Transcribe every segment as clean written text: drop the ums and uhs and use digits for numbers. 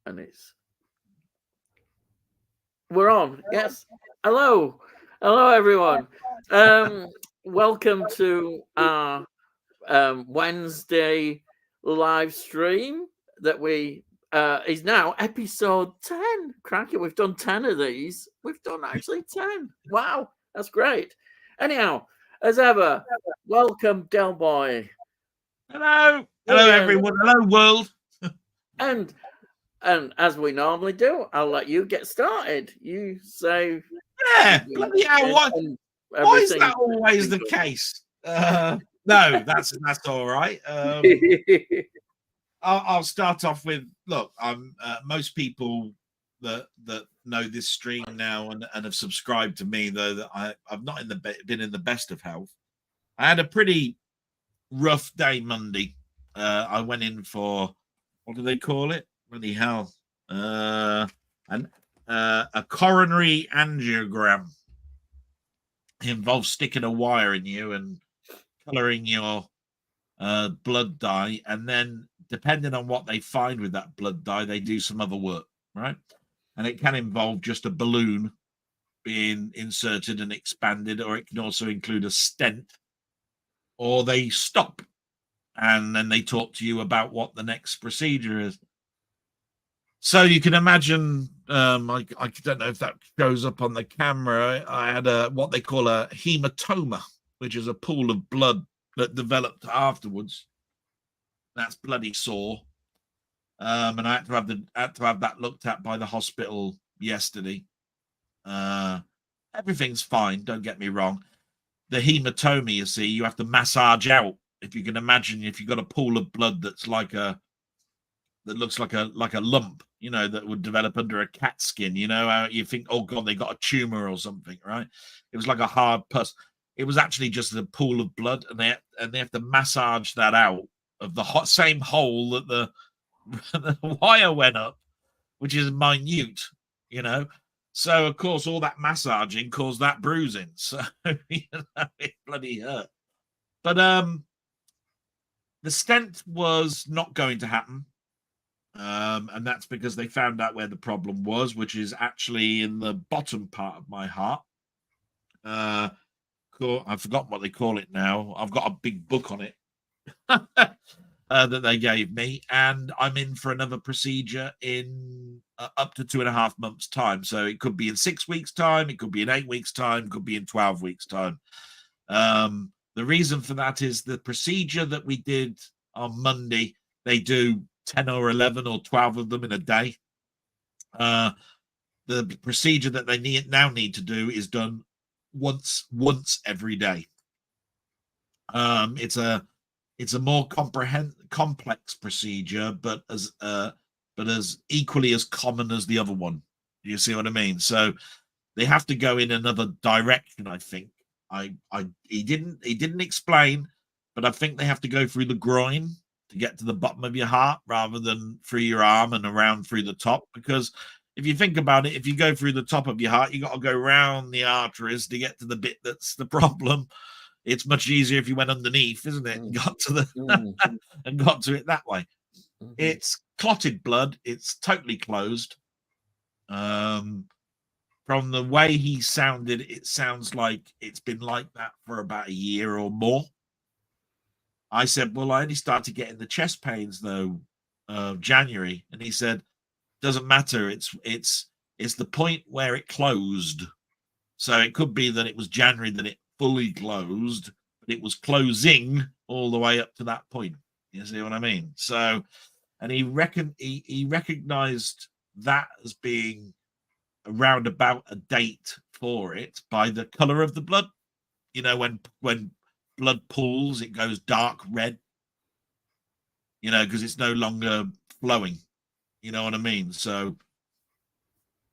and we're on. Yes. Hello. Hello, everyone. Um, Welcome to our Wednesday live stream that we is now episode 10. Cracky, we've done 10 of these. We've done actually 10. Wow, that's great. Anyhow, as ever, welcome Delboy. Hello. Hello, Brilliant. everyone. Hello, world. And and as we normally do, I'll let you get started. You say Yeah, bloody hell. and Why is everything. that always the case? No, that's all right. I'll start off with, look, I'm most people that know this stream now and have subscribed to me, though, that I've not been in the best of health. I had a pretty rough day Monday. I went in for, what do they call it? Bloody hell. A coronary angiogram. It involves sticking a wire in you and coloring your blood dye, and then depending on what they find with that blood dye, they do some other work, right? And it can involve just a balloon being inserted and expanded, or it can also include a stent, or they stop and then they talk to you about what the next procedure is. So you can imagine, I don't know if that goes up on the camera. I had what they call a hematoma, which is a pool of blood that developed afterwards. That's bloody sore. And I had to have that looked at by the hospital yesterday. Everything's fine, don't get me wrong. The hematoma, you see, you have to massage out. If you can imagine, if you've got a pool of blood that looks like a lump, that would develop under a cat skin, you think, oh god, they got a tumor or something, right? It was like a hard pus. It was actually just a pool of blood, and they have to massage that out of the same hole that the wire went up, which is minute, so of course all that massaging caused that bruising, so it bloody hurt. But the stent was not going to happen. And that's because they found out where the problem was, which is actually in the bottom part of my heart. I've forgotten what they call it now. I've got a big book on it that they gave me, and I'm in for another procedure in up to 2.5 months' time. So it could be in 6 weeks' time, it could be in 8 weeks' time, it could be in 12 weeks' time. The reason for that is the procedure that we did on Monday, they do 10 or 11 or 12 of them in a day. The procedure that they now need to do is done once every day. It's a more complex procedure, but as equally as common as the other one. You see what I mean? So they have to go in another direction, I think. He didn't explain, but I think they have to go through the groin to get to the bottom of your heart rather than through your arm and around through the top. Because if you think about it, if you go through the top of your heart, you got to go around the arteries to get to the bit that's the problem. It's much easier if you went underneath, isn't it? And got to and got to it that way. Mm-hmm. It's clotted blood. It's totally closed. From the way he sounded, it sounds like it's been like that for about a year or more. I said, well, I only started getting the chest pains though, January, and he said, doesn't matter. It's the point where it closed. So it could be that it was January that it fully closed, but it was closing all the way up to that point. You see what I mean? So, and he recognized that as being around about a date for it by the color of the blood. When blood pools, it goes dark red, because it's no longer flowing. You know what I mean? So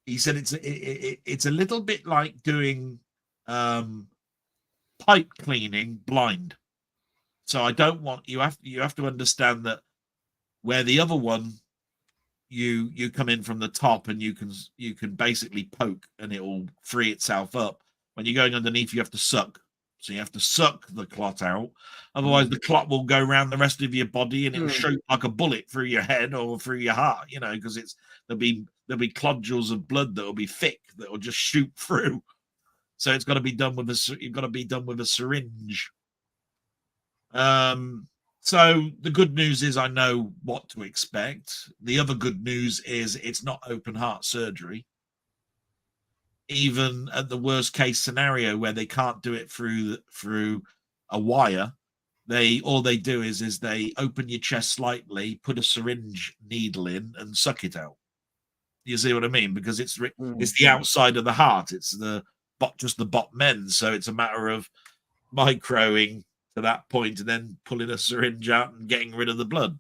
he said it's a little bit like doing pipe cleaning blind. So I don't want you have to understand that where the other one you come in from the top and you can basically poke and it will free itself up. When you're going underneath, you have to suck. So you have to suck the clot out. Otherwise, the clot will go around the rest of your body and it will shoot like a bullet through your head or through your heart, because there'll be clodules of blood that will be thick that will just shoot through. So it's got to be done with a syringe. So the good news is I know what to expect. The other good news is it's not open heart surgery. Even at the worst case scenario where they can't do it through a wire, all they do is they open your chest slightly, put a syringe needle in, and suck it out. You see what I mean? Because it's the outside of the heart. It's just the bottom end. So it's a matter of microing to that point and then pulling a syringe out and getting rid of the blood.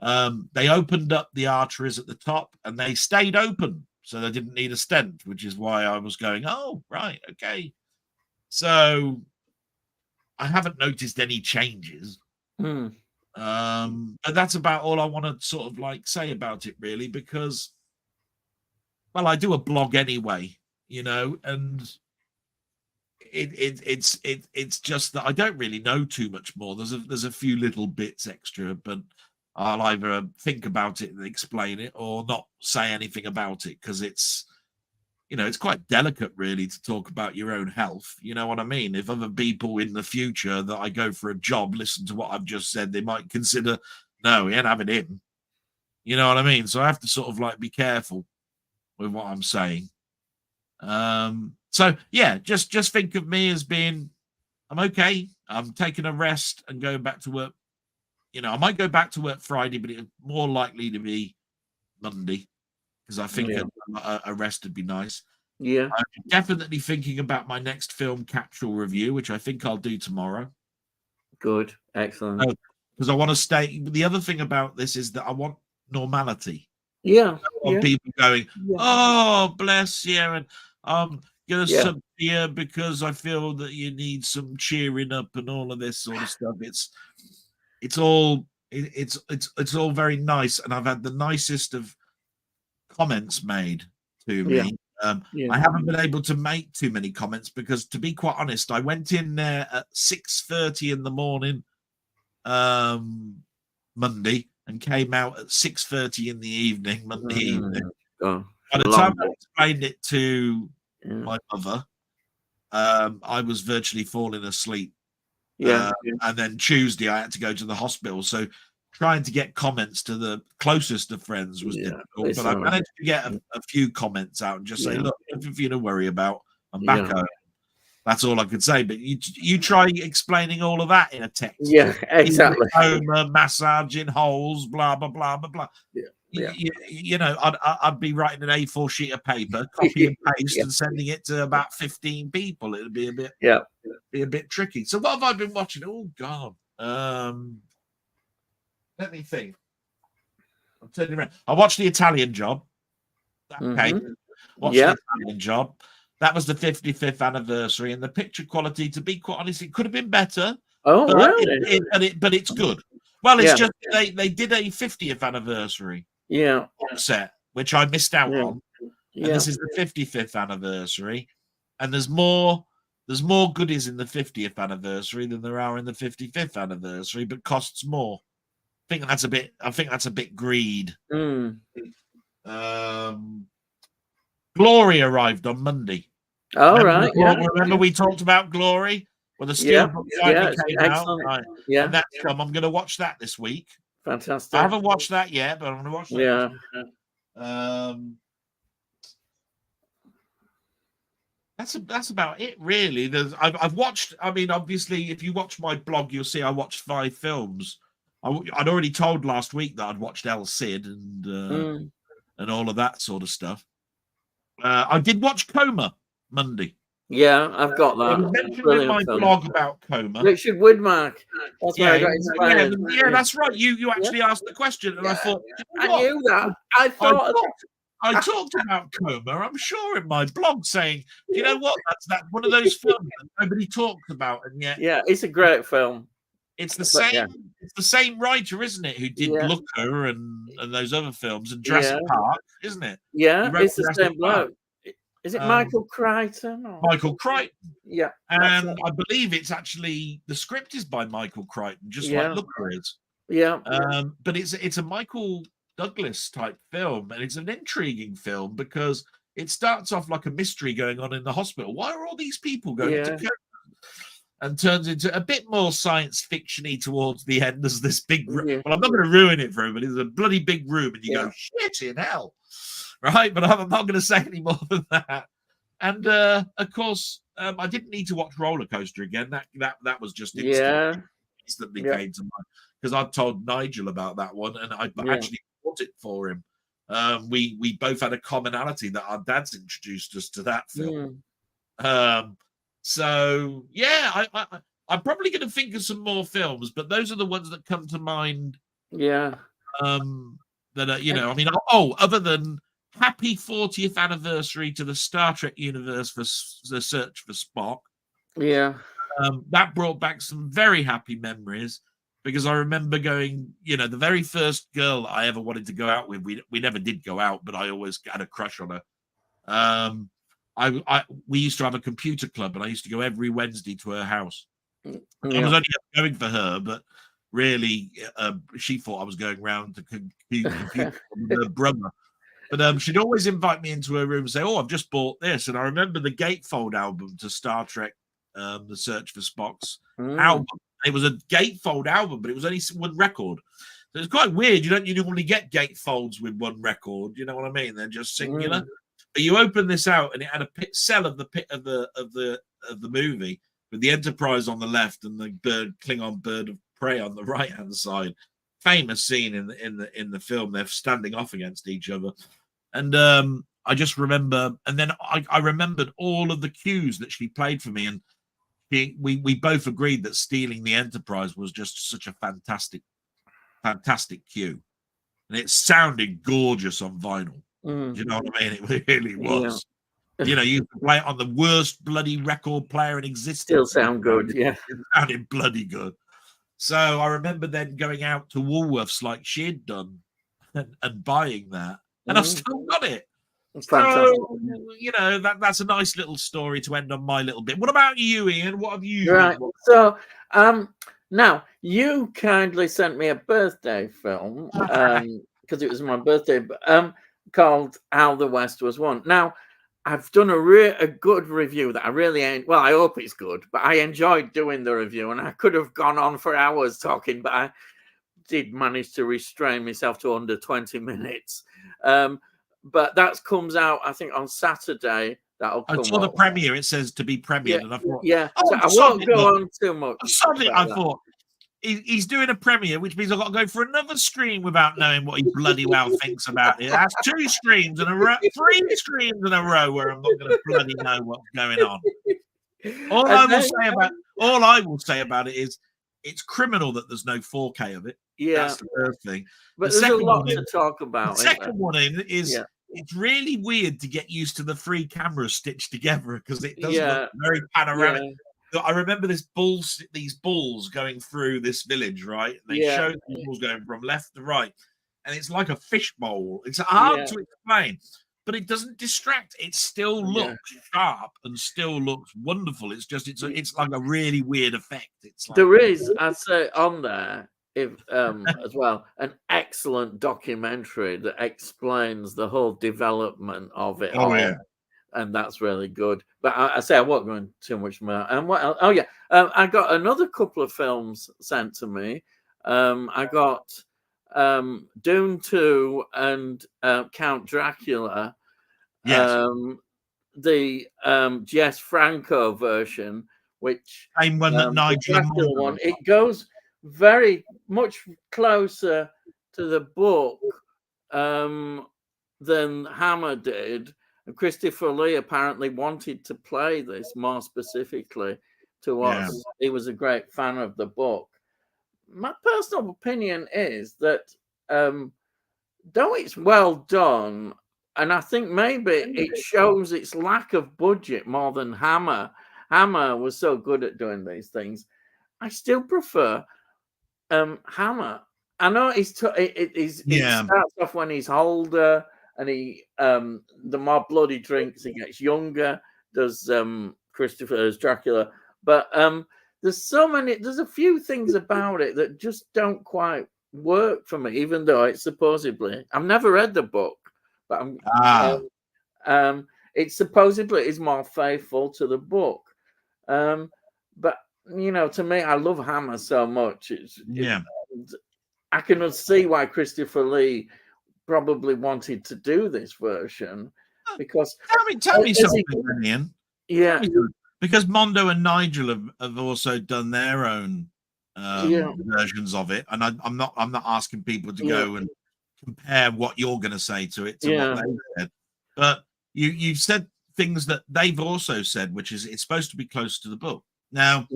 They opened up the arteries at the top and they stayed open. So they didn't need a stent, which is why I was going, oh, right, okay. So I haven't noticed any changes. But that's about all I want to sort of say about it, really, because, well, I do a blog anyway, and it's just that I don't really know too much more. There's a few little bits extra, but I'll either think about it and explain it or not say anything about it, because it's quite delicate, really, to talk about your own health. You know what I mean? If other people in the future that I go for a job listen to what I've just said, they might consider, no, we ain't having him. You know what I mean? So I have to sort of be careful with what I'm saying. So yeah, just think of me as being, I'm okay. I'm taking a rest and going back to work. I might go back to work Friday, but it's more likely to be Monday, because I think a rest would be nice. Yeah. I'm definitely thinking about my next film capsule review, which I think I'll do tomorrow. Good. Excellent. Because I want to stay. The other thing about this is that I want normality. Yeah. I want people going, oh, bless you, and I'm going to sub here because I feel that you need some cheering up and all of this sort of stuff. It's all very nice, and I've had the nicest of comments made to me. I haven't been able to make too many comments because, to be quite honest, I went in there at 6:30 in the morning Monday and came out at 6:30 in the evening Monday evening. By the time I explained it to my mother, I was virtually falling asleep. And then Tuesday I had to go to the hospital. So trying to get comments to the closest of friends was difficult. But I managed to get a few comments out and just say, look, nothing for you to worry about. I'm back home. That's all I could say. But you try explaining all of that in a text. Yeah, exactly. Coma, massaging holes, blah, blah, blah, blah, blah. I'd be writing an A4 sheet of paper, copy and paste, and sending it to about 15 people. It'd be a bit tricky. So what have I been watching? Oh God, let me think. I'm turning around. I watched The Italian Job. Okay, watched The Italian Job. That was the 55th anniversary, and the picture quality, to be quite honest, it could have been better. Oh, but really? But it's good. Well, it's just they did a 50th anniversary set, which I missed out on. And this is the 55th anniversary, and there's more goodies in the 50th anniversary than there are in the 55th anniversary, but costs more. I think that's a bit greed. Glory arrived on Monday. Remember we talked about Glory? Well, the steelbook finally came out. Right. And that's come. I'm going to watch that this week. Fantastic. I haven't watched that yet, but I'm going to watch that. That's about it, really. I've watched. I mean, obviously, if you watch my blog, you'll see I watched 5 films. I'd already told last week that I'd watched El Cid and all of that sort of stuff. I did watch Coma Monday. Yeah, I've got that. It was mentioned in my blog about Coma. Richard Widmark. That's where I got inspired. Yeah, that's right. You actually asked the question, and I thought, I knew that. I talked about Coma. I'm sure in my blog saying, you know what? That's one of those films that nobody talks about, and yet it's a great film. It's the same. It's the same writer, isn't it? Who did Looker and those other films and Jurassic Park, isn't it? Yeah, it's the same bloke. Is it Michael Crichton? Or... Michael Crichton. Yeah. And I believe it's actually the script is by Michael Crichton, just like Looker is. Yeah. But it's a Michael Douglas type film, and it's an intriguing film because it starts off like a mystery going on in the hospital. Why are all these people going into coma? And turns into a bit more science fiction-y towards the end. There's this big well, I'm not going to ruin it for everybody. There's a bloody big room, and you go, shit in hell. Right? But I'm not going to say any more than that. And of course, I didn't need to watch Roller Coaster again. That was just instantly came to mind because I've told Nigel about that one, and I actually bought it for him. We both had a commonality that our dads introduced us to that film. So yeah, I'm probably going to think of some more films, but those are the ones that come to mind. Yeah. That are, you know, I mean, other than happy 40th anniversary to the Star Trek universe for the search for Spock. Yeah. That brought back some very happy memories because I remember going, you know, the very first girl I ever wanted to go out with, we never did go out, but I always had a crush on her. We used to have a computer club, and I used to go every Wednesday to her house. I was only going for her, but really, she thought I was going round to computer with her brother. But she'd always invite me into her room and say, "Oh, I've just bought this." And I remember the gatefold album to Star Trek, The Search for Spock's album. It was a gatefold album, but it was only one record. So it's quite weird. You normally get gatefolds with one record. You know what I mean? They're just singular. But you open this out, and it had a cell of the movie with the Enterprise on the left and the Klingon bird of prey on the right hand side. Famous scene in the film. They're standing off against each other, and I just remember. And then I remembered all of the cues that she played for me, and we both agreed that stealing the Enterprise was just such a fantastic cue, and it sounded gorgeous on vinyl. Do you know what I mean? It really was. You know, you play it on the worst bloody record player in existence. Still sound good, It sounded bloody good. So I remember then going out to Woolworths like she'd done and buying that. And I've still got it. Fantastic. So, you know, that's a nice little story to end on my little bit. What about you, Ian? What have you? Right. So, now you kindly sent me a birthday film because it was my birthday, called How the West Was Won. Now, I've done a good review that I really well, I hope it's good, but I enjoyed doing the review, and I could have gone on for hours talking, but I did manage to restrain myself to under 20 minutes. But that comes out, I think, on Saturday. That'll come I saw the premiere. It says to be premiered, and I thought, so I won't go on too much. Suddenly, I thought he's doing a premiere, which means I've got to go for another screen without knowing what he bloody well thinks about it. That's 2 streams in a row, 3 streams in a row where I'm not going to bloody know what's going on. All I will say about it is it's criminal that there's no 4K of it. That's the first thing. But there's a lot to talk about. The second one is it's really weird to get used to the 3 cameras stitched together because it does look very panoramic. I remember these bulls going through this village, right? They show the bulls going from left to right, and it's like a fishbowl. It's hard to explain, but it doesn't distract. It still looks sharp and still looks wonderful. It's just it's like a really weird effect. It's like, there is, I'd say, on there as well, an excellent documentary that explains the whole development of it. And that's really good. But I say I won't go into too much more. And what else? I got another couple of films sent to me. I got Dune 2 and Count Dracula. The Jess Franco version, which same one that Nigel one. It goes very much closer to the book than Hammer did. And Christopher Lee apparently wanted to play this more specifically to us. He was a great fan of the book. My personal opinion is that though it's well done, and I think maybe it shows its lack of budget more than Hammer. Hammer was so good at doing these things. I still prefer Hammer. I know it starts off when he's older, and he the more blood he drinks, he gets younger. Does Christopher as Dracula, but there's a few things about it that just don't quite work for me, even though it's supposedly, I've never read the book, but it supposedly is more faithful to the book. But to me, I love Hammer so much. I can see why Christopher Lee probably wanted to do this version, because tell me something, Ian. Yeah, because Mondo and Nigel have also done their own versions of it, and I'm not asking people to go and compare what you're going to say to it to what they said, but you've said things that they've also said, which is it's supposed to be close to the book. Now,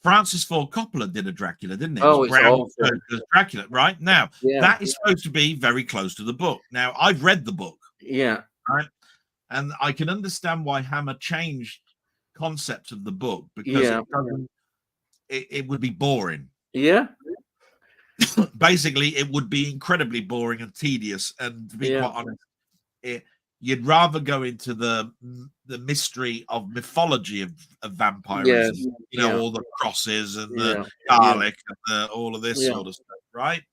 Francis Ford Coppola did a Dracula, didn't it? Oh, it's awesome. Dracula, right? Now, that is supposed to be very close to the book. Now, I've read the book. Yeah. Right? And I can understand why Hammer changed concepts of the book, because it would be boring. Yeah. Basically, it would be incredibly boring and tedious. And to be quite honest, you'd rather go into the mystery of mythology of vampirism, all the crosses and the garlic and all of this sort of stuff, right?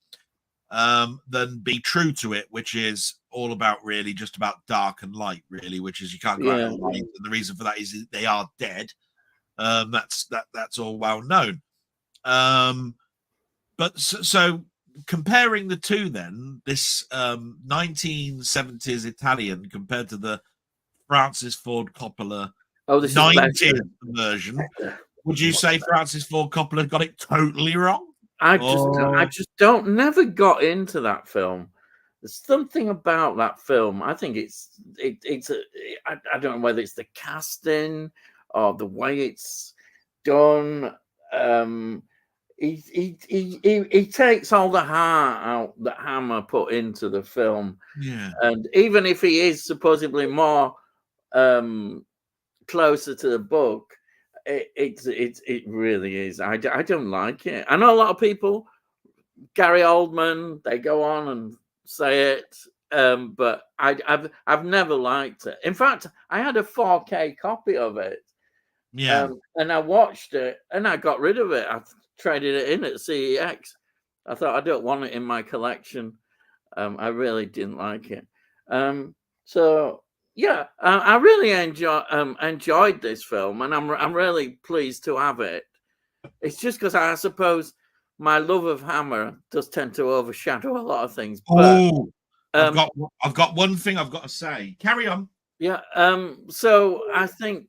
Than be true to it, which is all about really just about dark and light, really, which is you can't go out of light. And the reason for that is they are dead. That's all well known. But so comparing the two, then this 1970s Italian compared to the Francis Ford Coppola 90s version, would you say Francis Ford Coppola got it totally wrong? I just never got into that film. There's something about that film. I think I don't know whether it's the casting or the way it's done. He takes all the heart out that Hammer put into the film. Yeah. And even if he is supposedly more closer to the book, it really is. I don't like it. I know a lot of people, Gary Oldman, they go on and say it, but I've never liked it. In fact, I had a 4K copy of it. Yeah. And I watched it and I got rid of it. I traded it in at CEX. I thought, I don't want it in my collection. I really didn't like it. So yeah, I really enjoyed this film, and I'm really pleased to have it. It's just because I suppose my love of Hammer does tend to overshadow a lot of things. But I've got one thing I've got to say. Carry on. Yeah. So I think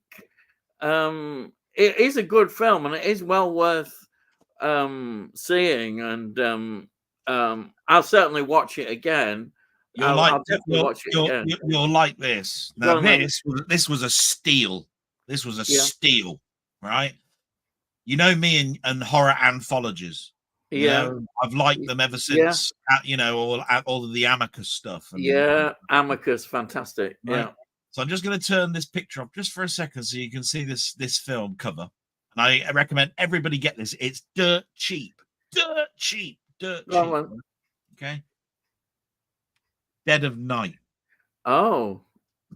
it is a good film, and it is well worth seeing. And I'll certainly watch it again. I'll definitely watch it again. You'll like this. Now, this was a steal. This was a steal, right? You know me and horror anthologies. I've liked them ever since. All of the Amicus stuff. Amicus, fantastic. Right? Yeah. So I'm just going to turn this picture up just for a second so you can see this film cover. And I recommend everybody get this. It's dirt cheap. Okay. Dead of Night. Oh.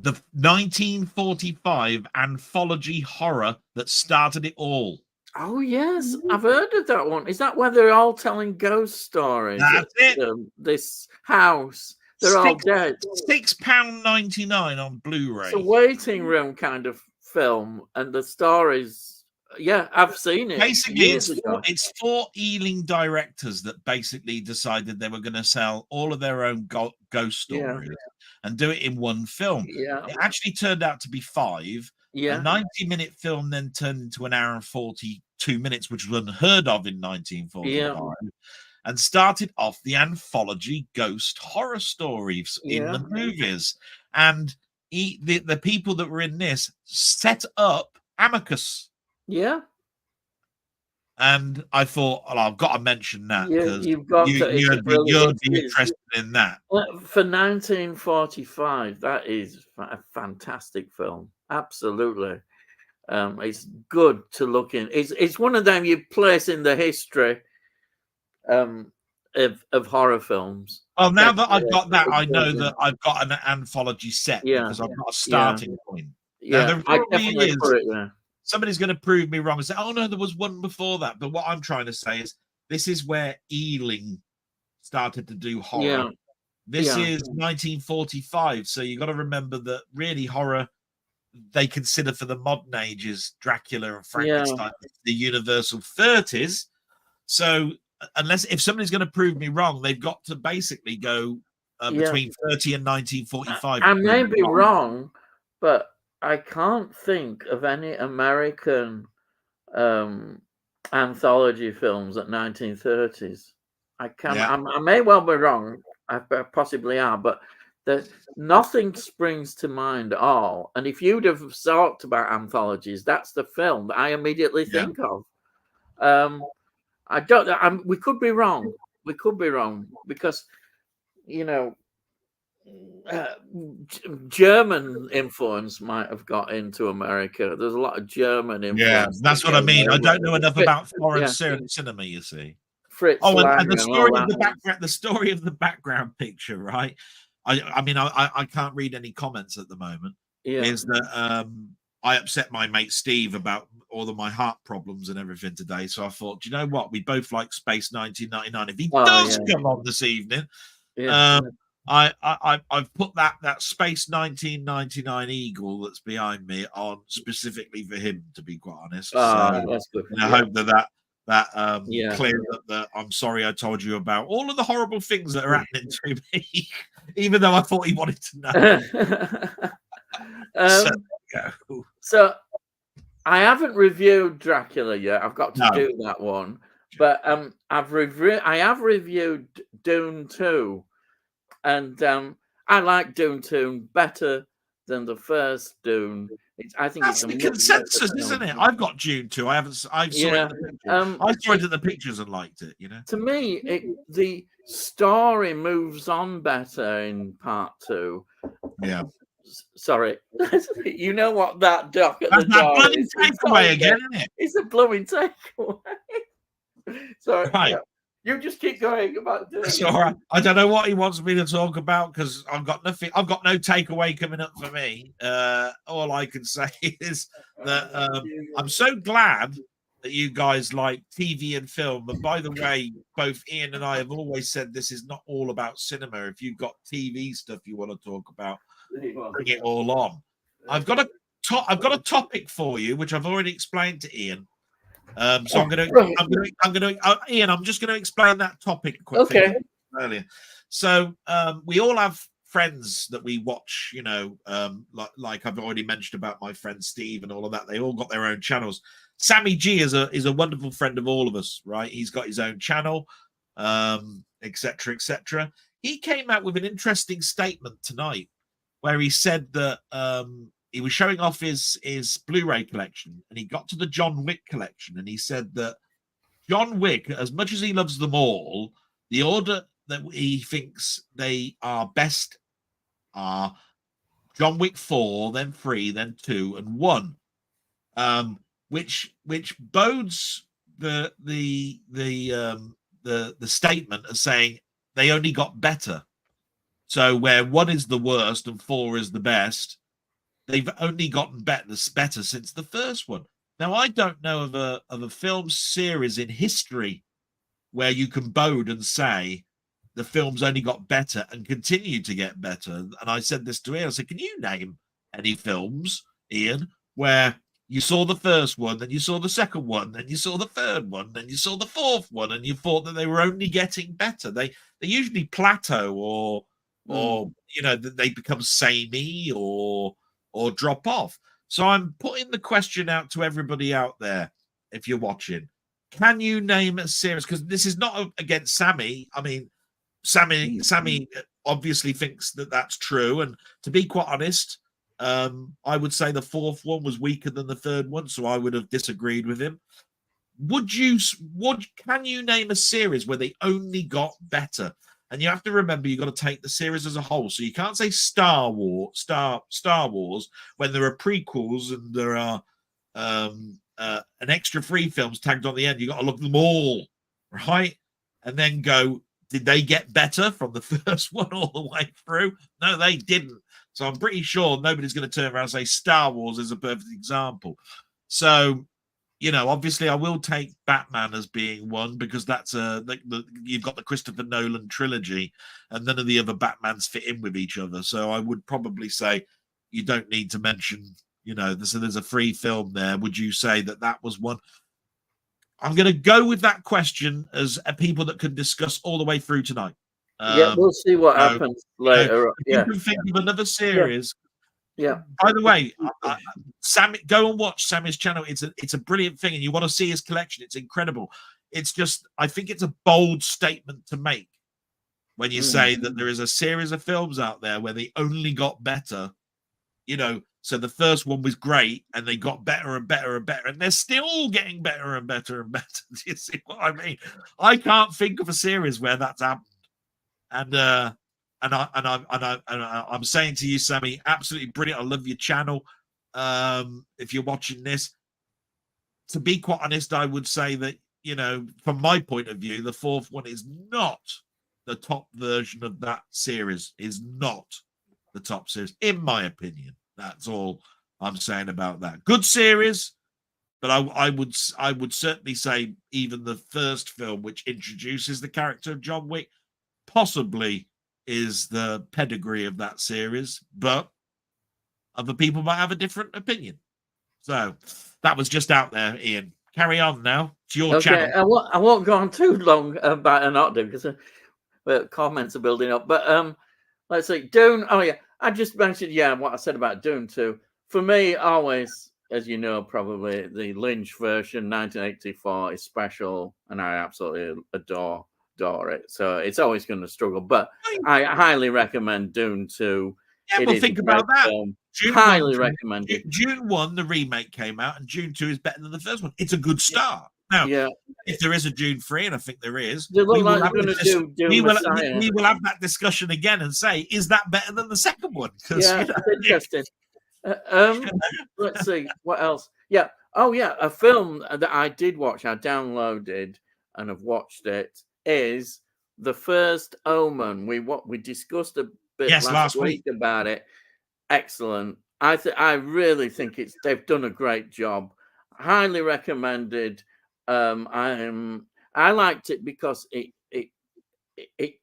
The 1945 anthology horror that started it all. Oh, yes. I've heard of that one. Is that where they're all telling ghost stories? That's it. This house. They're all dead. £6.99 on Blu-ray. It's a waiting room kind of film. And the stories... Yeah, I've seen it. Basically, it's four Ealing directors that basically decided they were going to sell all of their own ghost stories and do it in one film. Yeah. It actually turned out to be 5. Yeah. A 90-minute film then turned into an hour and 42 minutes, which was unheard of in 1945, and started off the anthology ghost horror stories in the movies. And the people that were in this set up Amicus. Yeah. And I thought, well, I've got to mention that because you'd be interested in that. For 1945, that is a fantastic film. Absolutely. It's good to look in. It's one of them you place in the history of horror films. Well, now That's that I've got that, I know exciting. that I've got an anthology set Yeah, because I've got a yeah, starting point. Now, yeah. the I probably definitely is put it there. somebody's going to prove me wrong and say, "Oh no, there was one before that." But what I'm trying to say is, this is where Ealing started to do horror. Yeah, This yeah, is 1945, so you got to remember that really horror they consider for the modern age is Dracula and yeah, Frankenstein, the universal 30s. So unless if somebody's going to prove me wrong, they've got to basically go yeah. between 30 and 1945. I may be wrong, but I can't think of any American um, anthology films at 1930s. I can. Yeah, I may well be wrong. I possibly are, but nothing springs to mind at all. And if you'd have talked about anthologies, that's the film that I immediately yeah. think of. I don't. We could be wrong. We could be wrong because you know uh, German influence might have got into America. There's a lot of German Yeah, influence. that's what I mean. I don't know enough about foreign Yeah, cinema, you see. Fritz Oh, Lang and the and all story of the that. background, the story of the background picture, right? I mean, I can't read any comments at the moment. Yeah. Is that I upset my mate Steve about all of my heart problems and everything today. So I thought, do you know what? We both like Space 1999. If he Oh, does yeah. come on this evening, Yeah. I've put that Space 1999 Eagle that's behind me on specifically for him, to be quite honest. So That's good. I Yeah. hope that Yeah. clears up that I'm sorry I told you about all of the horrible things that are happening to me, even though I thought he wanted to know. So, go. So I haven't reviewed Dracula yet. I've got to No. do that one. But I have reviewed Dune 2, and I like Dune 2 better than the first Dune. I think That's it's a the much better consensus, isn't film. it? I've got June 2. I haven't. I saw it Yeah. in the pictures. I saw it in the pictures and liked it. You know. To me, the story moves on better in part 2. Yeah. Sorry, you know what that duck at That's the that door bloody is? It's takeaway on again, there. isn't it? It's a blooming takeaway. Sorry, Right. yeah. You just keep going about doing It's it. all right. I don't know what he wants me to talk about because I've got nothing. I've got no takeaway coming up for me. All I can say is that I'm so glad that you guys like TV and film. And by the way, both Ian and I have always said this is not all about cinema. If you've got TV stuff you want to talk about, bring it all on. I've got a topic for you, which I've already explained to Ian. So I'm going to, Ian, I'm just going to explain that topic quickly. Okay. Earlier. So we all have friends that we watch, you know, like I've already mentioned about my friend Steve and all of that. They all got their own channels. Sammy G is a wonderful friend of all of us, right? He's got his own channel, etc., etc. He came out with an interesting statement tonight where he said that he was showing off his Blu-ray collection, and he got to the John Wick collection, and he said that John Wick, as much as he loves them all, the order that he thinks they are best are John Wick 4, then 3, then 2, and 1, which bodes the statement of saying they only got better. So where 1 is the worst and 4 is the best, they've only gotten better since the first one. Now, I don't know of a film series in history where you can bode and say the film's only got better and continue to get better. And I said this to Ian. I said, can you name any films, Ian, where you saw the first one, then you saw the second one, then you saw the third one, then you saw the fourth one, and you thought that they were only getting better? They usually plateau or you know, they become samey or drop off. So I'm putting the question out to everybody out there, if you're watching, can you name a series? Because this is not against Sammy. I mean, Sammy obviously thinks that that's true. And to be quite honest, I would say the fourth one was weaker than the third one, so I would have disagreed with him. Can you name a series where they only got better? And you have to remember, you've got to take the series as a whole. So you can't say Star Wars when there are prequels and there are an extra 3 films tagged on the end. You've got to look at them all, right? And then go, Did they get better from the first one all the way through? No, they didn't. So I'm pretty sure nobody's going to turn around and say Star Wars is a perfect example. So, obviously I will take Batman as being one, because that's you've got the Christopher Nolan trilogy, and none of the other Batmans fit in with each other. So I would probably say you don't need to mention, there's a free film there. Would you say that was one? I'm going to go with that question as a people that can discuss all the way through tonight. We'll see what happens later. If you can think of another series. Yeah. By the way, Sam, go and watch Sammy's channel. It's a brilliant thing, and you want to see his collection. It's incredible. It's just, I think it's a bold statement to make when you say that there is a series of films out there where they only got better. So the first one was great, and they got better and better and better, and they're still getting better and better and better. Do you see what I mean? I can't think of a series where that's happened. And I'm saying to you, Sammy, absolutely brilliant. I love your channel. If you're watching this, to be quite honest, I would say that, from my point of view, the fourth one is not the top version of that series. Is not the top series, in my opinion. That's all I'm saying about that. Good series, but I would certainly say even the first film, which introduces the character of John Wick, possibly is the pedigree of that series, but other people might have a different opinion. So that was just out there, Ian. Carry on now. It's your channel. I won't go on too long about an octave because the comments are building up. But let's see, Dune. Oh yeah, I just mentioned what I said about Dune too. For me, always, as you know, probably the Lynch version, 1984, is special, and I absolutely adore it. So it's always going to struggle, but I highly recommend Dune 2. Yeah, well, think about that. Highly recommended. June 1, the remake came out, and June 2 is better than the first one. It's a good start. Now, if there is a June 3, and I think there is, we will have that discussion again and say, is that better than the second one? Yeah, interesting. Let's see, what else? Yeah. Oh, yeah, a film that I did watch, I downloaded and have watched it, is The First Omen. We discussed a bit last week about it. Excellent. I really think they've done a great job. Highly recommended. I liked it because it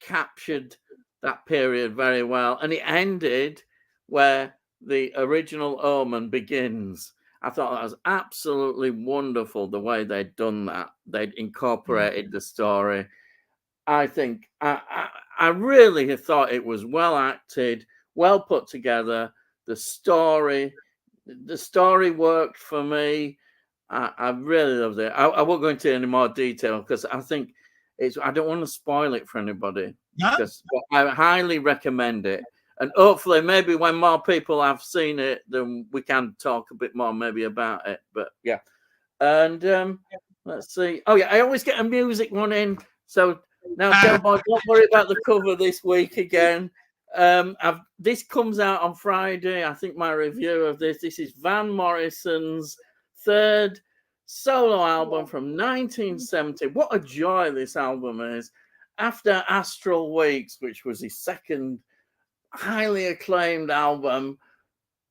captured that period very well, and it ended where the original Omen begins. I thought that was absolutely wonderful the way they'd done that. They'd incorporated the story. I think I really thought it was well acted, well put together. The story worked for me. I really loved it. I won't go into any more detail because I think I don't want to spoil it for anybody. Because I highly recommend it. And hopefully, maybe when more people have seen it, then we can talk a bit more maybe about it. But yeah. And let's see. Oh, yeah, I always get a music one in. So now, Delboy, don't worry about the cover this week again. This comes out on Friday. I think my review of this is Van Morrison's third solo album from 1970. What a joy this album is. After Astral Weeks, which was his second highly acclaimed album,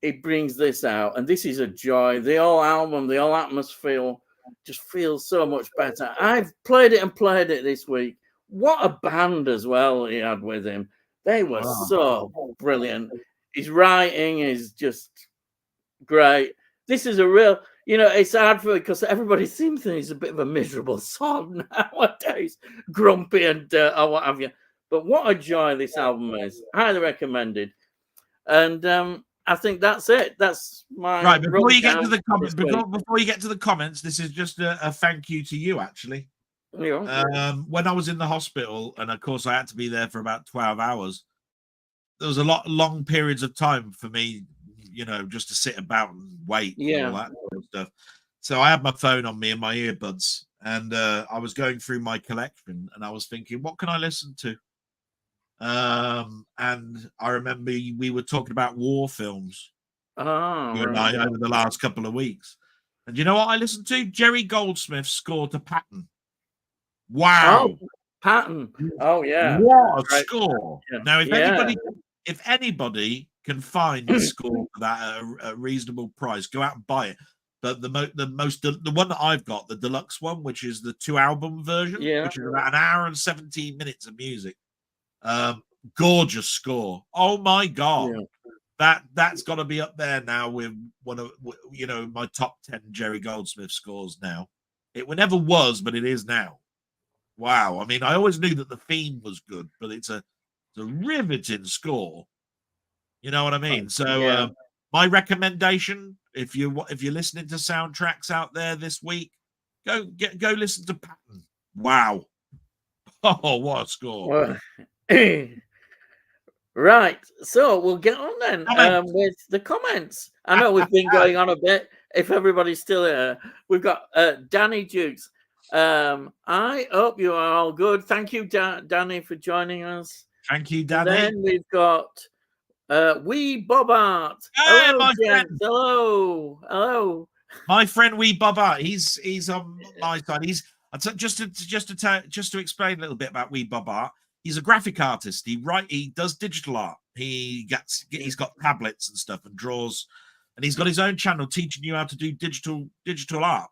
he brings this out, and this is a joy. The whole album, the whole atmosphere just feels so much better. I've played it this week. What a band as well he had with him. They were so brilliant. His writing is just great. This is a real, it's hard for because everybody seems to he's a bit of a miserable sod nowadays, grumpy and or what have you. But what a joy this album is. Highly recommended. And I think that's it. That's my right. Before you get to the comments, before you get to the comments, this is just a thank you to you, actually. When I was in the hospital, and of course I had to be there for about 12 hours, there was long periods of time for me, just to sit about and wait and all that sort of stuff. So I had my phone on me and my earbuds, and I was going through my collection, and I was thinking, what can I listen to? And I remember we were talking about war films, you and I, over the last couple of weeks. And you know what I listened to? Jerry Goldsmith's score to Patton. Wow. Patton. Oh yeah. What a Right. score! Yeah. Now, Yeah. if anybody can find the score for that at a reasonable price, go out and buy it. But the one that I've got, the deluxe one, which is the 2 album version, Yeah. which is about an hour and 17 minutes of music. Gorgeous score. Oh my god. That's got to be up there now with one of my top 10 Jerry Goldsmith scores now. It never was, but it is now. Wow. I mean, I always knew that the theme was good, but it's a riveting score. You know what I mean? So my recommendation, if you're listening to soundtracks out there this week, go listen to Patton. Wow. Oh, what a score. Well, right. So we'll get on then with the comments. I know we've been going on a bit. If everybody's still here, we've got Danny Dukes. I hope you are all good. Thank you, Danny, for joining us. Thank you, Danny. And then we've got Wee Bobart. Hey, hello, my friend. friend. Hello. My friend Wee Bobart. He's on my side. Just to explain a little bit about Wee Bobart. He's a graphic artist. He does digital art. He's got tablets and stuff and draws, and he's got his own channel teaching you how to do digital art.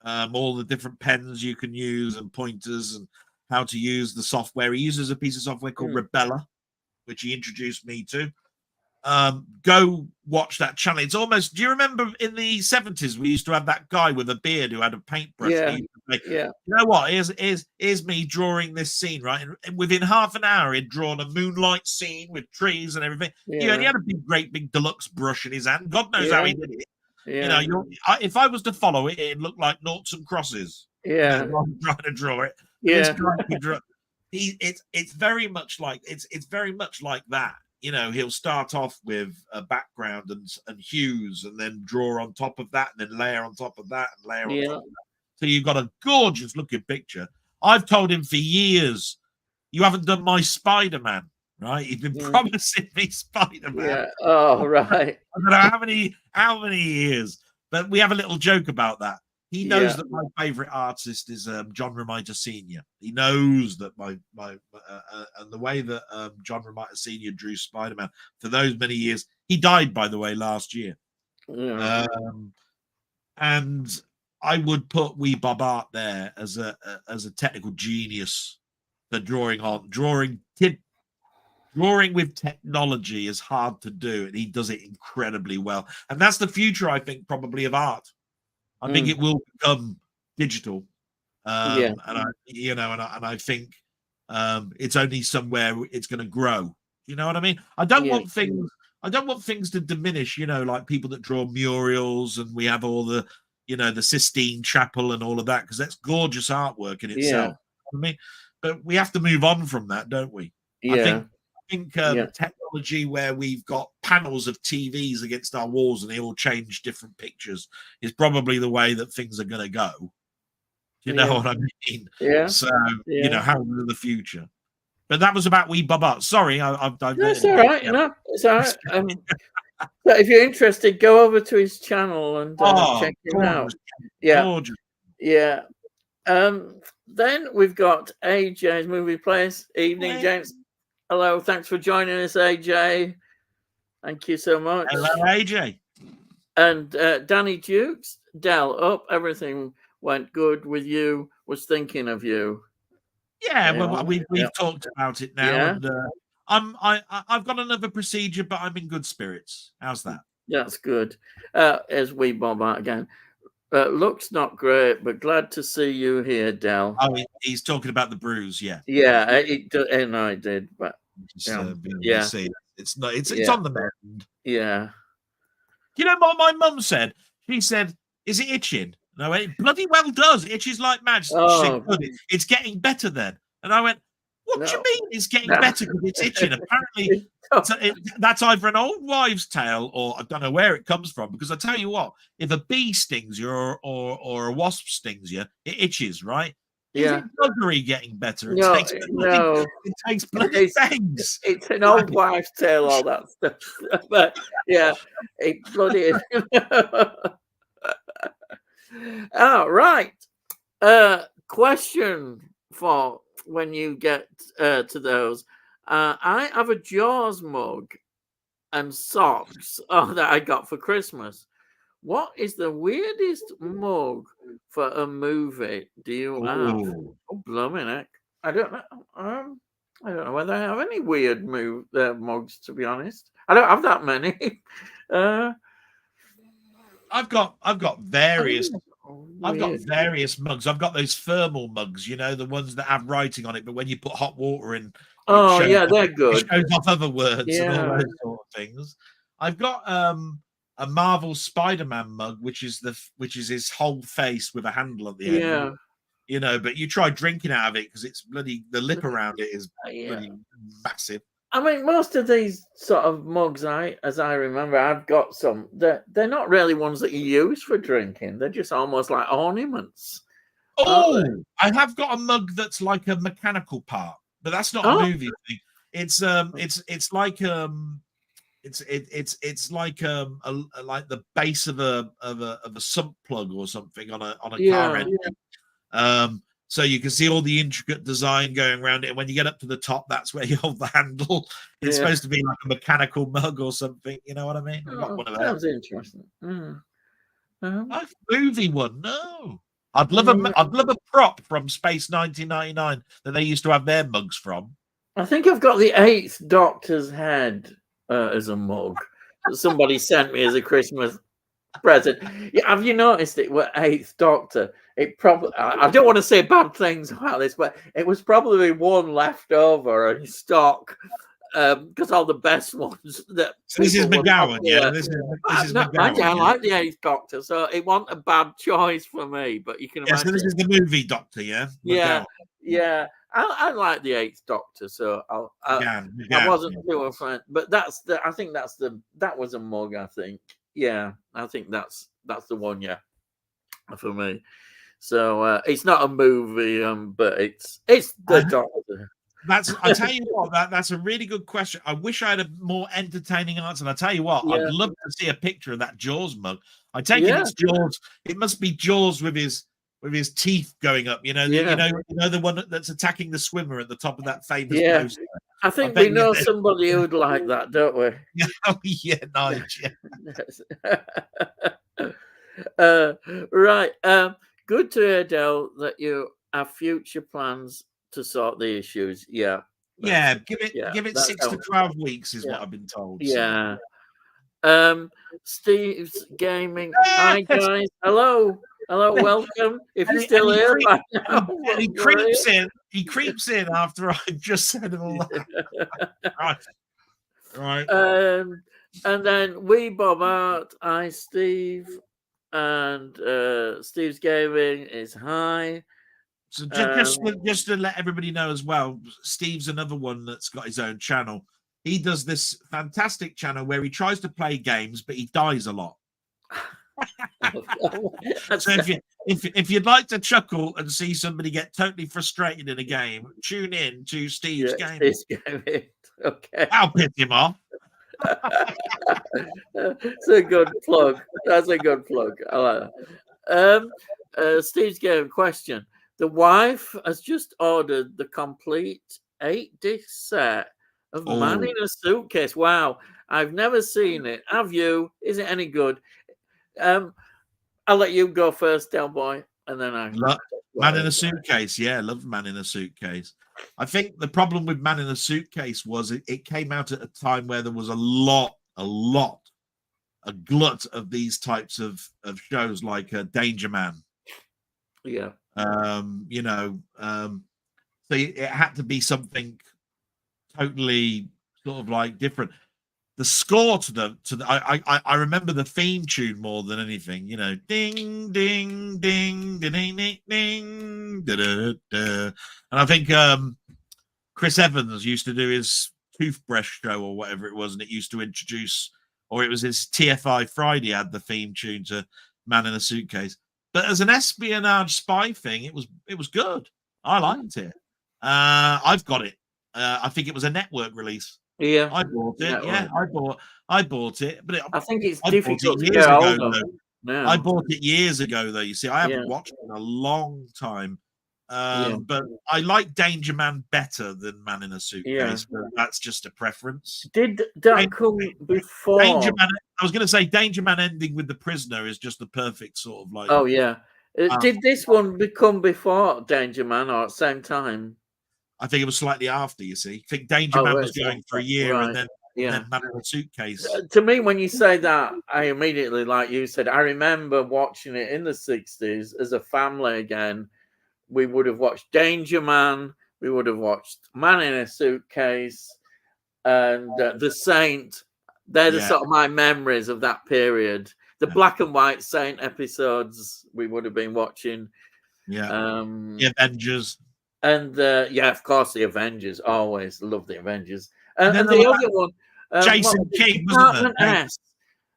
All the different pens you can use and pointers and how to use the software. He uses a piece of software called Rebella, which he introduced me to. Go watch that channel. It's almost. Do you remember in the 70s we used to have that guy with a beard who had a paintbrush? Yeah. You know what? Here's me drawing this scene, right? And within half an hour, he'd drawn a moonlight scene with trees and everything. Yeah. He had a great big deluxe brush in his hand. God knows how he did it. Yeah. If I was to follow it, it'd look like noughts and crosses. Yeah. I'm trying to draw it. Yeah. It's very much like that. He'll start off with a background and hues, and then draw on top of that, and then layer on top of that, and layer on top of that. So you've got a gorgeous looking picture. I've told him for years, you haven't done my Spider-Man, right? You've been promising me Spider-Man. Yeah. Oh, right. I don't know how many years, but we have a little joke about that. He knows that my favorite artist is John Romita Sr. He knows that my and the way that John Romita Sr. drew Spider-Man for those many years. He died, by the way, last year. Yeah. And I would put Wee Bobart there as a technical genius for drawing with technology is hard to do, and he does it incredibly well. And that's the future, I think, probably of art. I think it will become digital, and I think it's only somewhere it's going to grow. You know what I mean? I don't want things to diminish. Like people that draw murals, and we have all the, the Sistine Chapel and all of that, because that's gorgeous artwork in itself. I mean, but we have to move on from that, don't we? Yeah. I think technology where we've got panels of TVs against our walls and they all change different pictures is probably the way that things are going to go. You know what I mean? Yeah. So, how is the future? But that was about Wee Bobart. Sorry, I've dived. That's all right. No, it's all right. So if you're interested, go over to his channel and check him out. Yeah. Gorgeous. Yeah. Then we've got AJ's Movie Place. Evening, James. Hello, thanks for joining us, AJ. Thank you so much. Hello, AJ. And Danny Dukes, Del, hope everything went good with you. Was thinking of you. Yeah, well, we've talked about it now. And, I've got another procedure, but I'm in good spirits. How's that? That's good. As Wee Bobart again. Looks not great, but glad to see you here, Del. Oh, he's talking about the bruise, yeah. Yeah, and I did, but it's not. It's on the mend. Yeah. You know what my mum said? She said, "Is it itching?" And I went, "It bloody well does. It itches like magic." She said, "Good. It's getting better then." And I went, "What do you mean it's getting better because it's itching?" Apparently, that's either an old wives' tale or I don't know where it comes from. Because I tell you what, if a bee stings you or a wasp stings you, it itches, right? Yeah. Is it buggery getting better? No. It takes bloody things. It's an old wives' tale, all that stuff. But yeah, it bloody. All right. Question for when you get to those. I have a Jaws mug and socks that I got for Christmas. What is the weirdest mug for a movie do you have? Oh, Oh, blooming heck. I don't know. I don't know whether I have any weird mugs, to be honest. I don't have that many. uh, I've got I think various. that's I've got weird. various mugs. I've got those thermal mugs, the ones that have writing on it, but when you put hot water in, it Oh, shows yeah, they're it good. shows off other words and all Yeah, those sort of things. I've got a Marvel Spider-Man mug, which is his whole face with a handle at the end. yeah, But you try drinking out of it because it's bloody the lip around it is yeah. bloody massive. I mean, most of these sort of mugs, as I remember, I've got some. They're not really ones that you use for drinking. They're just almost like ornaments, aren't Oh, they? I have got a mug that's like a mechanical part, but that's not a Oh, movie thing. It's like it's like like the base of a sump plug or something on a car yeah, engine. So you can see all the intricate design going around it. And when you get up to the top, that's where you hold the handle. It's yeah. supposed to be like a mechanical mug or something. You know what I mean? I've got Oh, one of sounds those. interesting. Um, A movie one, no. yeah. I'd love a prop from Space 1999 that they used to have their mugs from. I think I've got the Eighth Doctor's head as a mug that somebody sent me as a Christmas present. Yeah, have you noticed it? With Eighth Doctor, it probably. I don't want to say bad things about this, but it was probably one left over in stock because all the best ones that So this is people were McGowan, yeah. popular. This is Not mind you, I McGowan, yeah. like the Eighth Doctor, so it wasn't a bad choice for me. But you can Yeah, so imagine. this is the movie Doctor, yeah. Yeah, McGowan. yeah. I like the Eighth Doctor, so I McGowan, wasn't yeah. too a fan. But I think that was a mug. I think, yeah, I think that's the one, yeah, for me. So it's not a movie, but it's the Doctor. I tell you what, that's a really good question. I wish I had a more entertaining answer. And I tell you what, I'd Yeah, love to see a picture of that Jaws mug. I take it yeah, it's Jaws. It must be Jaws with his teeth going up. yeah, The one that's attacking the swimmer at the top of that famous yeah. poster. I I think bet we you. know somebody who'd like that, don't we? Oh yeah, Nigel. Right. Good to hear, Del, that you have future plans to sort the issues. Yeah. Yeah, Yeah. give it That's 6 to 12 weeks is what yeah. I've been told. So. Yeah. Steve's Gaming. Hi Yes! guys. Hello. Hello, welcome. If you're And still here by now, he creeps in. He creeps in after I've just said all that. Right. And then we Bob Art, I Steve, and Steve's Gaming is hi. So just to let everybody know as well, Steve's another one that's got his own channel. He does this fantastic channel where he tries to play games, but he dies a lot. So if you'd like to chuckle and see somebody get totally frustrated in a game, tune in to Steve's Gaming. Okay. I'll piss him off. It's a good plug. That's a good plug. I like that. Steve's Gaming question. The wife has just ordered the complete 8-disc set of Man in a Suitcase. Wow. I've never seen it. Have you? Is it any good? I'll let you go first, Delboy, and then I. Man in a Suitcase. Yeah, I love Man in a Suitcase. I think the problem with Man in a Suitcase was it came out at a time where there was a glut of these types of shows like Danger Man. Yeah. So it had to be something totally sort of like different. The score I remember the theme tune more than anything. Ding ding ding ding ding ding ding da, da, da. And I think Chris Evans used to do his toothbrush show or whatever it was, and it used to introduce, or it was his TFI Friday had the theme tune to Man in a Suitcase. But as an espionage spy thing, it was good. I liked it. I've got it. I think it was a network release. Yeah, I bought it. Yeah, I bought it. But I think it's I difficult bought it to years get ago. hold of. I bought it years ago, though. You see, I haven't watched it in a long time. But I like Danger Man better than Man in a Suitcase. But that's just a preference. Did that come before Danger Man? I was going to say Danger Man ending with the prisoner is just the perfect sort of like. Oh yeah. Did this one become before Danger Man or at the same time? I think it was slightly after. You see, I think Danger Man was going for a year, right. and then Man in a Suitcase. To me, when you say that, I immediately, like you said, I remember watching it in the 60s as a family again. We would have watched Danger Man, we would have watched Man in a Suitcase, and The Saint. They're the sort of my memories of that period. The black and white Saint episodes we would have been watching. The Avengers. And of course, the Avengers. Always love the Avengers. And the other one, Jason King, wasn't it?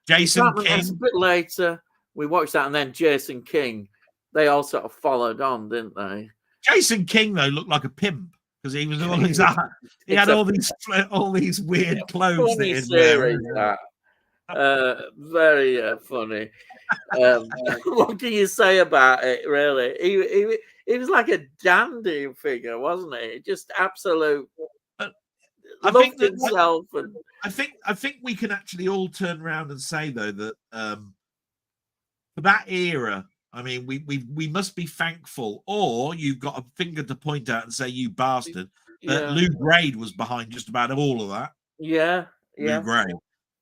Jason King. S, a bit later, we watched that, and then Jason King. They all sort of followed on, didn't they? Jason King though looked like a pimp because he was always he had all these weird clothes that he'd wear. Very funny. What can you say about it? Really, he was like a dandy figure, wasn't he? Just absolute. I think himself. I think we can actually all turn around and say though that for that era, I mean, we must be thankful, or you've got a finger to point out and say, "You bastard," that Lou Grade was behind just about all of that. Lou Grade.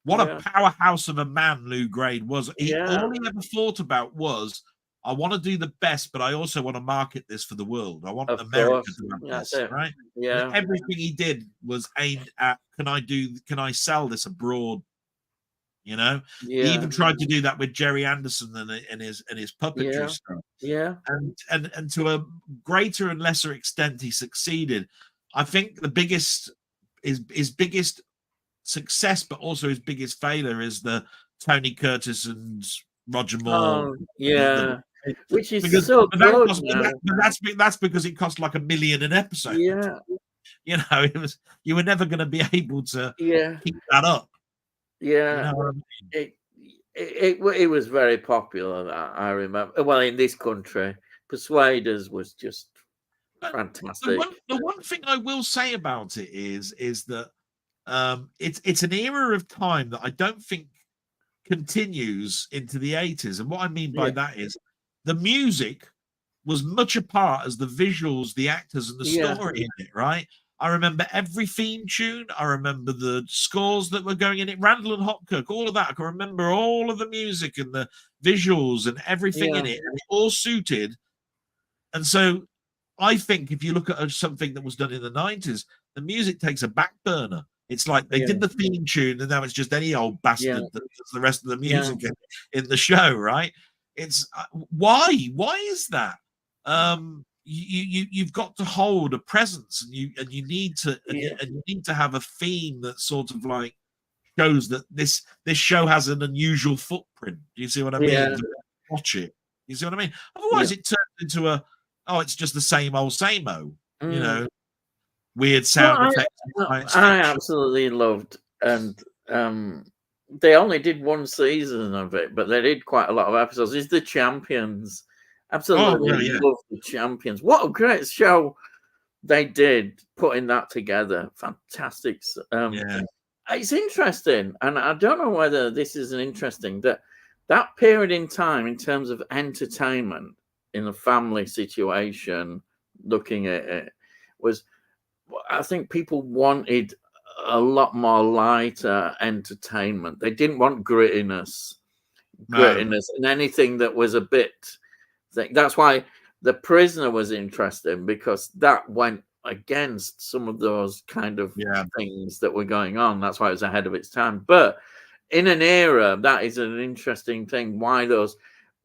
What a powerhouse of a man Lou Grade was. All he ever thought about was, I want to do the best, but I also want to market this for the world. I want America to have this, right? Yeah. And everything he did was aimed at, can I sell this abroad? You know, he even tried to do that with Jerry Anderson and his puppetry stuff. Yeah. And to a greater and lesser extent, he succeeded. I think his biggest success, but also his biggest failure, is the Tony Curtis and Roger Moore. Which is so good. That's because it cost like $1 million an episode. Yeah. You know, you were never going to be able to keep that up. Yeah. You know what I mean? It was very popular, I remember. Well, in this country, Persuaders was just fantastic. The one thing I will say about it is that it's an era of time that I don't think continues into the 80s. And what I mean by that is the music was much a part as the visuals, the actors, and the story in it, right? I remember every theme tune. I remember the scores that were going in it. Randall and Hopkirk, all of that. I can remember all of the music and the visuals and everything in it. And it all suited. And so I think if you look at something that was done in the 90s, the music takes a back burner. It's like they did the theme tune, and now it's just any old bastard that does the rest of the music in the show, right? It's why is that? You've got to hold a presence, and you need to have a theme that sort of like shows that this show has an unusual footprint. Do you see what I mean? Watch it. You see what I mean? Otherwise, it turns into it's just the same old, you know. Weird sound effects. I absolutely loved, and they only did one season of it, but they did quite a lot of episodes. It's The Champions. Absolutely love The Champions. What a great show they did putting that together. Fantastic. It's interesting, and I don't know whether this is an interesting that period in time in terms of entertainment in a family situation. Looking at it was. I think people wanted a lot more lighter entertainment. They didn't want grittiness, and anything that was a bit. That's why The Prisoner was interesting, because that went against some of those kind of things that were going on. That's why it was ahead of its time. But in an era, that is an interesting thing. Why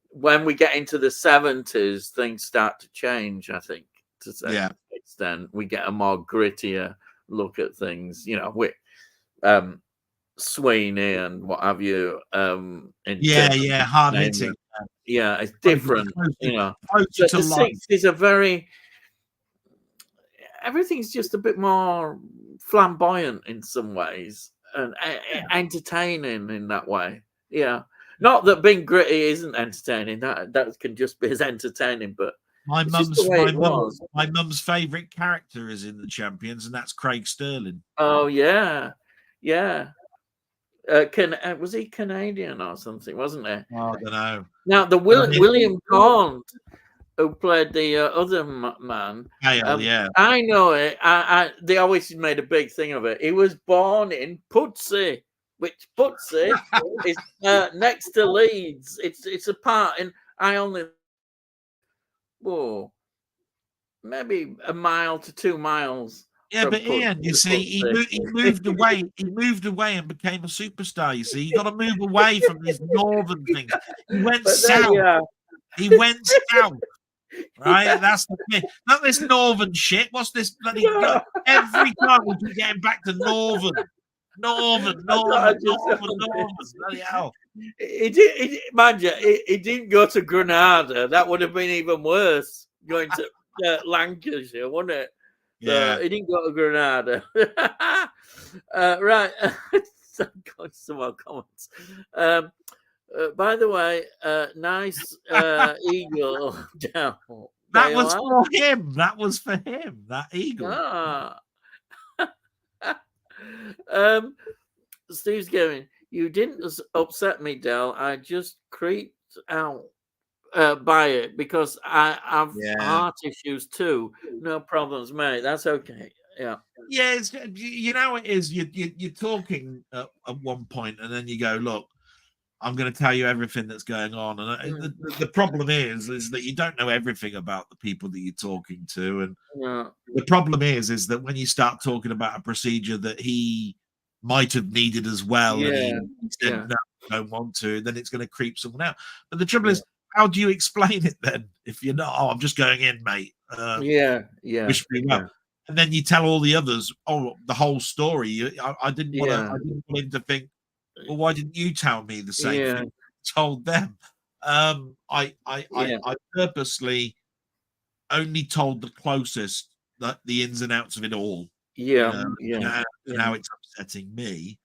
when we get into the 70s, things start to change, I think, to say. Extent we get a more grittier look at things, you know, with Sweeney and what have you. Hard hitting. It's different, you know. The 60s are everything's just a bit more flamboyant in some ways and entertaining in that way. Not that being gritty isn't entertaining. That can just be as entertaining, but My It's just the way it was. my mum's favourite character is in the Champions, and that's Craig Sterling. Oh yeah, yeah. Was he Canadian or something? Wasn't he? Oh, I don't know. Now the William Gaunt, who played the other man. Hale, yeah. I know it. They always made a big thing of it. He was born in Pudsey, which Pudsey is next to Leeds. It's a part in. I only maybe a mile to 2 miles. Yeah, but Ian, you see, he moved away. He moved away and became a superstar. You see, you got to move away from these northern things. He went south. He went south. Right, that's the thing. Not this northern shit. What's this bloody? Every time we keep getting back to northern. Bloody hell! Mind you, he didn't go to Granada. That would have been even worse. Going to Lancashire, wouldn't it? Yeah, he didn't go to Granada. Right. Got some more comments. By the way, nice eagle down. That was for him. That was for him. That eagle. Steve's going, you didn't upset me, Del. I just creeped out by it because I have heart issues too. No problems, mate. That's okay. Yeah. Yeah, it's, you know it is. You're talking at one point, and then you go, look, I'm going to tell you everything that's going on. And the problem is that you don't know everything about the people that you're talking to. And the problem is that when you start talking about a procedure that he might have needed as well, and he said, no, I don't want to, then it's going to creep someone out. But the trouble is, how do you explain it then? If you're not, I'm just going in, mate. Wish me well. And then you tell all the others, the whole story. I didn't want him to think, well, why didn't you tell me the same thing? I told them. I purposely only told the closest the ins and outs of it all. And how it's upsetting me.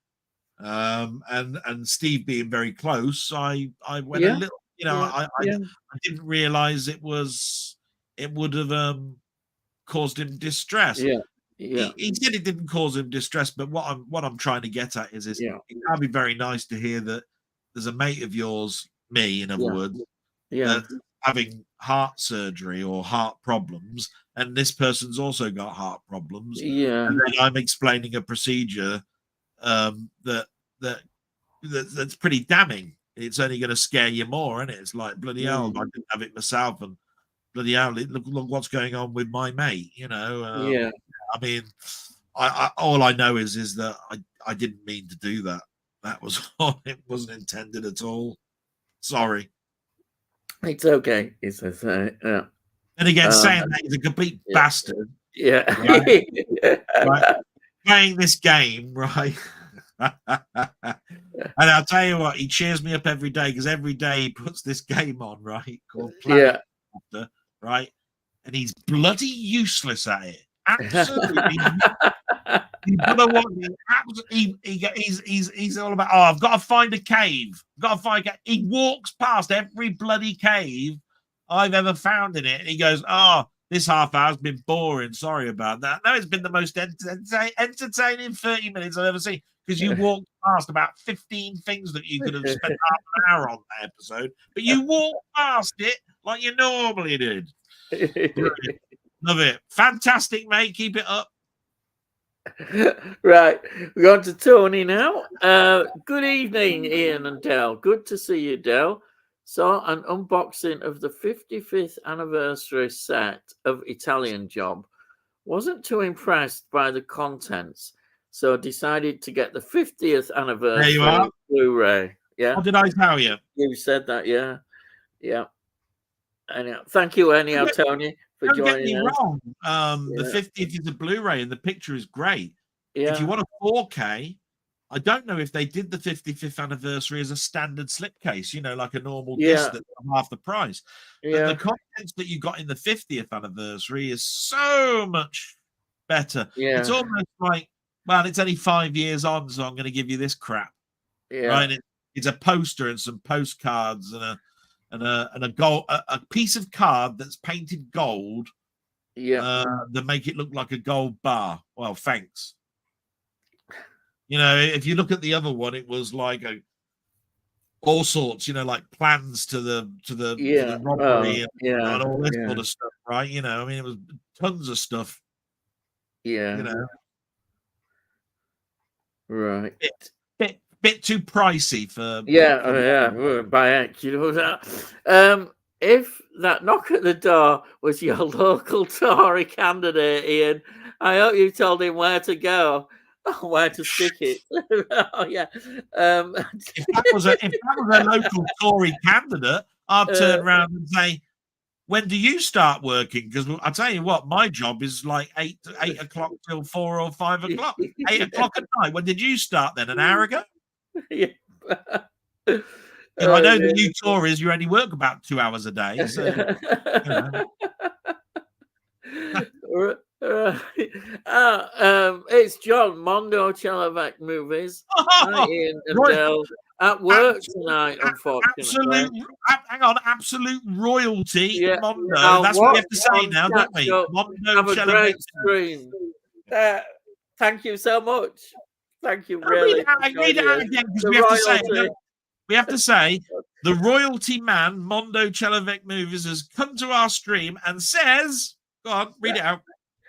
And Steve being very close, I went a little. I didn't realize it would have caused him distress. He said it didn't cause him distress, but what I'm trying to get at is it can be very nice to hear that there's a mate of yours, me, in other words, that's having heart surgery or heart problems, and this person's also got heart problems. And then I'm explaining a procedure that's pretty damning. It's only going to scare you more, isn't it? It's like, bloody hell, I didn't have it myself, and bloody hell, look what's going on with my mate. I mean, I all I know is that I didn't mean to do that. That was all. It wasn't intended at all. Sorry. It's okay. It's And again, saying that he's a complete bastard. Right? Playing this game, right? And I'll tell you what, he cheers me up every day because every day he puts this game on, right? Called Planet After, right? And he's bloody useless at it. Absolutely. He's all about, I've got to find a cave. He walks past every bloody cave I've ever found in it. And he goes, this half hour's been boring. Sorry about that. No, it's been the most entertaining 30 minutes I've ever seen. Because you walked past about 15 things that you could have spent half an hour on that episode, but you walked past it like you normally did. Love it. Fantastic, mate. Keep it up. Right. We're on to Tony now. Good evening, Ian and Del. Good to see you, Del. Saw an unboxing of the 55th anniversary set of Italian Job. Wasn't too impressed by the contents. So decided to get the 50th anniversary Blu-ray. Yeah. What did I tell you? You said that, yeah. Anyhow, thank you, anyhow, Tony, for joining us. Don't get me wrong. The 50th is a Blu-ray and the picture is great. If you want a 4K, I don't know if they did the 55th anniversary as a standard slipcase, like a normal disc that's half the price. But the contents that you got in the 50th anniversary is so much better. It's almost like, well, it's only 5 years on, so I'm going to give you this crap. Right? It's a poster and some postcards and and a gold a piece of card that's painted gold. Yeah. That make it look like a gold bar. Well, thanks. You know, if you look at the other one, it was like all sorts. You know, like plans to the robbery and all this sort of stuff, right? You know, I mean, it was tons of stuff. Yeah. You know, right. Bit too pricey for Bayek, you know that. If that knock at the door was your local Tory candidate, Ian, I hope you told him where to go, where to stick it. Oh yeah. If that was a local Tory candidate, I'd turn around and say, "When do you start working?" Because I tell you what, my job is like 8 o'clock till 4 or 5 o'clock. 8 o'clock at night. When did you start then? An hour ago? Yeah. I know that you Tories, you only work about 2 hours a day. So, it's John Mondo Chelovek movies. Ian and Del at work tonight, unfortunately. Absolute royalty. Yeah. Mondo. That's what we have to say now, don't we? Mondo have a great stream. Thank you so much. Thank you, really. Read it out again because we have to say the royalty man, Mondo Chelovek Movies, has come to our stream and says, go on, read it out.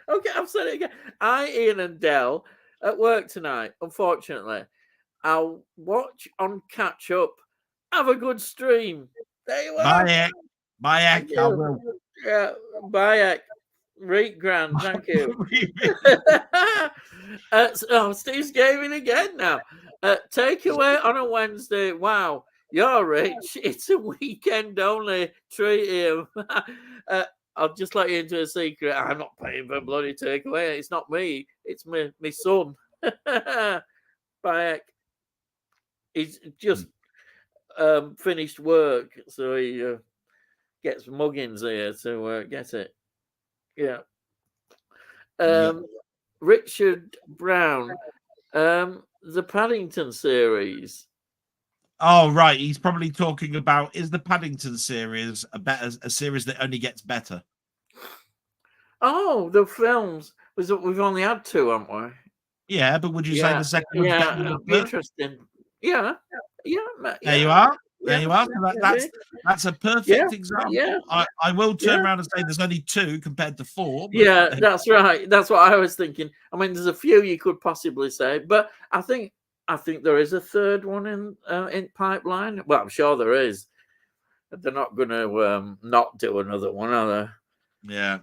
Okay, I've said it again. Ian and Del at work tonight, unfortunately. I'll watch on catch up. Have a good stream. There you are. Bayek, I will. Yeah, Bayek. Reet grand, thank you. Steve's gaming again now. Takeaway on a Wednesday. Wow, you're rich. It's a weekend only. Treat him. I'll just let you into a secret. I'm not paying for bloody takeaway. It's not me. It's my son. Bayek. He's just finished work, so he gets muggins here to get it. Yeah. Richard Brown, the Paddington series. Oh, right. He's probably talking about, is the Paddington series a series that only gets better? Oh, the films. We've only had 2, haven't we? Yeah, but would you say the second one's better than the first? Interesting. Yeah. There you are. There you are. That's a perfect example. Yeah. I will turn around and say there's only 2 compared to 4. Yeah, that's right. That's what I was thinking. I mean, there's a few you could possibly say, but I think there is a third one in pipeline. Well, I'm sure there is. They're not going to not do another one, are they? Yeah.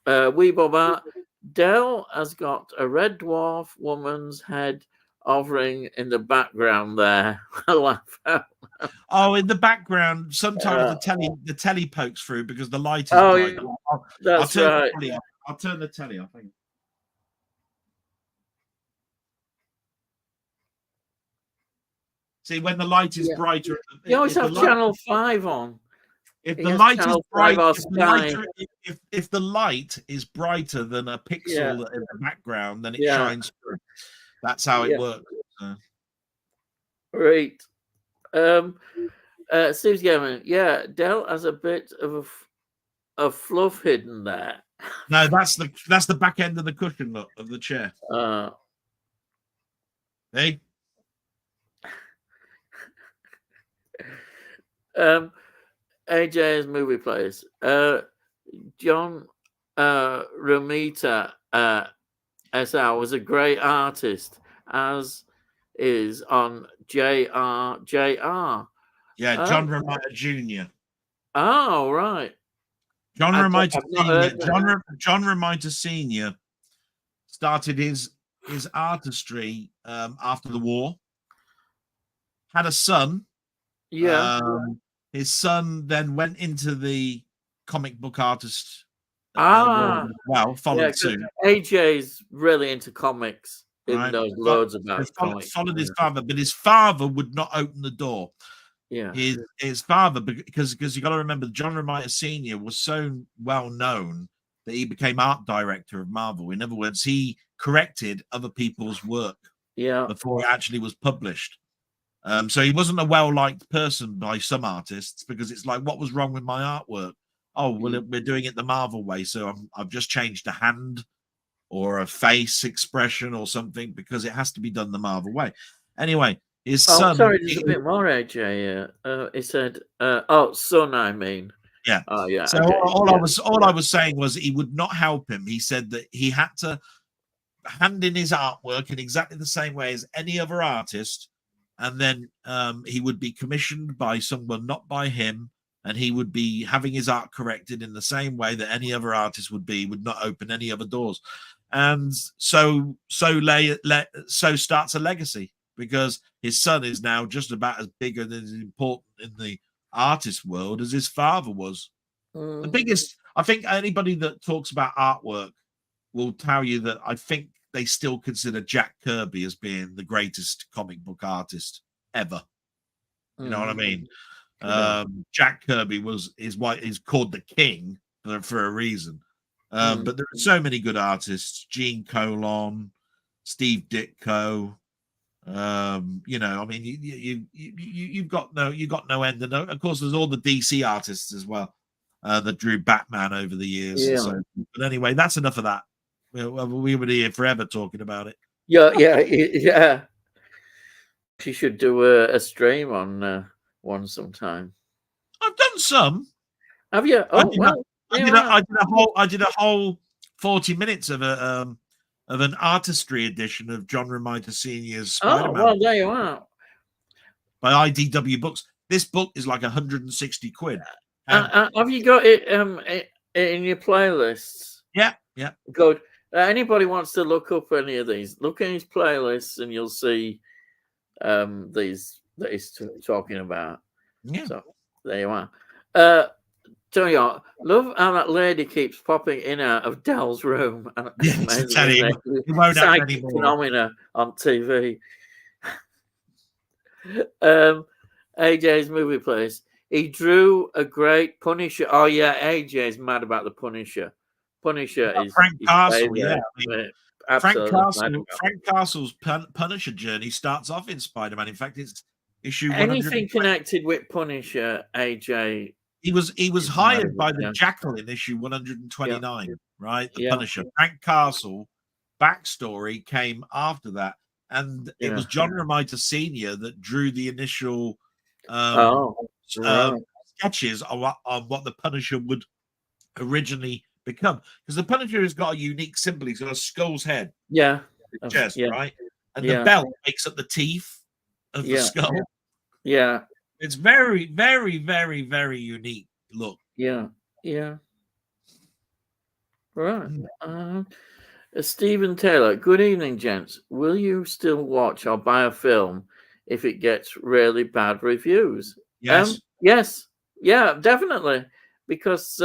Weebobart, Del has got a red dwarf woman's head hovering in the background there. I laugh out. Oh, in the background, sometimes the telly pokes through because the light is bright. Yeah. That's right. I'll turn the telly off. See, when the light is brighter, you always have Channel 5 on. If the light is bright, if the light is brighter than a pixel in the background, then it shines through. That's how it works. Great. Steve's Gaming. Yeah, Del has a bit of a fluff hidden there. No, that's the back end of the cushion of the chair. Hey. AJ's movie place. John Romita SR was a great artist, as is on JR. Yeah, John Romita Jr. Oh, right. John Romita Sr. John Romita Sr. started his artistry after the war. Had a son. Yeah. His son then went into the comic book artist world as well, followed suit. AJ's really into comics. He knows loads about comics. Followed his father, but his father would not open the door. Yeah. His father, because you got to remember, John Romita Sr. was so well known that he became art director of Marvel. In other words, he corrected other people's work before it actually was published. So he wasn't a well-liked person by some artists because it's like, what was wrong with my artwork? Oh, well, we're doing it the Marvel way, so I've just changed a hand or a face expression or something because it has to be done the Marvel way. Anyway, his son. Sorry, there's a bit more, AJ. He said, son, I mean. Yeah. Oh, yeah. So all I was saying was he would not help him. He said that he had to hand in his artwork in exactly the same way as any other artist, and then he would be commissioned by someone, not by him, and he would be having his art corrected in the same way that any other artist would be, would not open any other doors. And so starts a legacy, because his son is now just about as big and as important in the artist world as his father was. The biggest, I think anybody that talks about artwork will tell you that I think they still consider Jack Kirby as being the greatest comic book artist ever. You know what I mean? Jack Kirby is called the king for a reason. But there are so many good artists: Gene Colan, Steve Ditko. You know, I mean, you've got no end. And of course, there's all the DC artists as well that drew Batman over the years. Yeah. So, but anyway, that's enough of that. We would be here forever talking about it. Yeah. She should do a stream on one sometime. I've done some. Have you? I did a whole 40 minutes of an artistry edition of John Romita Sr.'s Spider-Man. Oh, well, there you are. By IDW Books. This book is like 160 quid. Have you got it in your playlists? Yeah. Good. Anybody wants to look up any of these, look in his playlists and you'll see these that he's talking about. Yeah. So there you are. Tell you what, love how that lady keeps popping in and out of Del's room. And he won't have any more phenomena on TV. AJ's movie place. He drew a great Punisher. Oh yeah, AJ's mad about the Punisher. Punisher is Frank Castle. favorite. Yeah, Frank Castle's Punisher journey starts off in Spider-Man. In fact, it's issue anything connected with Punisher. AJ. He was hired by the Jackal in issue 129, right? The Punisher. Frank Castle backstory came after that, and it was John Romita Sr. that drew the initial sketches on what the Punisher would originally become, because the Punisher has got a unique symbol. He's got a skull's head, chest, right, and the belt makes up the teeth of the skull. Yeah, it's very, very, very, very unique look. Yeah. Right. Stephen Taylor. Good evening, gents. Will you still watch or buy a film if it gets really bad reviews? Yes. Yes. Yeah, definitely. Because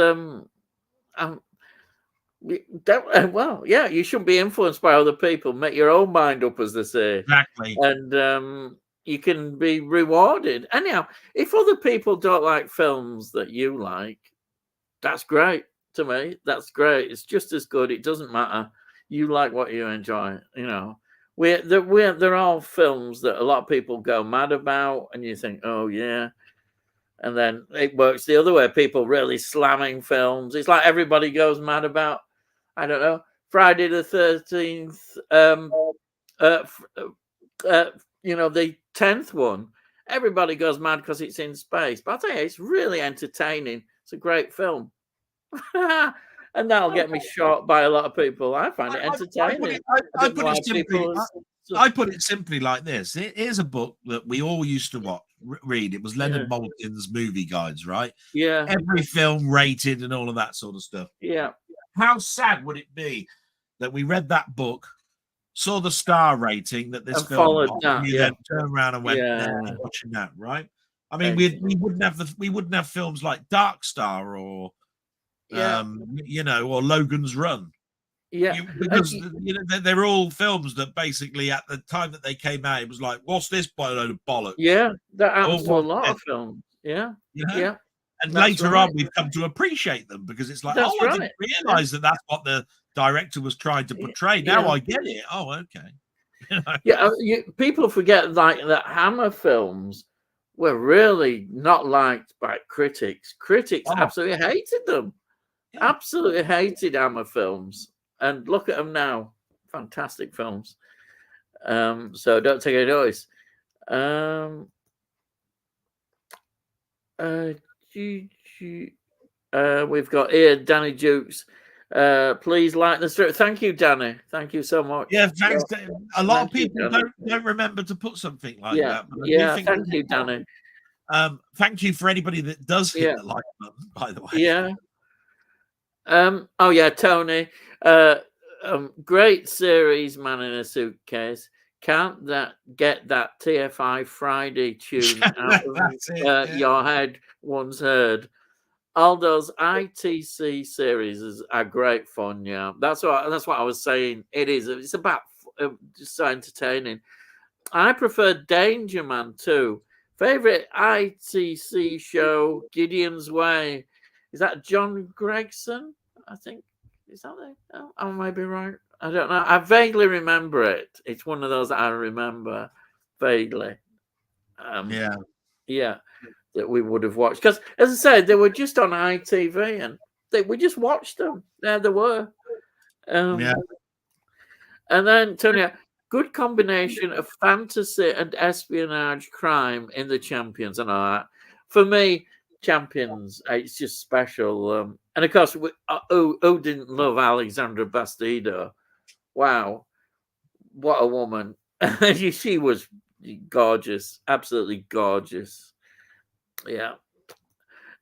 well, yeah, you shouldn't be influenced by other people. Make your own mind up, as they say. Exactly. And you can be rewarded. Anyhow, if other people don't like films that you like, that's great to me. That's great. It's just as good. It doesn't matter. You like what you enjoy. You know, they're all films that a lot of people go mad about, and you think, oh yeah. And then it works the other way. People really slamming films. It's like everybody goes mad about, I don't know, Friday the 13th, the 10th one. Everybody goes mad because it's in space. But I tell you, it's really entertaining. It's a great film. And that'll get me shot by a lot of people. I find it entertaining. I put it simply like this. Here's a book that we all used to read. It was Leonard Maltin's movie guides, right? Yeah. Every film rated and all of that sort of stuff. Yeah. How sad would it be that we read that book, saw the star rating that this and film followed got, that, then turned around and went, I'm watching that, right? I mean, we wouldn't have films like Dark Star or or Logan's Run. Yeah, because they're all films that basically at the time that they came out, it was like, what's this load of bollocks? Yeah, that happens to a lot of films. Yeah, yeah. And later on, we've come to appreciate them because it's like, I didn't realize that that's what the director was trying to portray. Now I get it. Oh, okay. Yeah, people forget like that Hammer films were really not liked by critics. Critics Oh, absolutely hated them. yeah. Absolutely hated Hammer films. And look at them now. Fantastic films. So don't take any notice. Um, uh, we've got here Danny Jukes. Please like the strip. Thank you, Danny. Thank you so much. Yeah, thanks. A lot of Thank you, people Danny. don't remember to put something like Yeah, that, but I do yeah. think Thank it's you, important. Danny. Thank you for anybody that does hit Yeah, the like button, by the way. yeah. Oh yeah, Tony. Great series, Man in a Suitcase. Can't that get that TFI Friday tune out That's it. of Yeah. your head once heard? All those ITC series are great fun. Yeah, that's what I was saying. It is. It's about just so entertaining. I prefer Danger Man too. Favorite ITC show, Gideon's Way. Is that John Gregson? I think. Is that it? Oh, I might be right. I don't know. I vaguely remember it. It's one of those that I remember vaguely. Yeah. Yeah, that we would have watched. Because, as I said, they were just on ITV and we just watched them. There they were. Yeah. And then, Tony, good combination of fantasy and espionage crime in the Champions and all that. For me, Champions, it's just special. And of course, who didn't love Alexandra Bastido? Wow, what a woman! She was gorgeous, absolutely gorgeous. Yeah.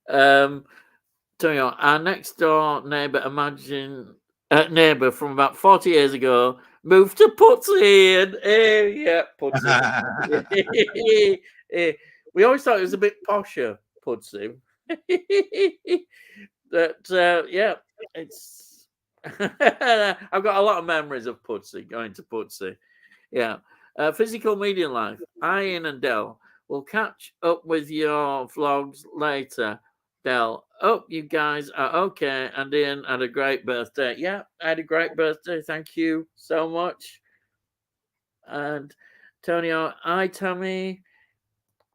Tony, our next door neighbour, neighbour from about 40 years ago, moved to Putsey, and yeah, Putsey. We always thought it was a bit posher, Putsey. But yeah, it's. I've got a lot of memories of Putsey, going to Putsey. Yeah. Physical media life. Ian and Del will catch up with your vlogs later. Del, hope you guys are okay. And Ian had a great birthday. Yeah, I had a great birthday. Thank you so much. And Tony, hi, Tammy.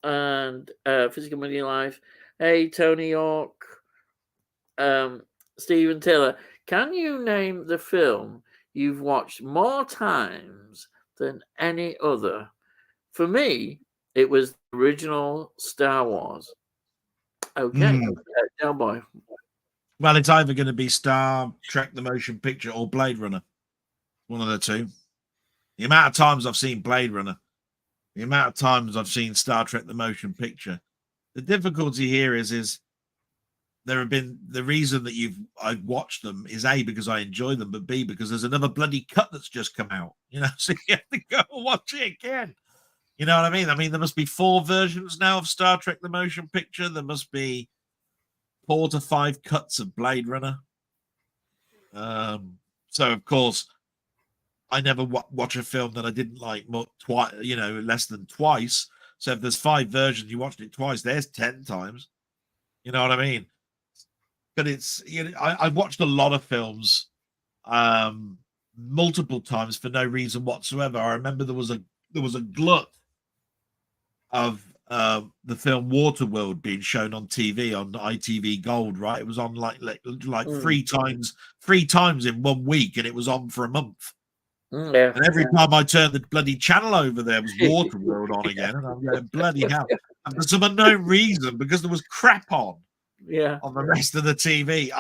And Physical Media Life. Hey, Tony York. Stephen Taylor. Can you name the film you've watched more times than any other? For me, it was the original Star Wars. Okay, Delboy. Well, it's either going to be Star Trek: The Motion Picture or Blade Runner. One of the two. The amount of times I've seen Blade Runner, the amount of times I've seen Star Trek: The Motion Picture. The difficulty here is there have been the reason that I've watched them is A, because I enjoy them, but B, because there's another bloody cut that's just come out. So you have to go and watch it again. You know what I mean? I mean, there must be 4 versions now of Star Trek: The Motion Picture. There must be 4 to 5 cuts of Blade Runner. So of course, I never watch a film that I didn't like twice. Less than twice. So if there's 5 versions, you watched it twice. There's 10 times. You know what I mean? But it's I watched a lot of films multiple times for no reason whatsoever. I remember there was a glut of the film Waterworld being shown on TV on ITV Gold, right? It was on like 3 times in 1 week, and it was on for a month. Yeah. And every time I turned the bloody channel over, there was Waterworld on again, and I'm going, bloody hell! And for some unknown reason, because there was crap on the rest of the TV,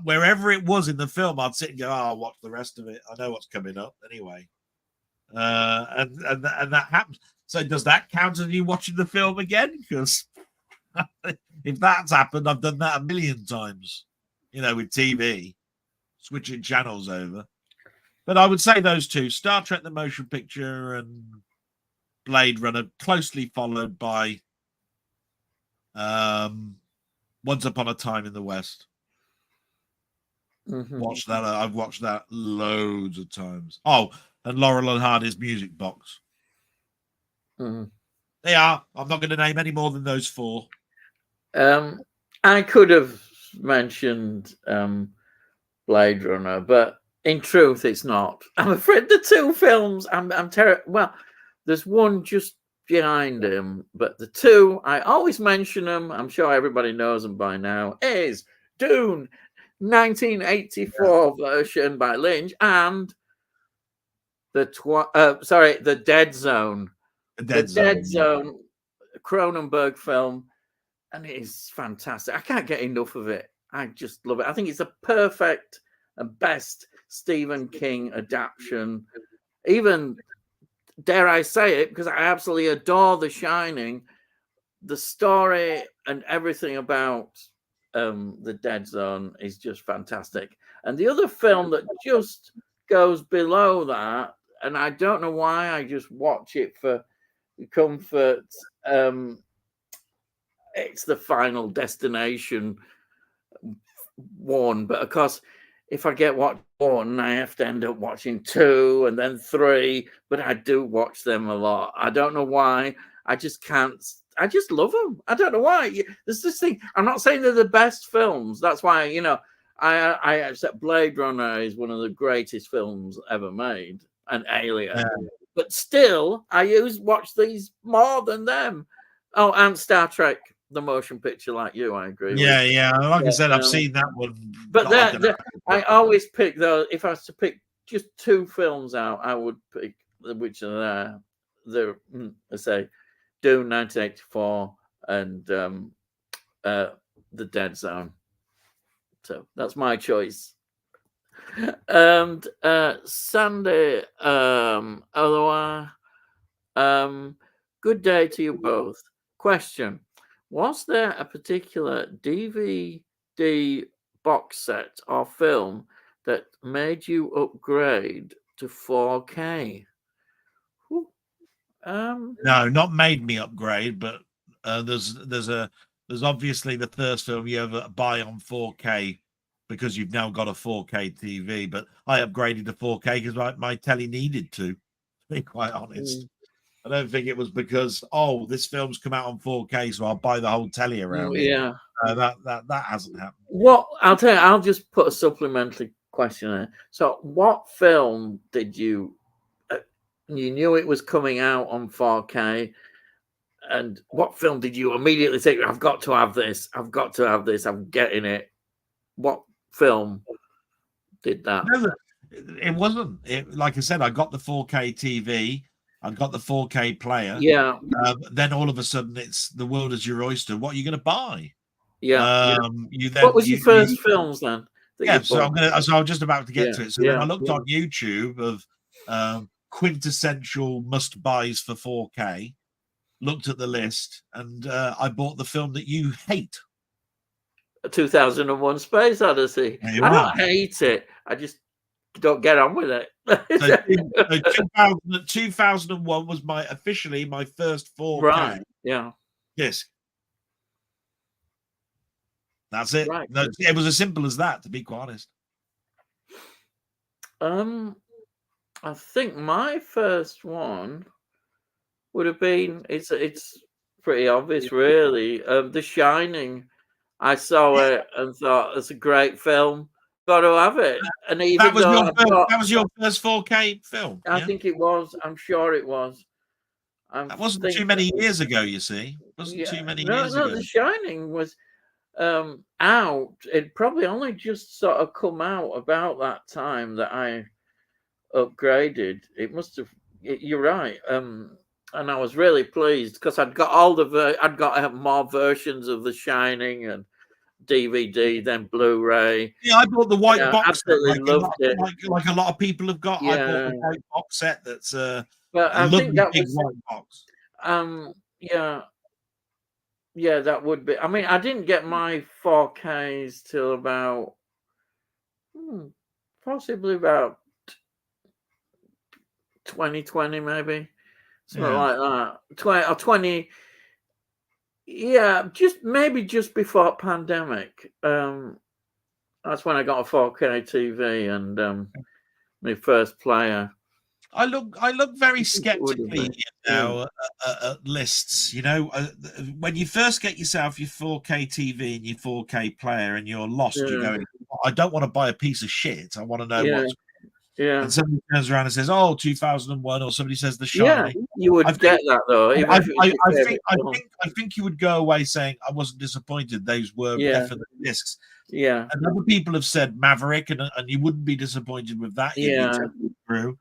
wherever it was in the film, I'd sit and go, I'll watch the rest of it. I know what's coming up anyway. And that happens. So does that count as you watching the film again? Because if that's happened, I've done that a million times, with TV, switching channels over. But I would say those two, Star Trek: The Motion Picture and Blade Runner, closely followed by Once Upon a Time in the West. Mm-hmm. I've watched that loads of times. Oh, and Laurel and Hardy's Music Box. Mm-hmm. They are. I'm not going to name any more than those 4. I could have mentioned Blade Runner, but In truth, it's not. I'm afraid the two films. I'm terrible. Well, there's one just behind him, but the two I always mention them. I'm sure everybody knows them by now. Is Dune, 1984 version by Lynch, and the Dead Zone. The Dead Zone, Cronenberg film, and it is fantastic. I can't get enough of it. I just love it. I think it's a perfect and best Stephen King adaptation. Even, dare I say it, because I absolutely adore The Shining, the story and everything about the Dead Zone is just fantastic. And the other film that just goes below that, and I don't know why, I just watch it for comfort. It's the Final Destination one, but of course, if I get one, I have to end up watching two and then three. But I do watch them a lot. I don't know why. I just can't. I just love them. I don't know why. There's this thing. I'm not saying they're the best films. That's why, I accept Blade Runner is one of the greatest films ever made, and Alien. But still, I watch these more than them. Oh, and Star Trek, the motion picture, like you, I agree with. Yeah. Like I said, I've seen that one. But I always pick, though, if I was to pick just two films out, I would pick, which are there. I say, Dune 1984 and The Dead Zone. So that's my choice. And Sandy, otherwise, good day to you both. Question: was there a particular DVD box set or film that made you upgrade to 4K? No, not made me upgrade, but there's obviously the first film you ever buy on 4K because you've now got a 4K TV. But I upgraded to 4K because my telly needed to be quite honest. I don't think it was because this film's come out on 4K, so I'll buy the whole telly around it. Yeah, that hasn't happened. What I'll tell you, I'll just put a supplementary question in. So, what film did you knew it was coming out on 4K, and what film did you immediately say, I've got to have this, I've got to have this, I'm getting it? What film did that? No, it wasn't. Like I said, I got the 4K TV, I got the 4K player. Yeah. Then all of a sudden, it's the world is your oyster. What are you going to buy? Yeah. What was your first films then? Yeah, so I was just about to get to it. So then I looked on YouTube of quintessential must buys for 4K. Looked at the list, and I bought the film that you hate. 2001: Space Odyssey. I don't hate it. I just don't get on with it. So 2001 was officially my first 4K. Right. Yeah. Yes. That's it. Right. It was as simple as that, to be quite honest. I think my first one would have been, it's pretty obvious, really. The Shining. I saw it and thought it's a great film. Got to have it. And even that was your first 4K film. I think it was. I'm sure it was. That wasn't too many years ago. You see, it wasn't too many years ago. The Shining was out. It probably only just sort of come out about that time that I upgraded. It must have. You're right. And I was really pleased because I'd got I'd got more versions of The Shining and DVD, then Blu-ray. Yeah, I bought the white box. Absolutely loved it. Like a lot of people have got. I bought the white box set. That's but I think that was white box. Yeah, that would be. I mean, I didn't get my 4Ks till about possibly about 2020, maybe something like that. 20. Yeah, just before pandemic. That's when I got a 4K TV and my first player. I look very skeptically now at lists. You know, when you first get yourself your 4K TV and your 4K player, and you're lost, you're going, I don't want to buy a piece of shit. I want to know what's Yeah. and somebody turns around and says, "Oh, 2001," or somebody says The Yeah. Shining, You would I get think that though, even I if it was your favorite film. think you would go away saying, "I wasn't disappointed. Those were Yeah. definite discs." Yeah. And other people have said Maverick, and you wouldn't be disappointed with that. You'd be Yeah. totally through.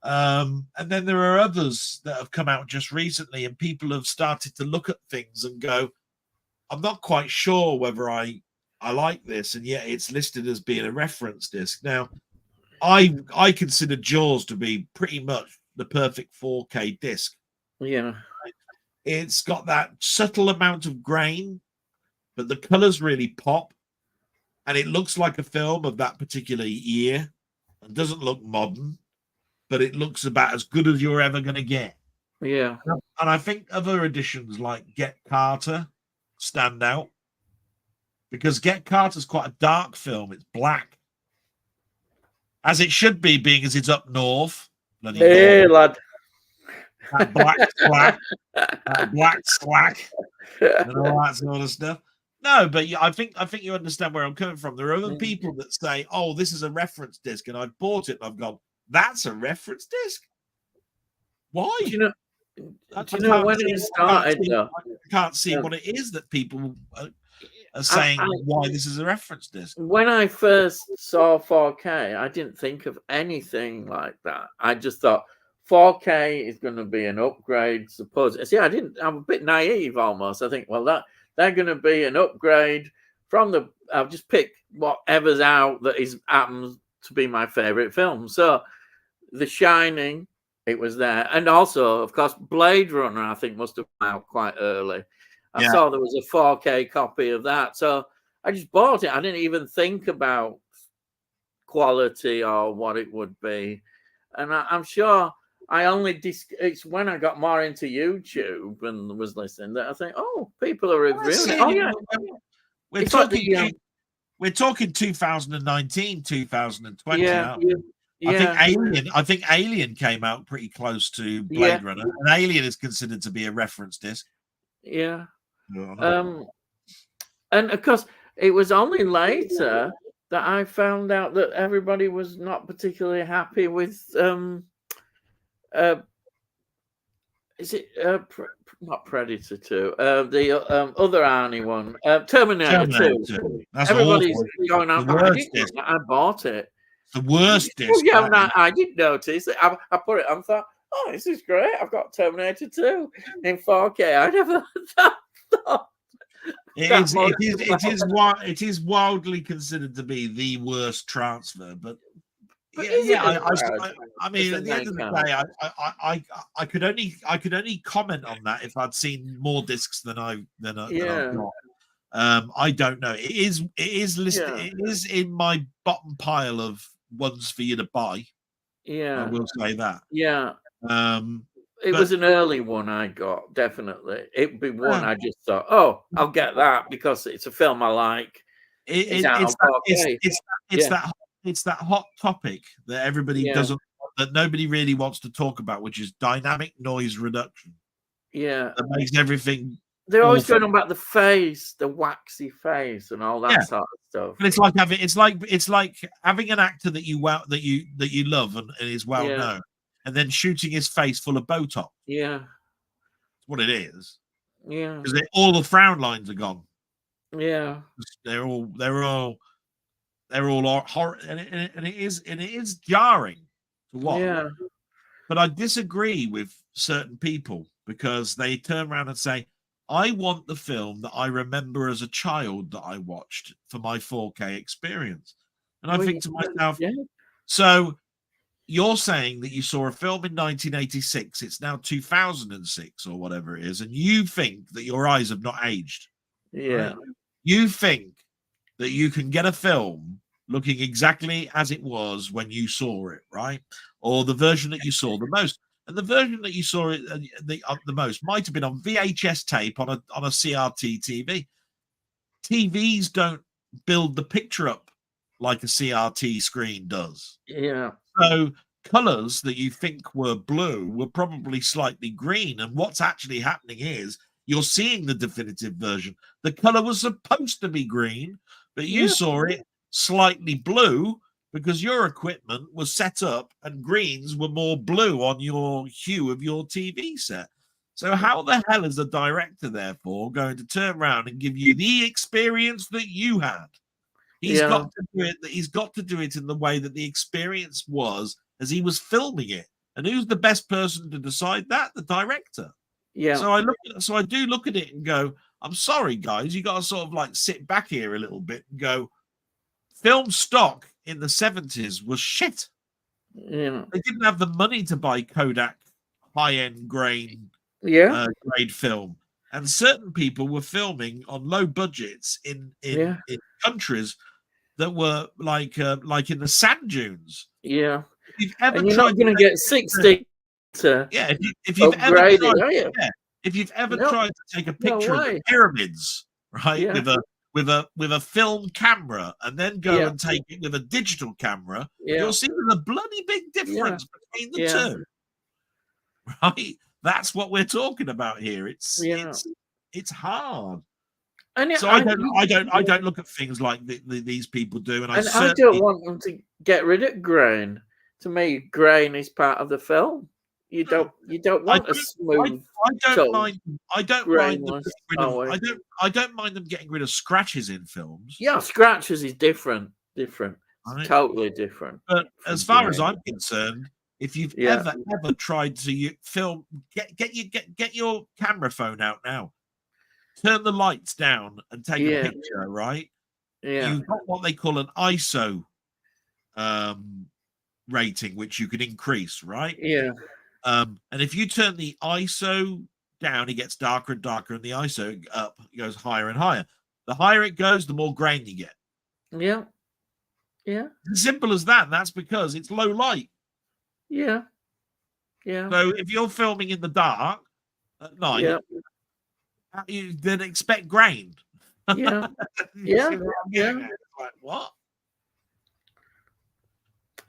And then there are others that have come out just recently, and people have started to look at things and go, "I'm not quite sure whether I like this," and yet it's listed as being a reference disc. Now, I consider Jaws to be pretty much the perfect 4K disc. Yeah. It's got that subtle amount of grain, but the colors really pop, and it looks like a film of that particular year. It doesn't look modern, but it looks about as good as you're ever going to get. Yeah. And I think other editions like Get Carter stand out because Get Carter's quite a dark film. It's black, as it should be, being as it's up north. Hey, lad. That black slack, and all that sort of stuff. No, but I think you understand where I'm coming from. There are other people that say, "Oh, this is a reference disc," and I've bought it, and I've gone, "That's a reference disc? Why?" Do you know when it started though? I can't see what it is that people are saying why this is a reference disc. When I first saw 4K, I didn't think of anything like that. I just thought 4K is going to be an upgrade. Suppose, see, I'm a bit naive almost. I think, well, they're going to be an upgrade from the. I'll just pick whatever's out that happens to be my favorite film. So, The Shining, it was there, and also, of course, Blade Runner. I think must have come out quite early. I saw there was a 4K copy of that, so I just bought it. I didn't even think about quality or what it would be, and I'm sure I only it's when I got more into YouTube and was listening that I think, oh, people are reviewing it. Oh yeah, we're talking 2019, 2020 now. Yeah. I think Alien came out pretty close to Blade Runner, and Alien is considered to be a reference disc. Yeah. And of course, it was only later that I found out that everybody was not particularly happy with is it not Predator 2, the other Arnie one, Terminator 2. That's everybody's awful. going on. I bought it. The worst disc. Yeah, I didn't notice it. I put it on and thought, oh, this is great. I've got Terminator 2 in 4K. I never thought. It is wildly considered to be the worst transfer, but I mean, at the end of the day, I could only comment on that if I'd seen more discs than I've got. I don't know. It is listed. It is in my bottom pile of ones for you to buy. Yeah, I will say that. Yeah. It was an early one I got, definitely. It'd be one I just thought, oh, I'll get that because it's a film I like. It's that hot topic that everybody doesn't, that nobody really wants to talk about, which is dynamic noise reduction. Yeah. That makes everything. They're always going on about the face, the waxy face, and all that sort of stuff. But it's like having an actor that you love and is well known, and then shooting his face full of Botox. Yeah, that's what it is. Yeah, because all the frown lines are gone. Yeah, they're all horror, and it is jarring to watch. Yeah, but I disagree with certain people because they turn around and say, I want the film that I remember as a child that I watched for my 4K experience. And I think to myself, so you're saying that you saw a film in 1986, it's now 2006 or whatever it is, and you think that your eyes have not aged. Yeah. Right? You think that you can get a film looking exactly as it was when you saw it, right? Or the version that you saw the most. And the version that you saw it the most might have been on VHS tape on a CRT TV. TVs don't build the picture up like a CRT screen does. Yeah. So colors that you think were blue were probably slightly green. And what's actually happening is you're seeing the definitive version. The color was supposed to be green, but you saw it slightly blue because your equipment was set up and greens were more blue on your hue of your TV set. So how the hell is the director, therefore, going to turn around and give you the experience that you had? He's Yeah. got to do it. He's got to do it in the way that the experience was as he was filming it. And who's the best person to decide that? The director. Yeah. So I do look at it and go, I'm sorry, guys, you got to sort of like sit back here a little bit and go, film stock in the 70s was shit. Yeah. They didn't have the money to buy Kodak high-end grade film. And certain people were filming on low budgets in countries that were like in the sand dunes. Yeah. If you've ever And you're tried not going to get 60 to if you've ever upgrade tried, it, are you? if you've ever No. tried to take a No picture of the way. pyramids, right, Yeah. with a film camera, and then go Yeah. and take it with a digital camera, Yeah. you'll see there's a bloody big difference between the two. Right? That's what we're talking about here. It's hard. And So I don't look at things like these people do, and I don't want them to get rid of grain. To me, grain is part of the film. You don't want a smooth. I don't mind them I don't mind them getting rid of scratches in films. Yeah, scratches is different. Right? Totally different. But as far as I'm concerned, if you've ever tried to film, get your camera phone out now. Turn the lights down and take a picture, right? Yeah. You've got what they call an ISO rating, which you can increase, right? Yeah. And if you turn the ISO down, it gets darker and darker, and the ISO up, it goes higher and higher. The higher it goes, the more grain you get. Yeah. Yeah. As simple as that. And that's because it's low light. Yeah. Yeah. So if you're filming in the dark at night, you then expect grain. Yeah. Like, what?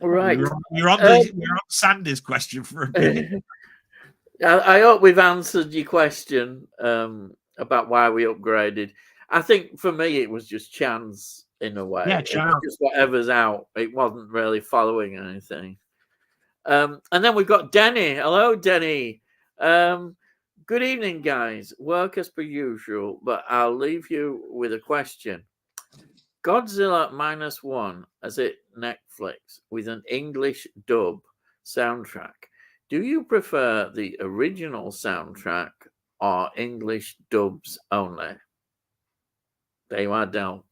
Right. You're on Sandy's question for a bit. I hope we've answered your question about why we upgraded. I think for me it was just chance in a way. Yeah, chance. Just whatever's out. It wasn't really following anything. And then we've got Denny. Hello, Denny. Good evening, guys. Work as per usual, but I'll leave you with a question. Godzilla -1 as it Netflix with an English dub soundtrack. Do you prefer the original soundtrack or English dubs only? There you are, Del.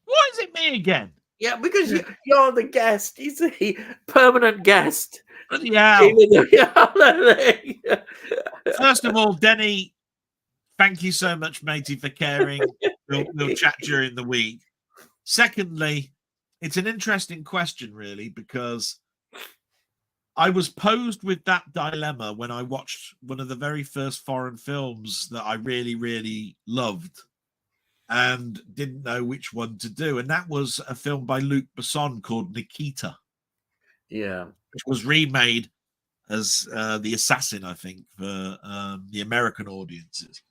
Why is it me again? Yeah, because you're the guest. You see, permanent guest. Yeah. First of all, Denny, thank you so much, matey, for caring. We'll chat during the week. Secondly, it's an interesting question, really, because I was posed with that dilemma when I watched one of the very first foreign films that I really, really loved and didn't know which one to do. And that was a film by Luc Besson called Nikita. Yeah. Which was remade as The Assassin, I think, for the American audiences.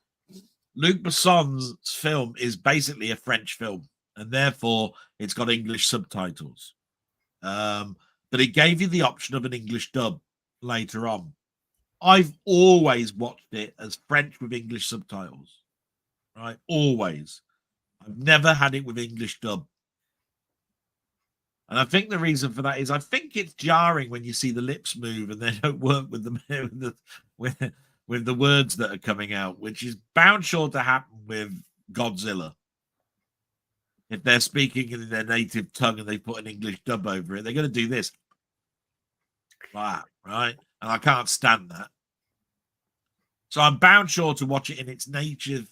Luc Besson's film is basically a French film, and therefore it's got English subtitles. But it gave you the option of an English dub later on. I've always watched it as French with English subtitles, right? Always. I've never had it with English dub. And I think the reason for that is I think it's jarring when you see the lips move and they don't work with the with the words that are coming out, which is bound sure to happen with Godzilla. If they're speaking in their native tongue and they put an English dub over it, they're going to do this. Wow, right? And I can't stand that. So I'm bound sure to watch it in its native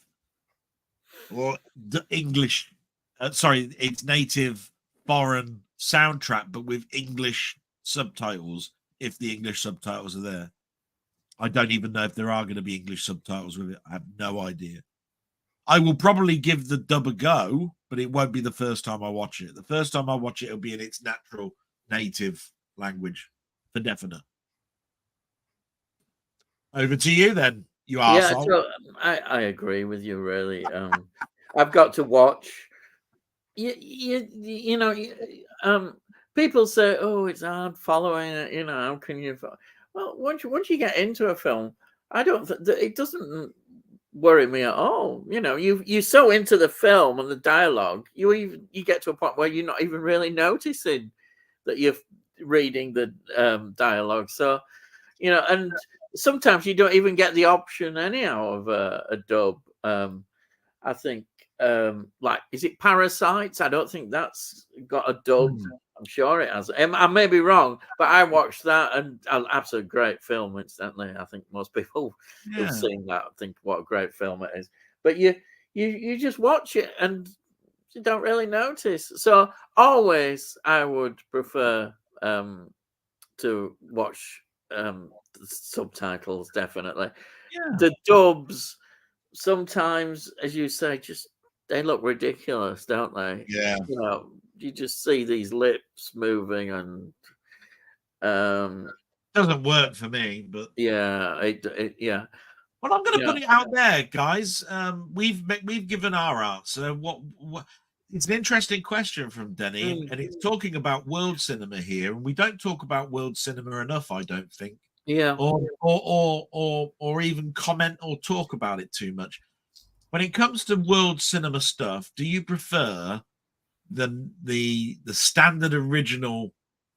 or English, its native foreign soundtrack, but with English subtitles, if the English subtitles are there. I don't even know if there are going to be English subtitles with it. I have no idea. I will probably give the dub a go, but it won't be the first time I watch it. The first time I watch it, it'll be in its natural native language, for definite. Over to you then, you arsehole. So I agree with you, really. I've got to watch. You know, people say, "Oh, it's hard following it." You know, how can you? Well, once you get into a film, I don't. It doesn't worry me at all. You know, you're so into the film and the dialogue, you get to a point where you're not even really noticing that you're reading the dialogue. So you know, and sometimes you don't even get the option anyhow of a dub. I think like, is it Parasites? I don't think that's got a dub. I'm sure it has. I may be wrong, but I watched that and an absolute great film. Incidentally, I think most people who've seen that think what a great film it is. But you just watch it and you don't really notice. So always, I would prefer to watch the subtitles. Definitely, the dubs sometimes, as you say, just they look ridiculous, don't they? Yeah. You know, you just see these lips moving and doesn't work for me, but yeah, yeah. Well, I'm going to put it out there, guys. We've given our answer. What? It's an interesting question from Denny, and it's talking about world cinema here, and we don't talk about world cinema enough, I don't think. Yeah. Or even comment or talk about it too much. When it comes to world cinema stuff, do you prefer the standard original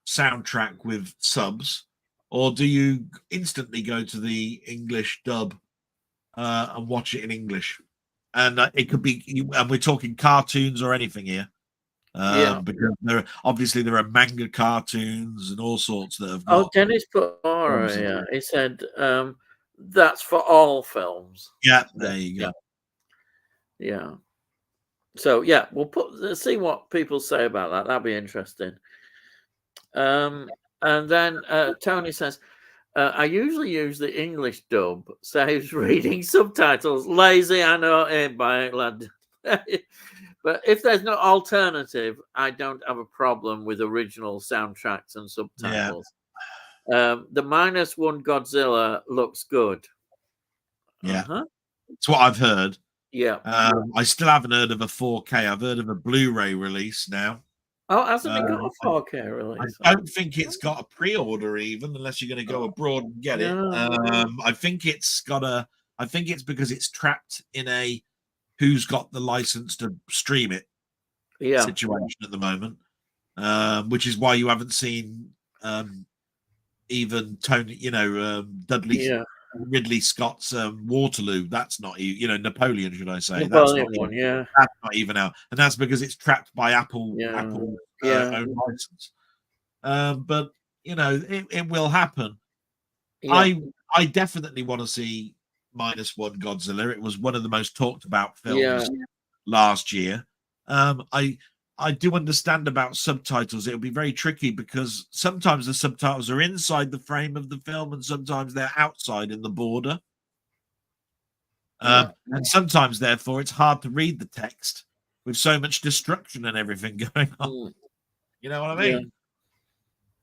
soundtrack with subs, or do you instantly go to the English dub and watch it in English? And it could be, and we're talking cartoons or anything here. Because there are manga cartoons and all sorts that have got. Oh, Dennis put yeah. He said that's for all films. Yeah, there you go. Yeah. So yeah, let's see what people say about that. That'd be interesting. And then Tony says, I usually use the English dub, saves reading subtitles. Lazy, I know, by lad. But if there's no alternative, I don't have a problem with original soundtracks and subtitles. The -1 Godzilla looks good. Yeah, that's what I've heard. Yeah. I still haven't heard of a 4K. I've heard of a Blu-ray release now. Oh, hasn't it got a 4K release? I don't think it's got a pre-order even, unless you're going to go abroad and get it. I think it's got I think it's because it's trapped in a who's got the license to stream it situation at the moment, which is why you haven't seen even Tony, Dudley. Ridley Scott's Waterloo. That's not, Napoleon, should I say? Napoleon that's not even out, and that's because it's trapped by Apple's own license. But it will happen. I definitely want to see -1 Godzilla. It was one of the most talked about films last year. I do understand about subtitles. It'll be very tricky because sometimes the subtitles are inside the frame of the film and sometimes they're outside in the border. And sometimes, therefore, it's hard to read the text with so much destruction and everything going on. You know what I mean?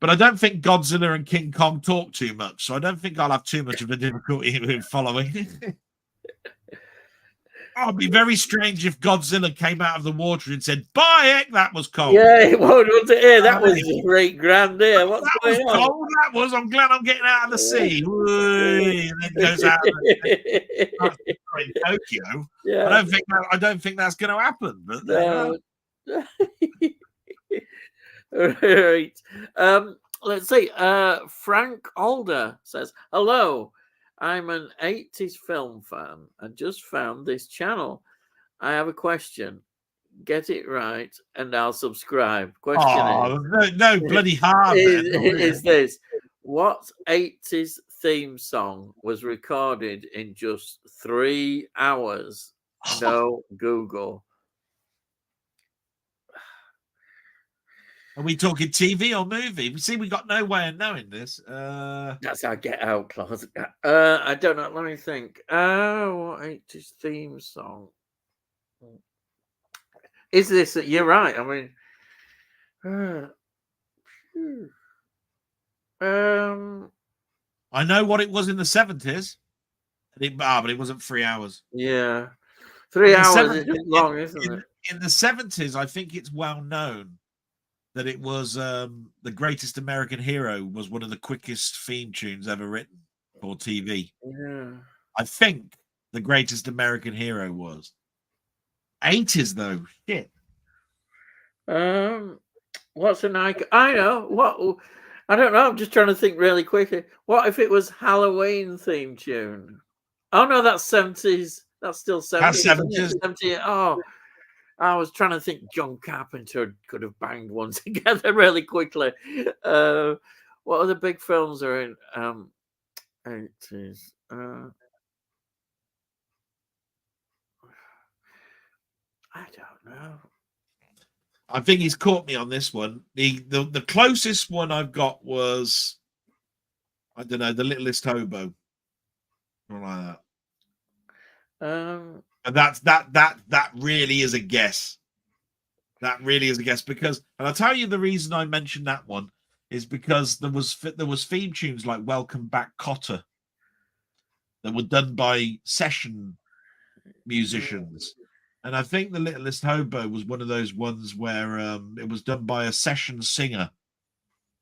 But I don't think Godzilla and King Kong talk too much, so I don't think I'll have too much of a difficulty with following. Oh, it'd be very strange if Godzilla came out of the water and said, "By heck, that was cold." Yeah, it would, wouldn't it? That was great grand there. What's going on? Cold, that was. I'm glad I'm getting out of the sea. And then goes out in Tokyo. Yeah. I don't think that's going to happen. But no. Right. Let's see. Frank Alder says, "Hello. I'm an 80s film fan and just found this channel. I have a question. Get it right and I'll subscribe." Question is, no bloody hard. Is this, what 80s theme song was recorded in just 3 hours? No Google. Are we talking TV or movie? We see we got no way of knowing this. That's our Get Out clause. I don't know. Let me think. What 80s theme song? Is this? You're right. I mean, I know what it was in the 70s. But it wasn't 3 hours. Yeah. 3 hours is long, isn't it? In the 70s, I think it's well known. that it was The Greatest American Hero was one of the quickest theme tunes ever written for TV. Yeah. I think The Greatest American Hero was. 80s though. Shit. What's an icon? I know what. I don't know. I'm just trying to think really quickly. What if it was Halloween theme tune? Oh no, that's 70s. That's still 70s. That's isn't 70s. it? 70. Oh, I was trying to think John Carpenter could have banged one together really quickly. What other big films are in 80s? I don't know. I think he's caught me on this one. The closest one I've got was, I don't know, The Littlest Hobo. Something like that. And that really is a guess. That really is a guess because, and I'll tell you the reason I mentioned that one is because there was theme tunes like Welcome Back, Kotter that were done by session musicians. And I think The Littlest Hobo was one of those ones where it was done by a session singer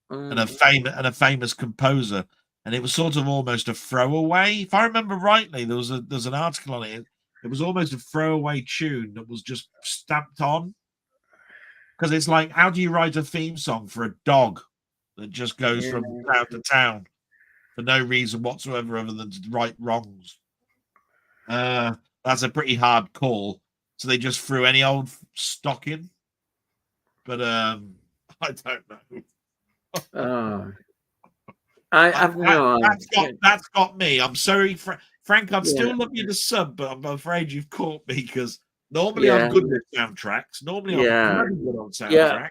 and a famous composer, and it was sort of almost a throwaway. If I remember rightly, there's an article on it. It was almost a throwaway tune that was just stamped on, because it's like, how do you write a theme song for a dog that just goes from town to town for no reason whatsoever other than to right wrongs? That's a pretty hard call. So they just threw any old stock in. But I don't know. That's got me. I'm sorry, Frank. I'd still love you to sub, but I'm afraid you've caught me because normally I'm good with soundtracks. Normally I'm very good on soundtracks.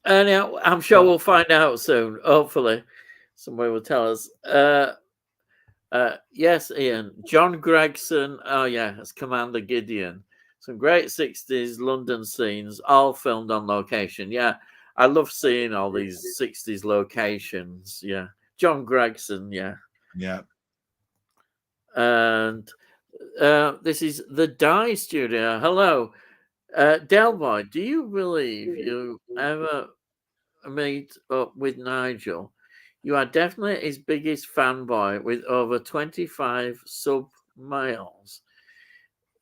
And I'm sure we'll find out soon. Hopefully, somebody will tell us. Yes, Ian. John Gregson. Oh yeah, as Commander Gideon. Some great 60s London scenes, all filmed on location. Yeah, I love seeing all these 60s locations. Yeah. John Gregson, yeah. Yeah. And this is the Dye Studio. Hello. Delboy, do you believe you ever meet up with Nigel? You are definitely his biggest fanboy with over 25 sub miles.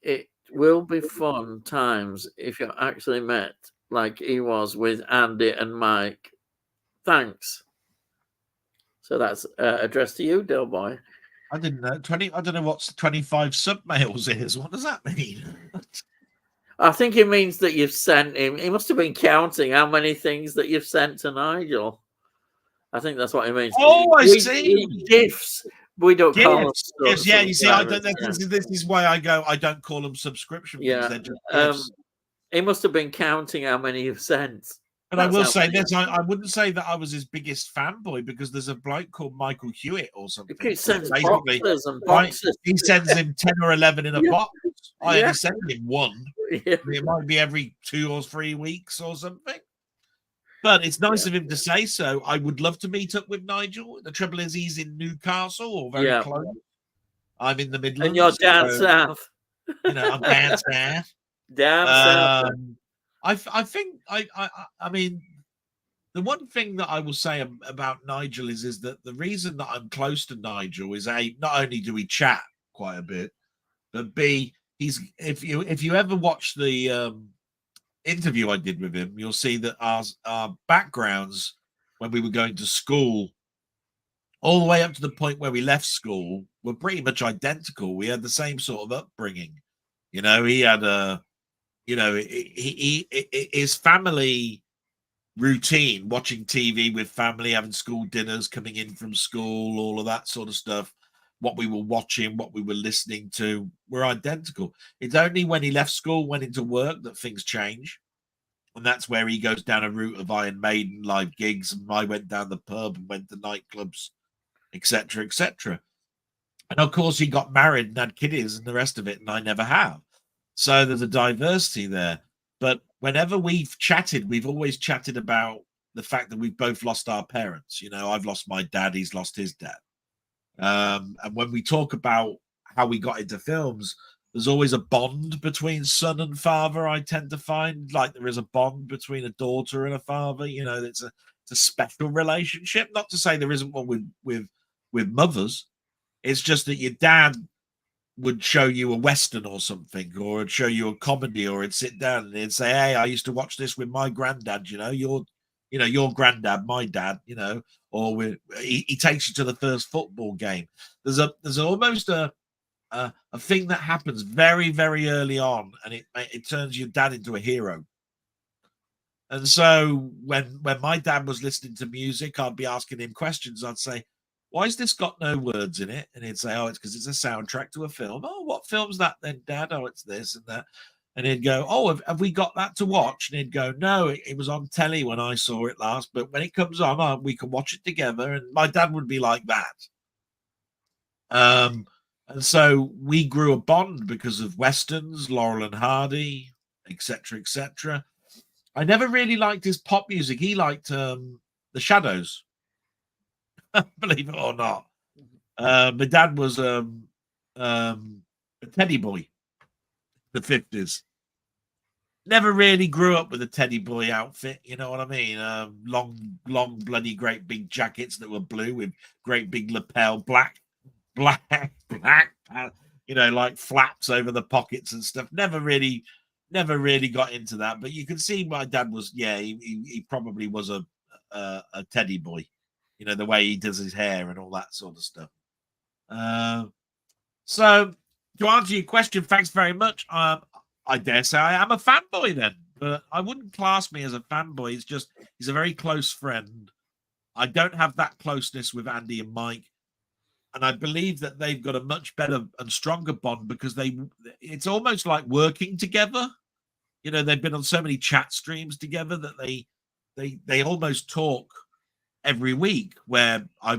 It will be fun times if you actually met like he was with Andy and Mike. Thanks. So that's addressed to you, Delboy. I didn't know. I don't know what 25 sub-mails is. What does that mean? I think it means that you've sent him. He must have been counting how many things that you've sent to Nigel. I think that's what it means. Oh, I see. Gifts. We don't call them. Yes, yeah, you see, I don't. This is why I go. I don't call them subscription things. They're just gifts. He must have been counting how many you've sent. And I will say this: I wouldn't say that I was his biggest fanboy because there's a bloke called Michael Hewitt or something. He sends boxes and boxes. He sends him 10 or 11 in a box. I only send him one. Yeah. It might be every 2 or 3 weeks or something. But it's nice of him to say so. I would love to meet up with Nigel. The trouble is, he's in Newcastle or very close. I'm in the Midlands. And you're down south. You know, I'm down south. Down south. I think I mean, the one thing that I will say about Nigel is that the reason that I'm close to Nigel is A, not only do we chat quite a bit, but B, he's if you ever watch the interview I did with him, you'll see that our backgrounds when we were going to school, all the way up to the point where we left school, were pretty much identical. We had the same sort of upbringing. You know, he had a, you know, his family routine, watching TV with family, having school dinners, coming in from school, all of that sort of stuff. What we were watching, what we were listening to, were identical. It's only when he left school, went into work, that things change. And that's where he goes down a route of Iron Maiden live gigs, and I went down the pub and went to nightclubs, etc., etc. And of course, he got married and had kiddies and the rest of it, and I never have. So there's a diversity there. But whenever we've chatted, we've always chatted about the fact that we've both lost our parents. You know, I've lost my dad, he's lost his dad. And when we talk about how we got into films, there's always a bond between son and father. I tend to find like there is a bond between a daughter and a father. It's a special relationship. Not to say there isn't one with mothers. It's just that your dad would show you a Western or something, or would show you a comedy, or he'd sit down and he'd say, "Hey, I used to watch this with my granddad, your granddad, my dad, or he takes you to the first football game." There's almost a thing that happens very, very early on, and it turns your dad into a hero. And so when my dad was listening to music, I'd be asking him questions. I'd say, "Why has this got no words in it?" And he'd say, "Oh, it's because it's a soundtrack to a film." "Oh, what film's that then, Dad?" "Oh, it's this and that." And he'd go, "Oh, have we got that to watch?" And he'd go, "No, it was on telly when I saw it last, but when it comes on, we can watch it together." And my dad would be like that. And so we grew a bond because of Westerns, Laurel and Hardy, etc., etc. I never really liked his pop music. He liked the Shadows, believe it or not. My dad was a Teddy Boy, the 50s. Never really grew up with a Teddy Boy outfit, you know what I mean? Long, bloody great big jackets that were blue with great big lapel, black, like flaps over the pockets and stuff. Never really got into that. But you can see my dad was, he probably was a Teddy Boy, the way he does his hair and all that sort of stuff. So to answer your question, thanks very much. I dare say I am a fanboy then, but I wouldn't class me as a fanboy. It's just he's a very close friend. I don't have that closeness with Andy and Mike. And I believe that they've got a much better and stronger bond because it's almost like working together. They've been on so many chat streams together that they almost talk every week, where I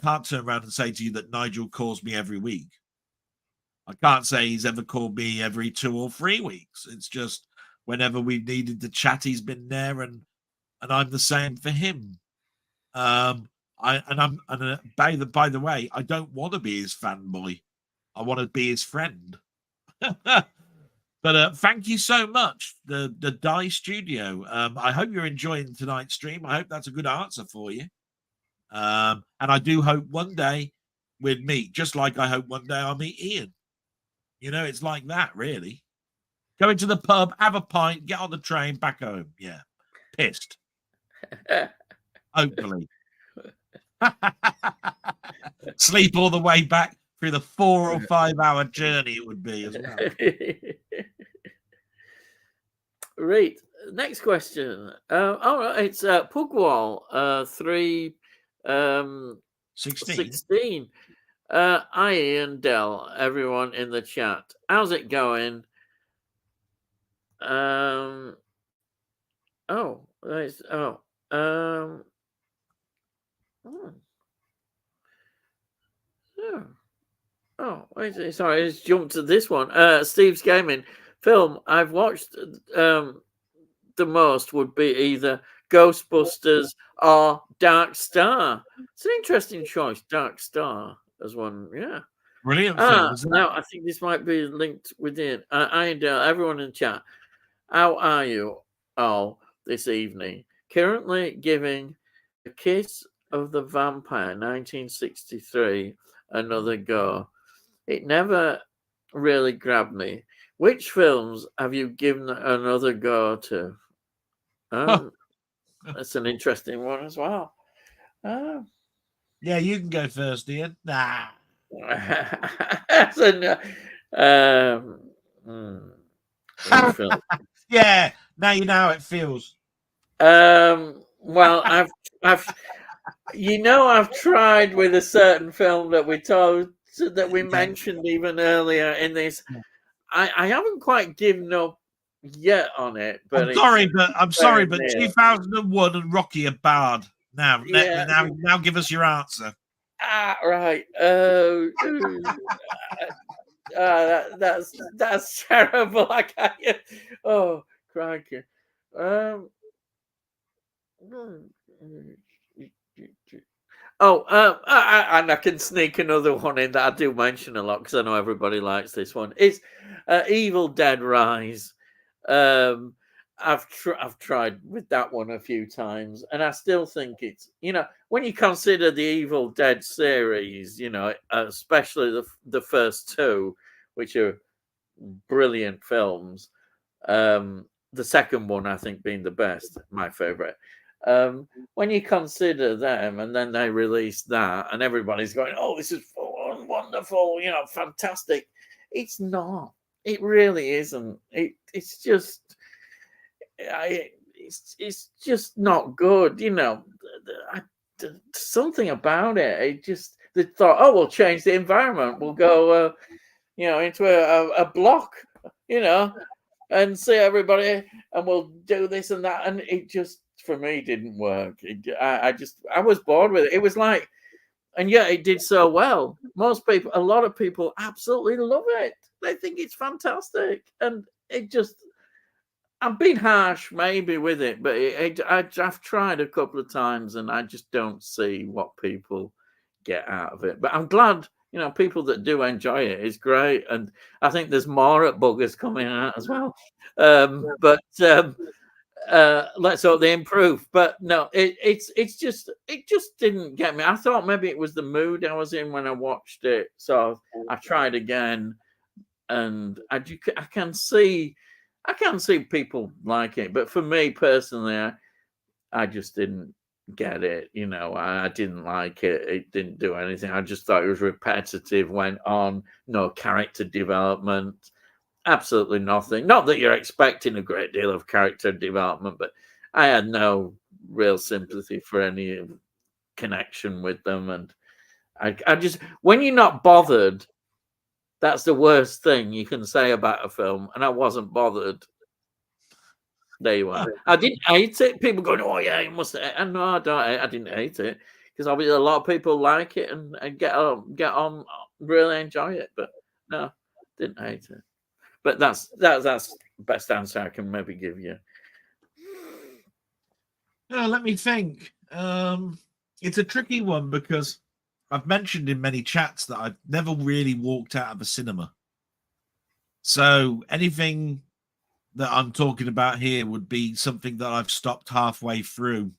can't turn around and say to you that Nigel calls me every week. I can't say he's ever called me every 2 or 3 weeks. It's just whenever we've needed to chat, he's been there, and I'm the same for him. By the way, I don't want to be his fanboy. I want to be his friend. But thank you so much, the Die Studio. I hope you're enjoying tonight's stream. I hope that's a good answer for you. And I do hope one day we'd meet, just like I hope one day I'll meet Ian. It's like that, really. Go into the pub, have a pint, get on the train, back home. Yeah. Pissed. Hopefully. Sleep all the way back through the 4 or 5 hour journey it would be as well. Right. Next question. It's Pugwall 316. Hi, Ian, Del, everyone in the chat. How's it going? Sorry, I just jumped to this one. Steve's Gaming film I've watched the most would be either Ghostbusters or Dark Star. It's an interesting choice, Dark Star as one. Yeah. Brilliant film. Now I think this might be linked within. Everyone in chat, how are you all this evening? Currently giving The Kiss of the Vampire 1963 another go. It never really grabbed me. Which films have you given another go to? That's an interesting one as well. Yeah, you can go first, Ian. Nah. Yeah, now you know how it feels. Well, I've tried with a certain film that we mentioned even earlier in this. I haven't quite given up yet on it, but I'm sorry, but 2001 and Rocky are barred. Now give us your answer. Right. That's terrible. I can't. Oh, crikey. And I can sneak another one in that I do mention a lot because I know everybody likes this one. It's Evil Dead Rise. Um, I've tried with that one a few times, and I still think it's, when you consider the Evil Dead series, especially the first two, which are brilliant films. The second one, I think, being the best, my favorite. When you consider them, and then they release that, and everybody's going, "Oh, this is fun, wonderful, fantastic." It's not. It really isn't. It's just, it's just not good. Something about it. It just, they thought, "Oh, we'll change the environment. We'll go, into a block, and see everybody, and we'll do this and that." And it just, for me, didn't work. I was bored with it. It was like, and yet it did so well. A lot of people absolutely love it. They think it's fantastic, and it just, I'm being harsh maybe with it, but I've tried a couple of times, and I just don't see what people get out of it. But I'm glad, people that do enjoy it is great, and I think there's more at Buggers coming out as well. But let's hope they improve. But no, it just didn't get me. I thought maybe it was the mood I was in when I watched it, so I tried again, and I can see people like it, but for me personally, I just didn't get it. I didn't like it. It didn't do anything. I just thought it was repetitive, went on, no character development, absolutely nothing. Not that you're expecting a great deal of character development, but I had no real sympathy for any connection with them. And I just, when you're not bothered, that's the worst thing you can say about a film. And I wasn't bothered. There you are. I didn't hate it. People going, "Oh yeah, you must." And no, I don't. I didn't hate it, because obviously a lot of people like it and get on, really enjoy it. But no, didn't hate it. But that's the best answer I can maybe give you. Let me think. It's a tricky one because I've mentioned in many chats that I've never really walked out of a cinema. So anything that I'm talking about here would be something that I've stopped halfway through.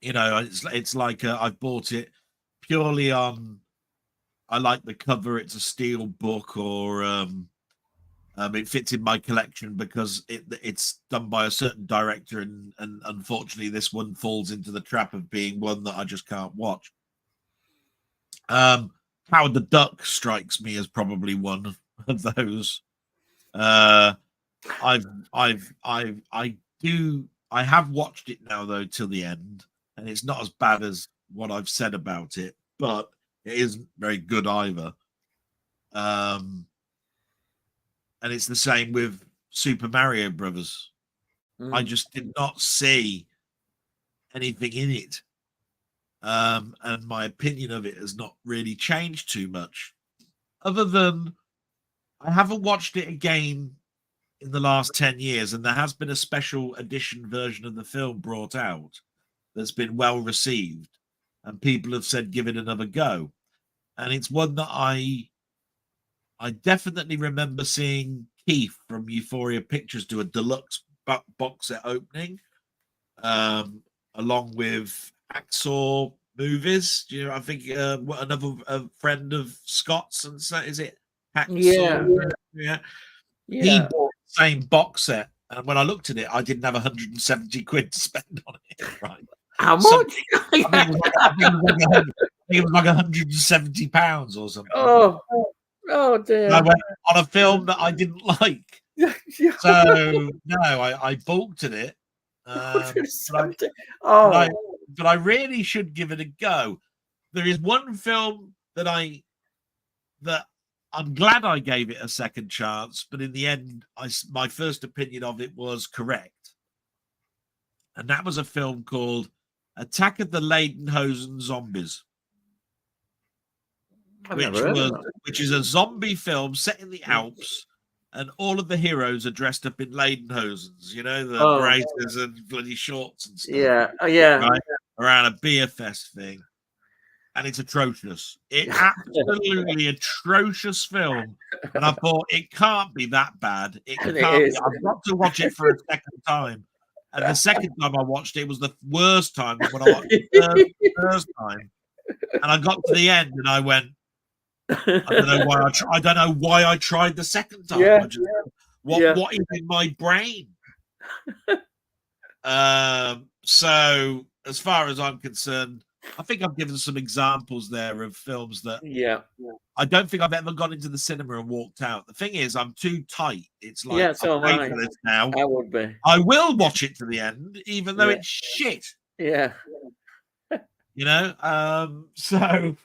It's like I've bought it purely on, I like the cover, it's a steel book, or it fits in my collection because it's done by a certain director, and unfortunately this one falls into the trap of being one that I just can't watch. Howard the Duck strikes me as probably one of those. I have watched it now though till the end, and it's not as bad as what I've said about it, but it isn't very good either. And it's the same with Super Mario Brothers. I just did not see anything in it. And my opinion of it has not really changed too much, other than I haven't watched it again in the last 10 years, and there has been a special edition version of the film brought out that's been well received, and people have said give it another go. And it's one that I definitely remember seeing Keith from Euphoria Pictures do a deluxe box set opening, along with Axor Movies. I think another friend of Scott's, and so is it Axor? Yeah. He bought the same box set, and when I looked at it, I didn't have 170 quid to spend on it. Right? How much? I think it was like £170 or something. Oh dear! I went on a film that I didn't like. So no, I balked at it. But I really should give it a go. There is one film that I'm glad I gave it a second chance, but in the end, my first opinion of it was correct, and that was a film called Attack of the Lederhosen Zombies, which is a zombie film set in the Alps, and all of the heroes are dressed up in Lederhosens, the braces and bloody shorts and stuff. Yeah. Right? Around a beer fest thing. and it's atrocious. It absolutely atrocious film. And I thought it can't be that bad. It And can't it be. is. I've got to watch it for a second time. And the second time I watched it was the worst time than when I watched it the first time. And I got to the end and I went, I don't know why I don't know why I tried the second time. Yeah, what is in my brain? So as far as I'm concerned, I think I've given some examples there of films that I don't think I've ever gone into the cinema and walked out. The thing is, I'm too tight. It's like, so I'm paid for this now. I would be. I will watch it to the end, even though it's shit. Yeah. You know? So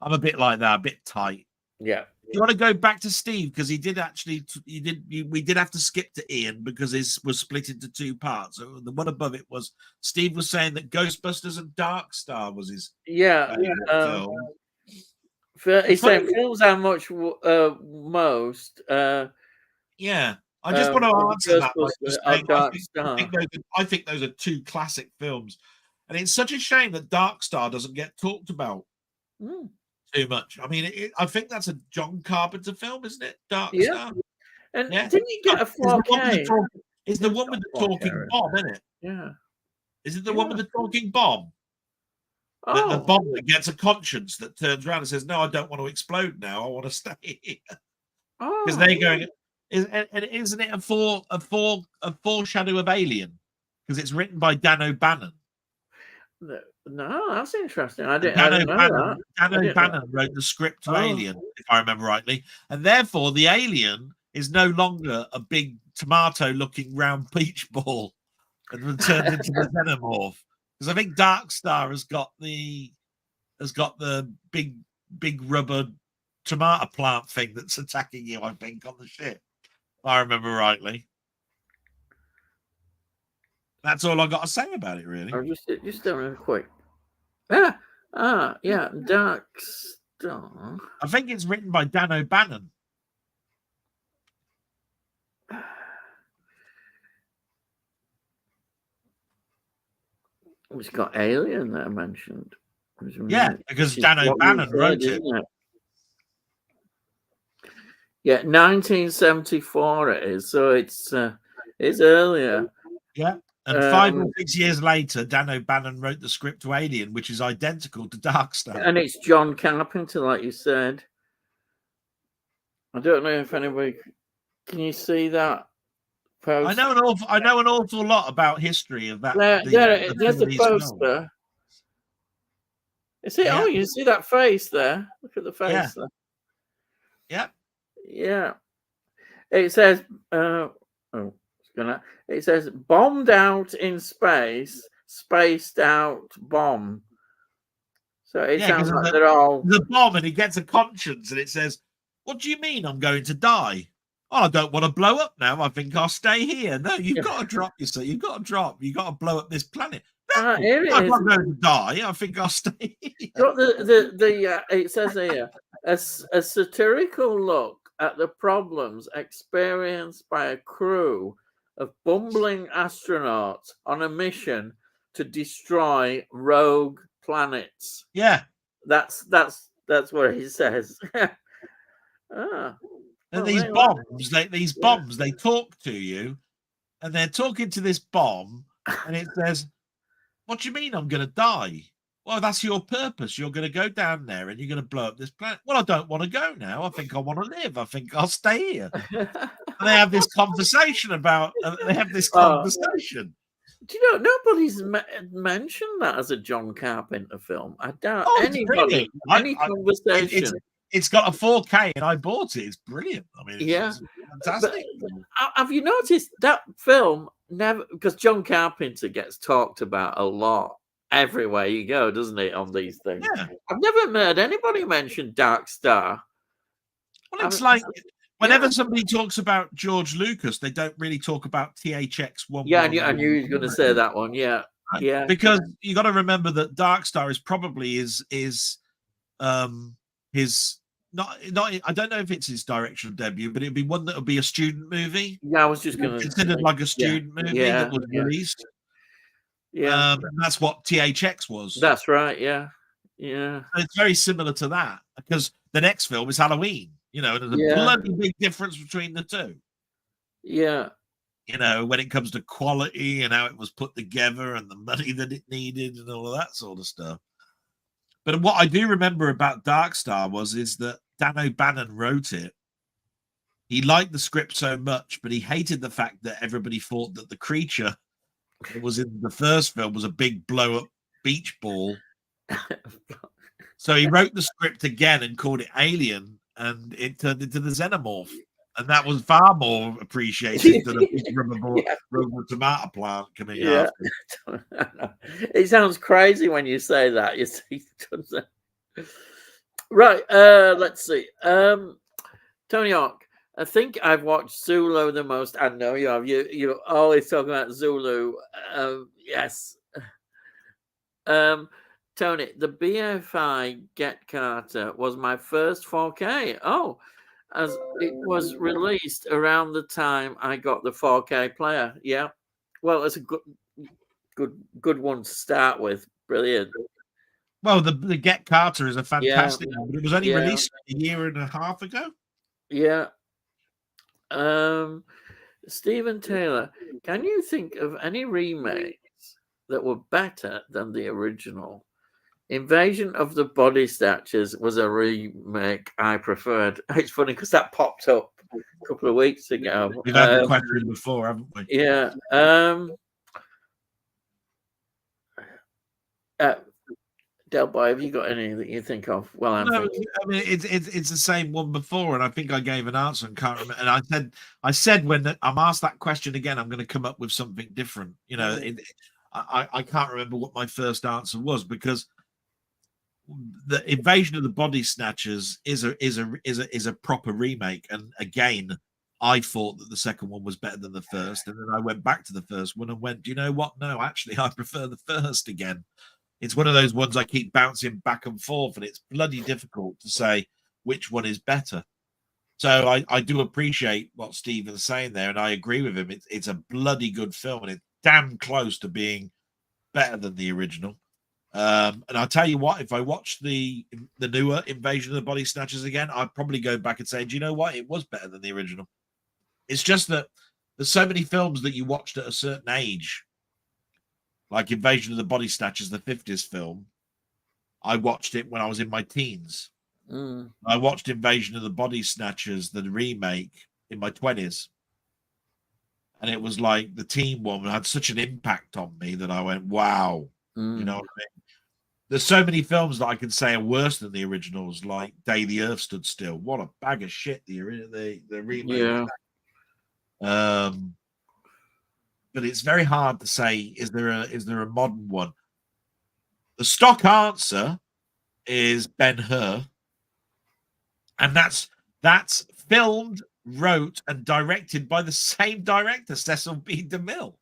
I'm a bit like that, a bit tight. Yeah. You want to go back to Steve because he did actually. We did have to skip to Ian because his was split into two parts. So the one above it was Steve was saying that Ghostbusters and Dark Star was his film. He said films are much most. Yeah, I just want to answer that by just saying, I think those are two classic films, and it's such a shame that Dark Star doesn't get talked about. Too much. I mean, I think that's a John Carpenter film, isn't it? Dark Star. And didn't you get a 4K? It's the one with the talking bomb, isn't it? Yeah. Is it the one with the talking bomb? The bomb that gets a conscience that turns around and says, "No, I don't want to explode now. I want to stay here." Because they're going. And isn't it a foreshadow of Alien? Because it's written by Dan O'Bannon. No, that's interesting. I didn't know that. Dan O'Bannon wrote the script to Alien, if I remember rightly, and therefore the alien is no longer a big tomato-looking round peach ball and turned into the xenomorph. Because I think Dark Star has got the big rubber tomato plant thing that's attacking you. I think on the ship, if I remember rightly. That's all I got to say about it, really. I'm just doing it quick. Yeah, Dark Star. I think it's written by Dan O'Bannon. It's got Alien that I mentioned. Yeah, because Dan O'Bannon wrote it. Yeah, 1974 it is. So it's earlier. Yeah. And 5 or 6 years later, Dan O'Bannon wrote the script to Alien, which is identical to Dark Star. And it's John Carpenter, like you said. I don't know if anybody can you see that poster? I know an awful lot about history of that. There's a poster. Is it? Yeah. Oh, you see that face there? Look at the face there. Yeah. Yeah. It says it says bombed out in space, spaced out bomb. So it sounds like they're all the bomb, and he gets a conscience, and it says, "What do you mean I'm going to die? Oh, I don't want to blow up now. I think I'll stay here." No, you've got to drop yourself. You've got to drop. You've got to blow up this planet. No, I'm not going to die. I think I'll stay here. It says here a satirical look at the problems experienced by a crew of bumbling astronauts on a mission to destroy rogue planets. Yeah, that's what he says. And these bombs, they talk to you, and they're talking to this bomb, and it says, "What do you mean I'm going to die?" Well, that's your purpose. You're going to go down there and you're going to blow up this planet. Well, I don't want to go now. I think I want to live. I think I'll stay here. And they have this conversation about. Conversation. Do you know nobody's mentioned that as a John Carpenter film? I doubt anybody. Any conversation. It's got a 4K, and I bought it. It's brilliant. I mean, it's fantastic. But have you noticed that film never? Because John Carpenter gets talked about a lot. Everywhere you go, doesn't it, on these things? Yeah. I've never heard anybody mention Dark Star. Well, it's like whenever somebody talks about George Lucas, they don't really talk about THX 1. Yeah, I knew you were going to say that one. Yeah, yeah. Because you got to remember that Dark Star is probably his not. I don't know if it's his directorial debut, but it'd be one that would be a student movie. Yeah, I was just going to considered like a student movie that was released. Yeah, that's what THX was. That's right. Yeah, Yeah. It's very similar to that, because the next film is Halloween, and there's a Yeah. bloody big difference between the two. Yeah. When it comes to quality and how it was put together and the money that it needed and all of that sort of stuff. But what I do remember about Dark Star is that Dan O'Bannon wrote it. He liked the script so much, but he hated the fact that everybody thought that the creature that was in the first film was a big blow-up beach ball. So he wrote the script again and called it Alien, and it turned into the Xenomorph. And that was far more appreciated than a big rubber tomato plant coming after. It sounds crazy when you say that. You see, right? Let's see. Tony Hawk. I think I've watched Zulu the most. I know you have. You always talk about Zulu. Yes. Tony, the BFI Get Carter was my first 4K. Oh, as it was released around the time I got the 4K player. Yeah. Well, it's a good one to start with. Brilliant. Well, the Get Carter is a fantastic one, but it was only released a year and a half ago. Yeah. Stephen Taylor, can you think of any remakes that were better than the original? Invasion of the Body Snatchers was a remake I preferred. It's funny because that popped up a couple of weeks ago. We've had the question before, haven't we? Yeah. Delboy, have you got any that you think of? Well, I mean, it's the same one before, and I think I gave an answer and can't remember. And I said when I'm asked that question again, I'm going to come up with something different. I can't remember what my first answer was, because the Invasion of the Body Snatchers is a proper remake. And again, I thought that the second one was better than the first, and then I went back to the first one and went, do you know what? No, actually, I prefer the first again. It's one of those ones I keep bouncing back and forth, and it's bloody difficult to say which one is better. So I do appreciate what Stephen's saying there, and I agree with him. It's a bloody good film, and it's damn close to being better than the original. And I'll tell you what, if I watched the newer Invasion of the Body Snatchers again, I'd probably go back and say, do you know what? It was better than the original. It's just that there's so many films that you watched at a certain age, like Invasion of the Body Snatchers, the 50s film. I watched it when I was in my teens. I watched Invasion of the Body Snatchers, the remake, in my 20s. And it was like the teen one had such an impact on me that I went, wow. You know what I mean? There's so many films that I can say are worse than the originals, like Day the Earth Stood Still. What a bag of shit the remake. Yeah. But it's very hard to say, is there a modern one? The stock answer is Ben-Hur, and that's filmed, wrote, and directed by the same director, Cecil B. DeMille.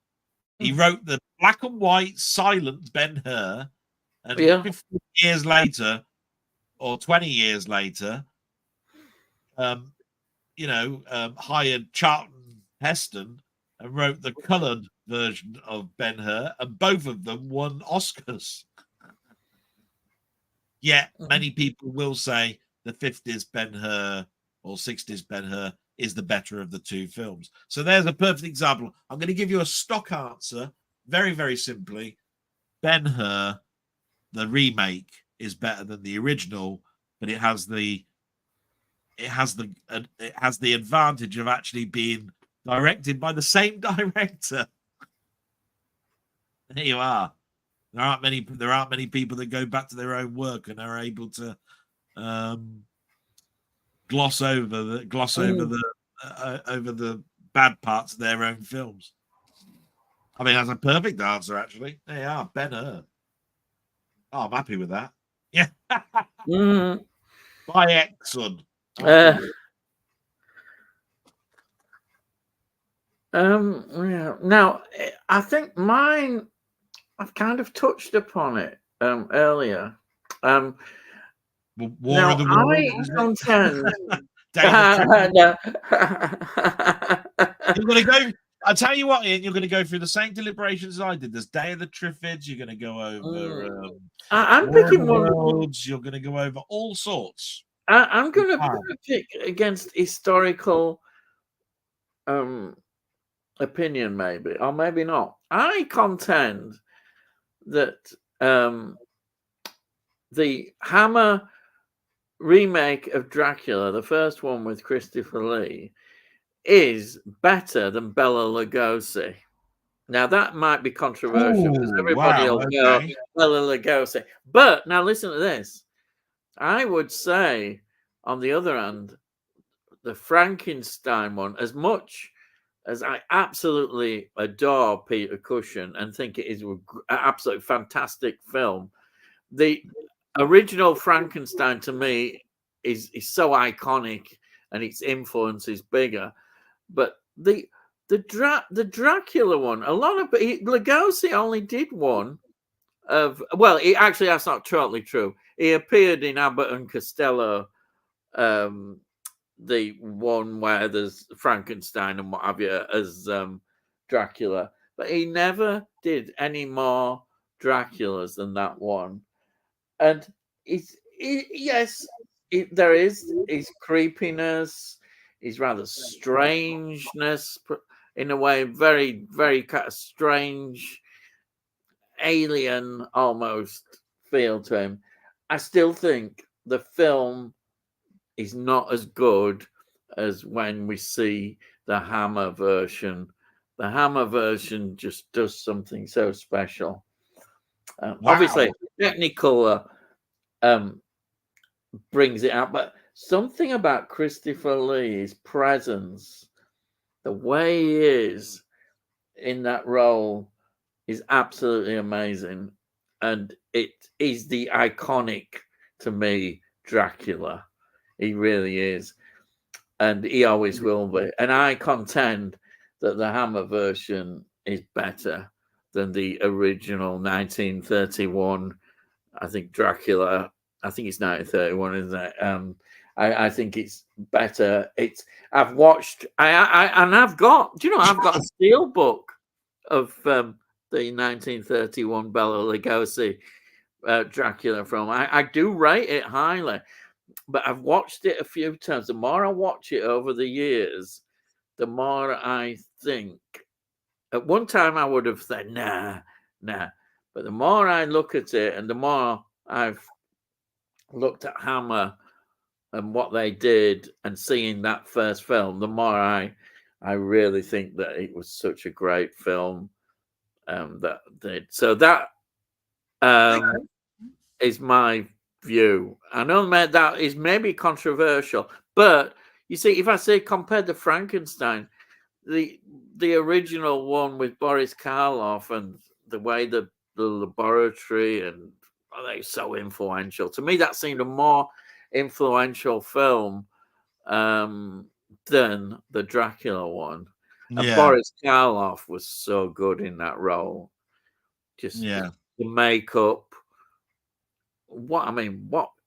He wrote the black and white silent Ben-Hur, and 15 years later, or 20 years later, hired Charlton Heston and wrote the coloured version of Ben-Hur, and both of them won Oscars. Yet many people will say the 50s Ben-Hur or 60s Ben-Hur is the better of the two films. So there's a perfect example. I'm going to give you a stock answer, very, very simply. Ben-Hur, the remake, is better than the original, but it has the advantage of actually being directed by the same director. There you are. There aren't many people that go back to their own work and are able to gloss over the bad parts of their own films. I mean, that's a perfect answer, actually. There you are, Ben-Hur. Oh, I'm happy with that. Yeah. By Exxon. Yeah. Now, I think mine, I've kind of touched upon it earlier. War of the Worlds. I contend. You're gonna go. I'll tell you what, Ian, you're going to go through the same deliberations as I did. There's Day of the Triffids. You're going to go over I'm War of picking the one. Worlds. You're going to go over all sorts. I'm going to pick against historical opinion, maybe, or maybe not. I contend that the Hammer remake of Dracula, the first one with Christopher Lee, is better than Bela Lugosi. Now that might be controversial because everybody will go Bela Lugosi. But now listen to this. I would say, on the other hand, the Frankenstein one, as much as I absolutely adore Peter Cushing and think it is an absolutely fantastic film, the original Frankenstein to me is so iconic and its influence is bigger. But the Dracula one, a lot of Lugosi only did one of. Well, actually that's not totally true. He appeared in Abbott and Costello, the one where there's Frankenstein and what have you as Dracula, but he never did any more Draculas than that one. And there is his creepiness, his rather strangeness in a way, very, very kind of strange, alien almost feel to him. I still think the film is not as good as when we see the Hammer version. The Hammer version just does something so special. Obviously, Technicolor brings it out, but something about Christopher Lee's presence, the way he is in that role, is absolutely amazing, and it is the iconic, to me, Dracula. He really is, and he always will be. And I contend that the Hammer version is better than the original 1931. I think Dracula. I think it's 1931, isn't it? I think it's better. I've watched. I've got. Do you know? I've got a steel book of the 1931 Bela Lugosi Dracula film. I do rate it highly, but I've watched it a few times. The more I watch it over the years, the more I think. At one time, I would have said, nah. But the more I look at it and the more I've looked at Hammer and what they did and seeing that first film, the more I really think that it was such a great film that did. So that is my view. I know that is maybe controversial, but you see, if I say compared to Frankenstein, the original one with Boris Karloff and the way the laboratory and they're so influential. To me, that seemed a more influential film than the Dracula one. And Boris Karloff was so good in that role. Just the makeup. What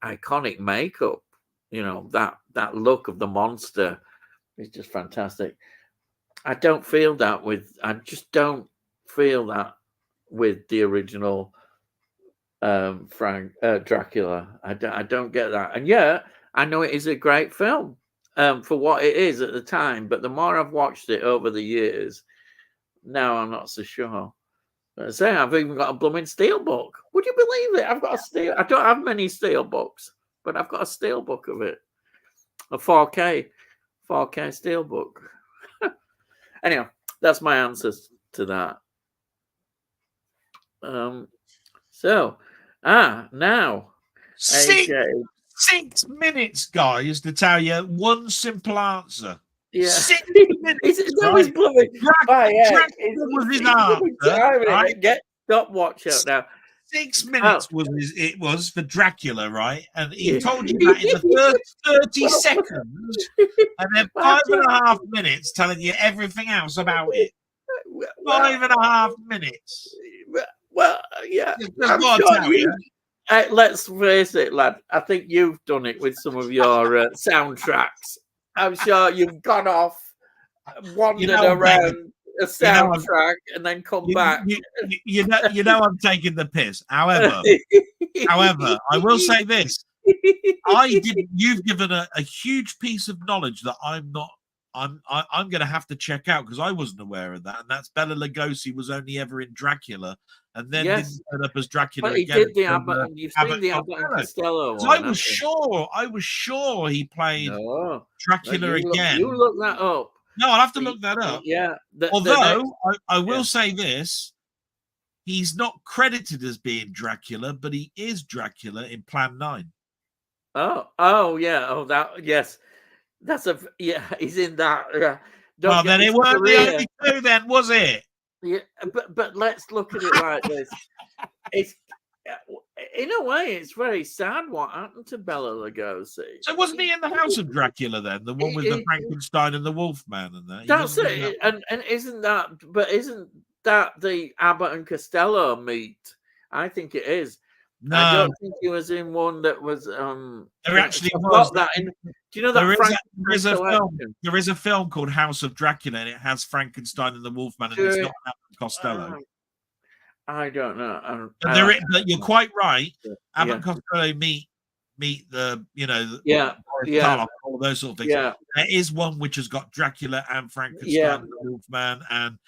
iconic makeup. You know, that look of the monster is just fantastic. I just don't feel that with the original Dracula. I don't get that. And yeah, I know it is a great film for what it is at the time, but the more I've watched it over the years, now I'm not so sure. But I say I've even got a blooming steelbook. Would you believe it? I've got a steel. I don't have many steelbooks, but I've got a steelbook of it, a 4K steelbook. Anyway, that's my answers to that. So, now 6 minutes, guys, to tell you one simple answer. Yeah, 6 minutes. That blooming. Was his answer, right? Stop watch out now. 6 minutes was for Dracula, right? And he told you that in the first 30 seconds, and then 5.5 minutes telling you everything else about it. 5.5 minutes. Well, yeah. I'm sure let's face it, lad. I think you've done it with some of your soundtracks. I'm sure you've gone off, wandered around a soundtrack and then come back. You know I'm taking the piss. However, I will say this: you've given a huge piece of knowledge that I'm going to have to check out because I wasn't aware of that, and that's Bela Lugosi was only ever in Dracula, and then didn't turn up as Dracula but he again. did the Abbott, and you've seen the Abbott and Costello one. I was sure he played Dracula again. You look that up. No, I'll have to look that up. Yeah. Although I will say this, he's not credited as being Dracula, but he is Dracula in Plan 9. Oh yeah. Oh, yes. That's he's in that. Well, then it weren't the only two, then, was it? Yeah, but let's look at it like this. It's in a way, it's very sad what happened to Bela Lugosi. So wasn't he in the House of Dracula then, the one with the Frankenstein and the Wolfman and that? That's it. And isn't that the Abbott and Costello meet? I think it is. No, I don't think he was in one that was. There actually was that. Do you know that there is a film called House of Dracula, and it has Frankenstein and the Wolfman, and it's not Abbott Costello. I don't know. But you're quite right. Abbott and Costello meet the Karloff, all those sort of things. Yeah. There is one which has got Dracula and Frankenstein and the Wolfman, and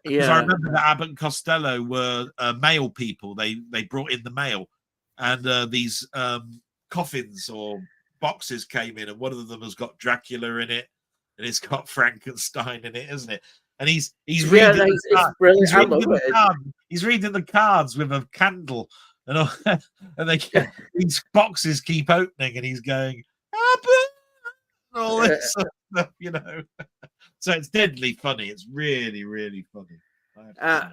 because I remember that Abbott and Costello were mail people. They brought in the mail. And these coffins or boxes came in, and one of them has got Dracula in it, and it's got Frankenstein in it, isn't it? And he's reading he's reading the cards with a candle, and these boxes keep opening, and he's going, all this sort of stuff, So it's deadly funny. It's really, really funny.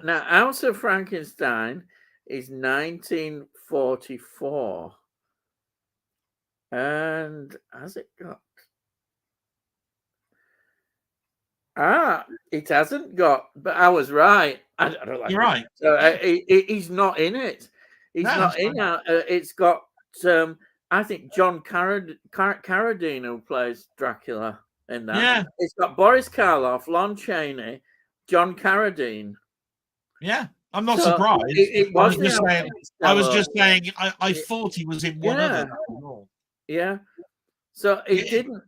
Now, House of Frankenstein is 1944, and has it got? It hasn't got. But I was right. I don't like. You're right. So he's not in it. He's not in it. It's got. I think John Carradine who plays Dracula in that. Yeah. It's got Boris Karloff, Lon Chaney, John Carradine. Yeah. I'm not surprised. I was just saying I thought he was in one of them. Yeah. So it didn't.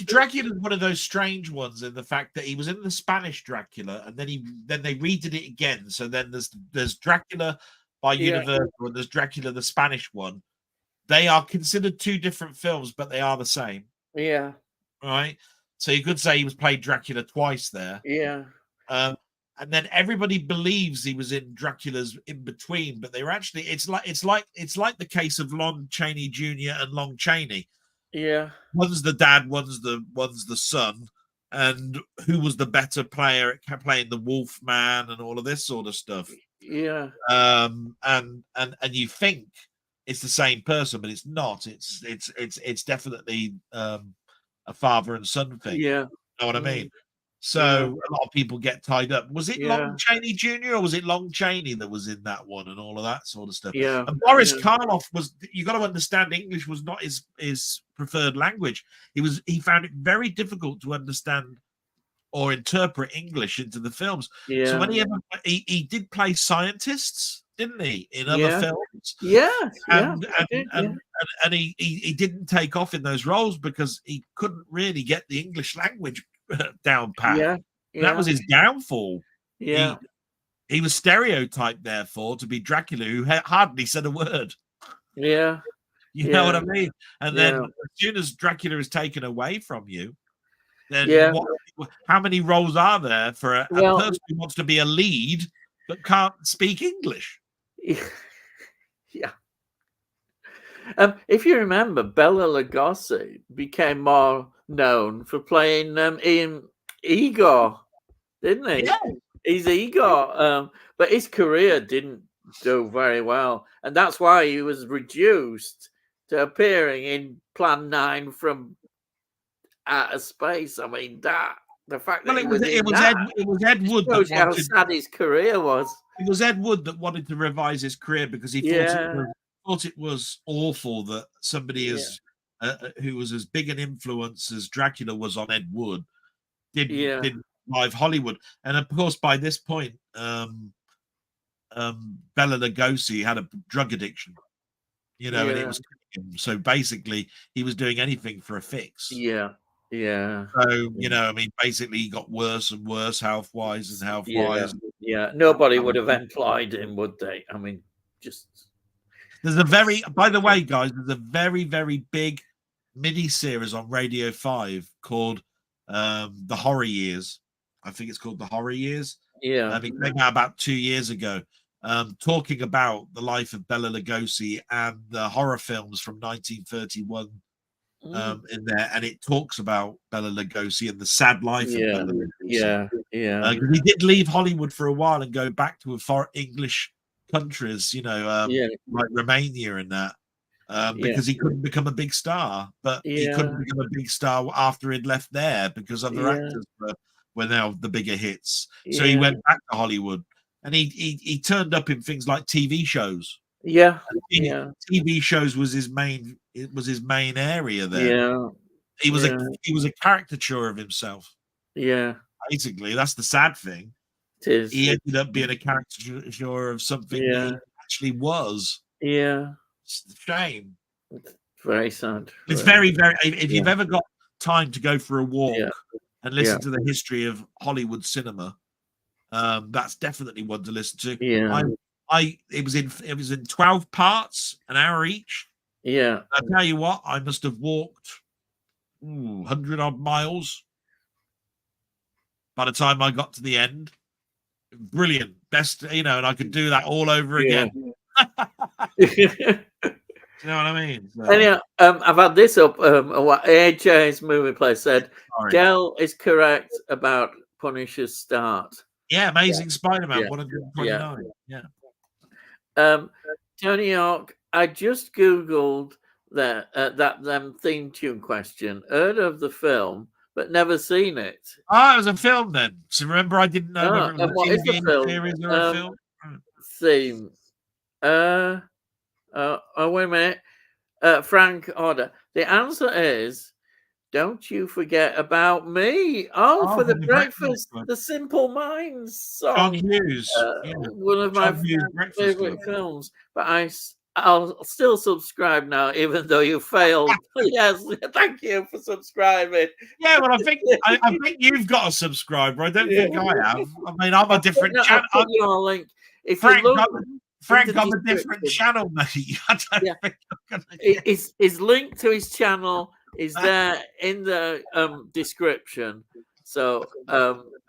Dracula is one of those strange ones in the fact that he was in the Spanish Dracula, and then they redid it again. So then there's Dracula by Universal, and there's Dracula the Spanish one. They are considered two different films, but they are the same. Yeah. Right. So you could say he was played Dracula twice there. Yeah. And then everybody believes he was in Dracula's in between, but they were actually. It's like the case of Lon Chaney Jr. and Lon Chaney. Yeah, one's the dad, one's the son, and who was the better player at playing the Wolfman and all of this sort of stuff. Yeah. And you think it's the same person, but it's not. It's definitely a father and son thing. Yeah. You know what I mean? So a lot of people get tied up. Was it Lon Chaney Jr. or was it Lon Chaney that was in that one and all of that sort of stuff? Yeah. And Boris Karloff was. You got to understand, English was not his preferred language. He found it very difficult to understand or interpret English into the films. Yeah. So when he did play scientists, didn't he, in other films? Yeah. And he didn't take off in those roles because he couldn't really get the English language down pat. Yeah. That was his downfall. Yeah. He was stereotyped, therefore, to be Dracula, who hardly said a word. Yeah. You know what I mean? And then as soon as Dracula is taken away from you, then how many roles are there for a person who wants to be a lead but can't speak English? Yeah. If you remember, Bela Lugosi became more known for playing Ian Igor, didn't he? Yeah. He's Igor, but his career didn't do very well, and that's why he was reduced to appearing in Plan 9 from outer space. I mean, the fact that it was Ed Wood shows you how sad his career was. It was Ed Wood that wanted to revise his career because he thought it was awful that somebody who was as big an influence as Dracula was on Ed Wood didn't live Hollywood. And of course, by this point, Bela Lugosi had a drug addiction, and it was killing him. So basically, he was doing anything for a fix. Yeah. So basically, he got worse and worse health-wise. Yeah. Nobody would have employed him, would they? I mean, just. There's by the way, guys, there's a very, very big mini series on Radio 5 called The Horror Years. I think it's called The Horror Years. Yeah. It came out about 2 years ago, talking about the life of Bela Lugosi and the horror films from 1931 in there. And it talks about Bela Lugosi and the sad life of Bela Lugosi. Yeah. He did leave Hollywood for a while and go back to English countries, like Romania and that. Because he couldn't become a big star, but he couldn't become a big star after he'd left there because other actors were now the bigger hits. So he went back to Hollywood, and he turned up in things like TV shows. TV shows was his main. It was his main area there. He was a caricature of himself. Yeah, basically, that's the sad thing. It is. He ended up being a caricature of something that he actually was. Yeah. It's a shame. It's very sad. It's very, very. If you've ever got time to go for a walk and listen to the history of Hollywood cinema, that's definitely one to listen to. Yeah. It was in 12 parts, an hour each. Yeah. I tell you what, I must have walked 100 odd miles by the time I got to the end. Brilliant, best, and I could do that all over again. Do you know what I mean? So. Anyhow, I've had this up. What AJ's Movie Place said. Del is correct about Punisher's start. Yeah, Amazing Spider-Man 129. Yeah. Tony York, I just googled that theme tune question. Heard of the film, but never seen it. Oh, it was a film then. So remember, I didn't know whether it was what is the film? Series or a film. Theme. Wait a minute. Frank Order. The answer is, "Don't You Forget About Me." For the breakfast, the Simple Minds song. John Hughes. One of my favorite films. But I'll still subscribe now, even though you failed. Yes, thank you for subscribing. Yeah, well, I think you've got a subscriber. I don't think I have. I mean, I'm a different channel. I'll put your link. If Frank, you look, Frank, I'm a different channel, mate. I don't think I'm gonna his link to his channel is there in the description. So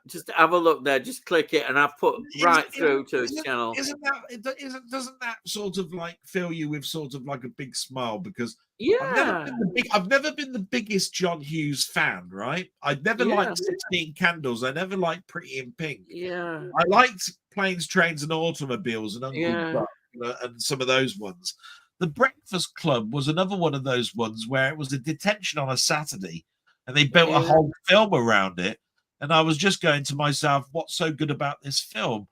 just have a look there. Just click it, and I've put through to his channel. Doesn't that sort of like fill you with sort of like a big smile? Because I've never been the biggest John Hughes fan, right? I'd never liked 16 Candles. I never liked Pretty in Pink. Yeah, I liked Planes, Trains, and Automobiles and Uncle Buck and some of those ones. The Breakfast Club was another one of those ones where it was a detention on a Saturday, and they built a whole film around it. And I was just going to myself, what's so good about this film?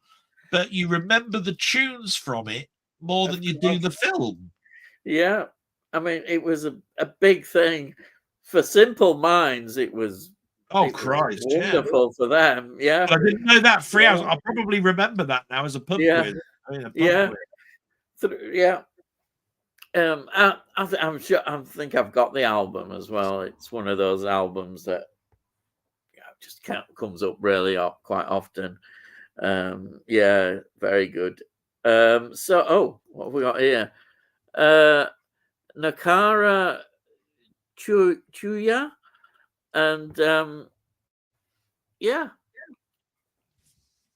But you remember the tunes from it more than you do the film. Yeah. I mean, it was a big thing. For Simple Minds, it was wonderful for them. Yeah. But I didn't know that 3 hours. I'll probably remember that now as a pub quiz. I'm sure. I think I've got the album as well. It's one of those albums that just comes up really quite often. Very good. What have we got here? Nakara Chuya, and hello.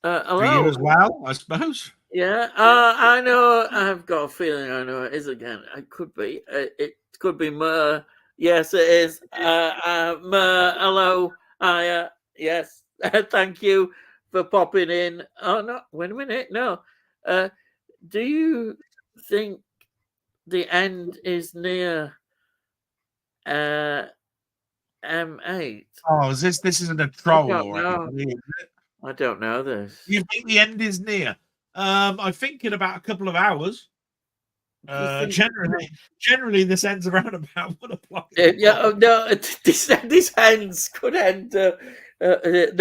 For you as well, I suppose. Yeah, I know. I've got a feeling I know it is again. It could be. It could be Mer. Yes, it is. Mer. Hello. Yes. Thank you for popping in. Oh no! Wait a minute. No. Do you think the end is near? M8. Oh, this isn't a troll or anything, is it? I don't know this. You think the end is near? I think in about a couple of hours. Generally, this ends around about 1 o'clock. No, this ends could end The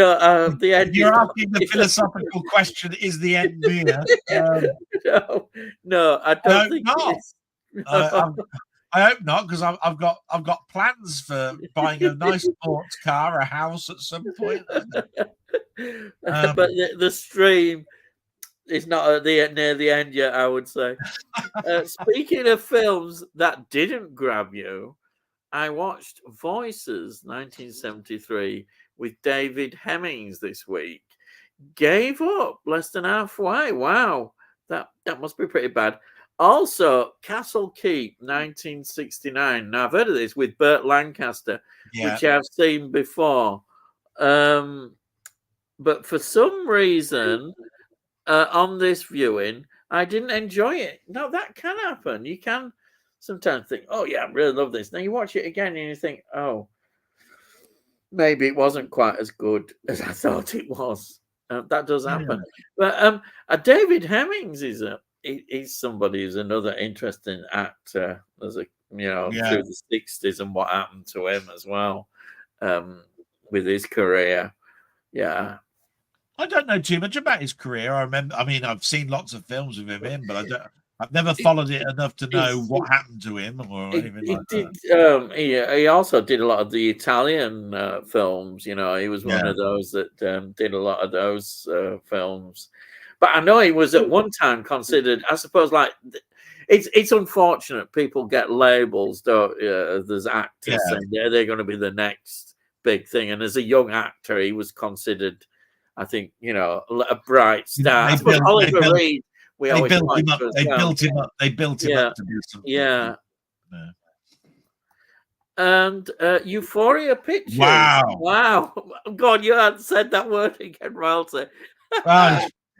end If is you're not. asking the philosophical question, is the end near? No, I I don't hope think it not. is. I, No. I hope not, because I've got plans for buying a nice sports car, a house at some point. But the stream is not at near the end yet, I would say. Speaking of films that didn't grab you, I watched Voices 1973 with David Hemmings this week. Gave up less than halfway. Wow, that must be pretty bad. Also, Castle Keep 1969. Now I've heard of this with Burt Lancaster, Yeah. which I've seen before. But for some reason, on this viewing, I didn't enjoy it. No, that can happen. You can sometimes think, oh yeah, I really love this. Then you watch it again and you think, oh, maybe it wasn't quite as good as I thought it was. That does happen. But David Hemmings is he's somebody who's another interesting actor. There's a through the 60s and what happened to him as well with his career. Yeah. I don't know too much about his career. I've seen lots of films with him in, but I've never followed it enough to know what happened to him or anything like that. He also did a lot of the Italian films. He was one of those that did a lot of those films. But I know he was at one time considered, I suppose, like it's unfortunate people get labels, don't there's actors saying they're going to be the next big thing. And as a young actor, he was considered, I think, a bright star. I suppose Oliver Reed. They built him up. They built him up to do something. Yeah. And Euphoria Pictures. Wow. God, you hadn't said that word again, royalty.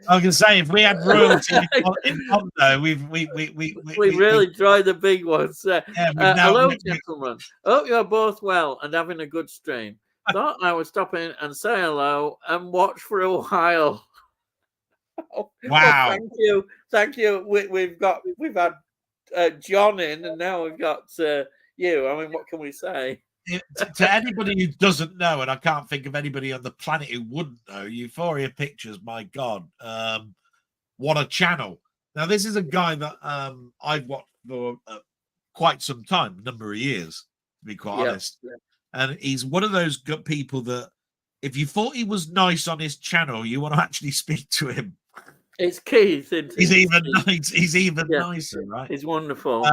I can say if we had royalty in Mondo, we really enjoy the big ones. Hello, gentlemen. Hope you're both well and having a good stream. Thought I would stop in and say hello and watch for a while. Wow! Well, thank you. We've had John in, and now we've got you. I mean, what can we say? To anybody who doesn't know, and I can't think of anybody on the planet who wouldn't know, Euphoria Pictures, my God, what a channel. Now, this is a guy that I've watched for quite some time, a number of years, to be quite honest. Yeah. And he's one of those good people that if you thought he was nice on his channel, you want to actually speak to him. It's Keith. He's even nice. He's even nicer, right? He's wonderful.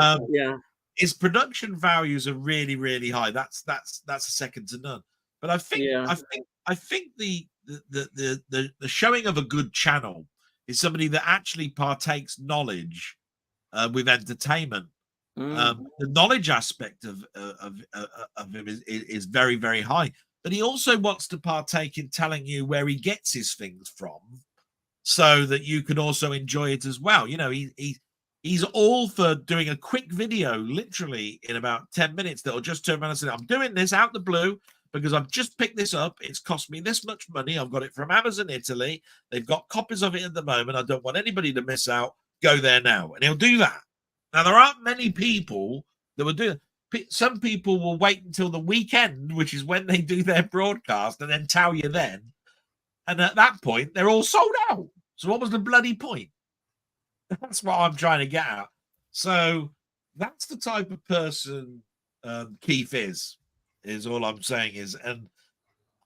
His production values are really, really high. That's a second to none. But I think the showing of a good channel is somebody that actually partakes knowledge with entertainment. The knowledge aspect of him is very, very high. But he also wants to partake in telling you where he gets his things from, so that you can also enjoy it as well. He's all for doing a quick video, literally in about 10 minutes, that'll just turn around and say, I'm doing this out the blue because I've just picked this up. It's cost me this much money. I've got it from Amazon Italy. They've got copies of it at the moment. I don't want anybody to miss out. Go there now. And he'll do that. Now, there aren't many people that will do it. Some people will wait until the weekend, which is when they do their broadcast, and then tell you then. And at that point, they're all sold out. So what was the bloody point? That's what I'm trying to get at. So that's the type of person Keith is all I'm saying is. And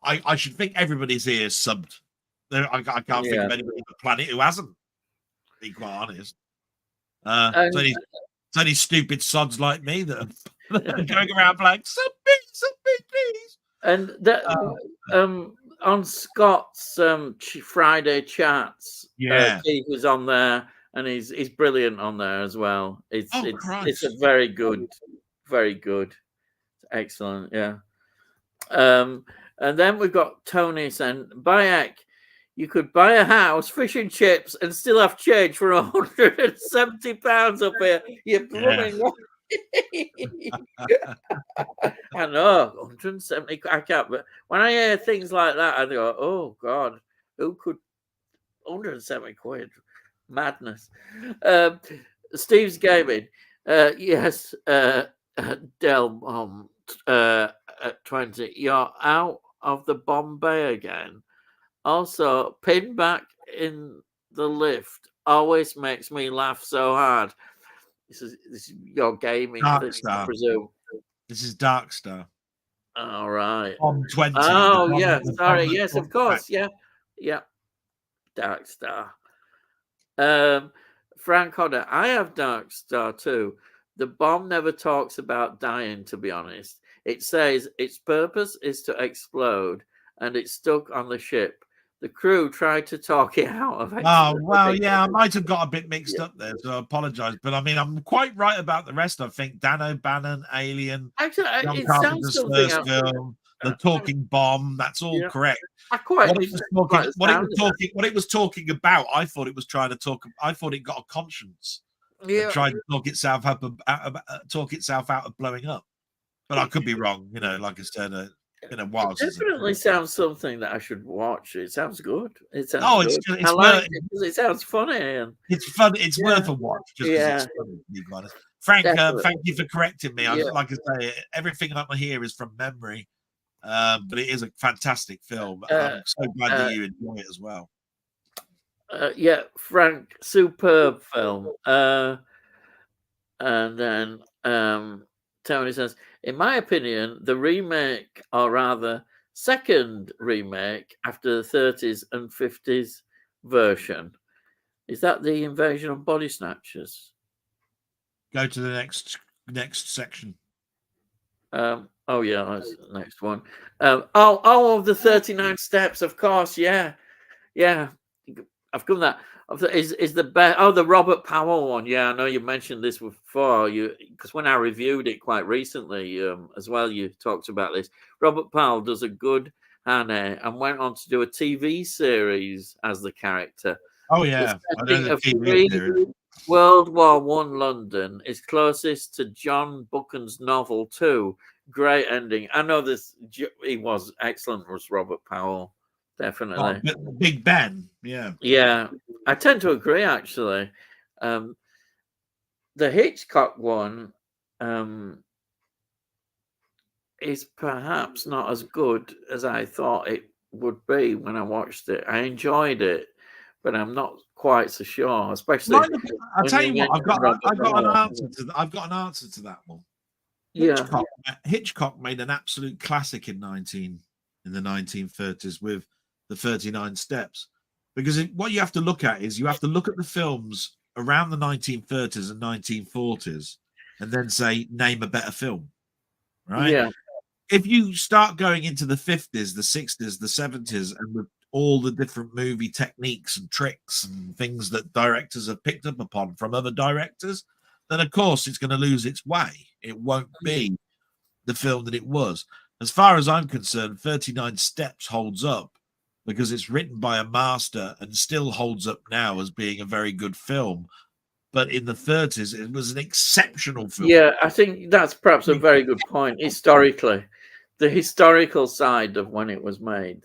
I should think everybody's here subbed. I can't think of anybody on the planet who hasn't, to be quite honest. It's only stupid sods like me that are going around like, sub me, please. And that, on Scott's Friday chats, Keith was on there, and he's brilliant on there as well. It's a very good, excellent, yeah. And then we've got Tony saying, Bayek, you could buy a house, fish and chips, and still have change for £170 up here. You're blooming. I know, 170. I can't. But when I hear things like that, I go, "Oh God, who could 170 quid? Madness." Steve's gaming. Yes, Del. At 20, you're out of the Bombay again. Also, pin back in the lift always makes me laugh so hard. This is your gaming Dark thing, I Star. presume. This is Dark Star. All right. Bomb 20. Oh yeah, sorry. that Yes, of talks back. course. Yeah, yeah. Dark Star. Frank Hodder. I have Dark Star too. The bomb never talks about dying. To be honest, it says its purpose is to explode, and it's stuck on the ship. The crew tried to talk it out of Oh, well, exploding. yeah, I might have got a bit mixed up there, so I apologize. But I mean, I'm quite right about the rest. I think Dan O'Bannon, Alien, Actually, John it sounds Carpenter's something first else. film, The Talking Bomb, that's all Yeah. correct. I quite What it was talking, like the what it sound was of that. talking, what it was talking about, I thought it was trying to talk. I thought it got a conscience and Yeah, tried to talk itself talk itself out of blowing up. But I could be wrong. You know, like I said, been a while it since. definitely sounds something that I should watch. It sounds good. It sounds Oh, good. I it's like worth it because it sounds funny and it's fun. It's yeah, worth a watch just because yeah, it's funny. To be honest, Frank, definitely. thank you for correcting me. Yeah. Like I say, everything up here is from memory, but it is a fantastic film. I'm so glad that you enjoy it as well. Yeah, Frank, superb film. And then Tony says, in my opinion, the remake, or rather second remake after the 30s and 50s version, is that the Invasion of Body Snatchers? Go to the next section. Oh yeah, that's the next one. Oh, of the 39 steps, of course. Yeah, I've done that. Is the best? Oh, the Robert Powell one. Yeah, I know you mentioned this before. Because when I reviewed it quite recently, as well, you talked about this. Robert Powell does a good Hannah and went on to do a TV series as the character. Oh yeah, The setting of World War One London is closest to John Buchan's novel too. Great ending. I know this. He was excellent. Was Robert Powell definitely? Big Ben. Yeah. Yeah, I tend to agree. Actually, the Hitchcock one is perhaps not as good as I thought it would be when I watched it. I enjoyed it, but I'm not quite so sure. Especially, I'll tell you what. I've got an answer to that. I've got an answer to that one. Yeah, Hitchcock made an absolute classic in the 1930s with the 39 Steps, because what you have to look at is you have to look at the films around the 1930s and 1940s, and then say name a better film, right? Yeah. If you start going into the 50s, the 60s, the 70s, and with all the different movie techniques and tricks and things that directors have picked up upon from other directors, then of course it's going to lose its way. It won't be the film that it was. As far as I'm concerned, 39 Steps holds up because it's written by a master and still holds up now as being a very good film. But in the 30s, it was an exceptional film. Yeah, I think that's perhaps a very good point. Historically, the historical side of when it was made.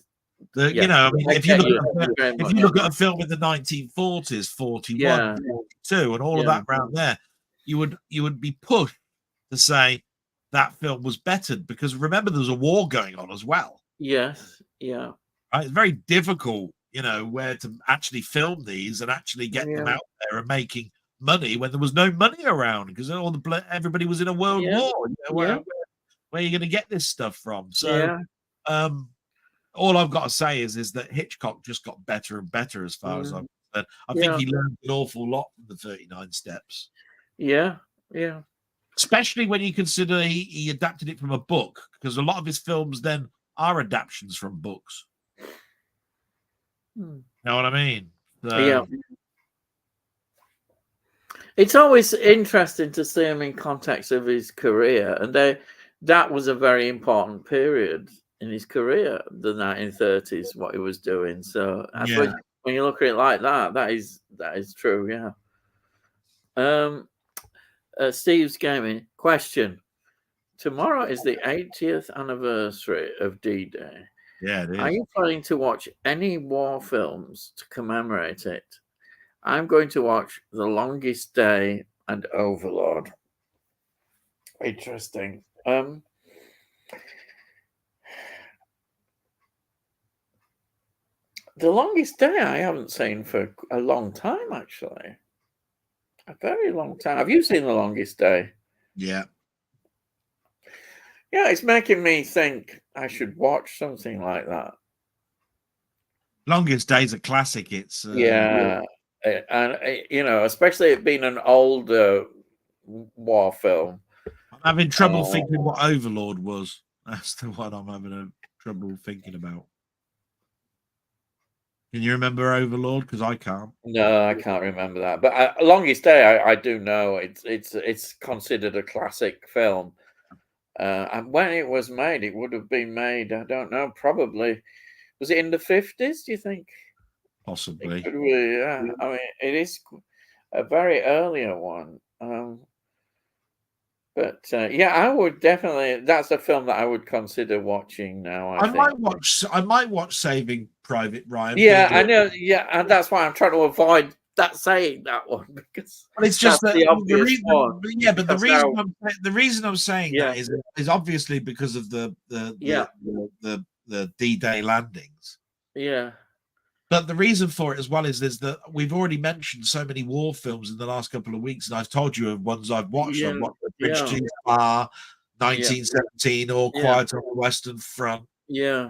You know, I mean, if you look at a film in the 1940s, 41, 42, and all of that around there, you would be pushed to say that film was bettered, because remember, there was a war going on as well. Yes, yeah. Right? It's very difficult, you know, where to actually film these and actually get them out there and making money when there was no money around, because everybody was in a world war. You know, where are you going to get this stuff from? So, all I've got to say is that Hitchcock just got better and better as far as I'm concerned. I think he learned an awful lot from the 39 Steps. Yeah. Especially when you consider he adapted it from a book, because a lot of his films then are adaptations from books. Know what I mean? Yeah. It's always interesting to see him in context of his career, and that was a very important period in his career, the 1930s, what he was doing. So I suppose when you look at it like that, that is true. Yeah. Steve's gaming question. Tomorrow is the 80th anniversary of D-Day. Yeah, it is. Are you planning to watch any war films to commemorate it? I'm going to watch The Longest Day and Overlord. Interesting. The Longest Day I haven't seen for a long time, actually. A very long time. Have you seen The Longest Day? Yeah. Yeah, it's making me think I should watch something like that. Longest Day's a classic. It's Yeah, and especially it being an older war film. I'm having trouble thinking what Overlord was. That's the one I'm having trouble thinking about. Can you remember Overlord? Because I can't. No, I can't remember that. But Longest Day, I do know it's considered a classic film. And when it was made, it would have been made. I don't know. Probably was it in the 50s? Do you think? Possibly. It could be, yeah. I mean, it is a very earlier one. But yeah, I would definitely. That's a film that I would consider watching now. I think. I might watch Saving Private Ryan. Yeah, I know. Yeah, and that's why I'm trying to avoid saying that one because it's just that's that the obvious reason, one. Yeah, but the reason I'm saying that is obviously because of the D-Day landings. Yeah. But the reason for it as well is that we've already mentioned so many war films in the last couple of weeks, and I've told you of ones I've watched. I've watched Bridge Too Far, 1917, All Quiet on the Western Front. Yeah.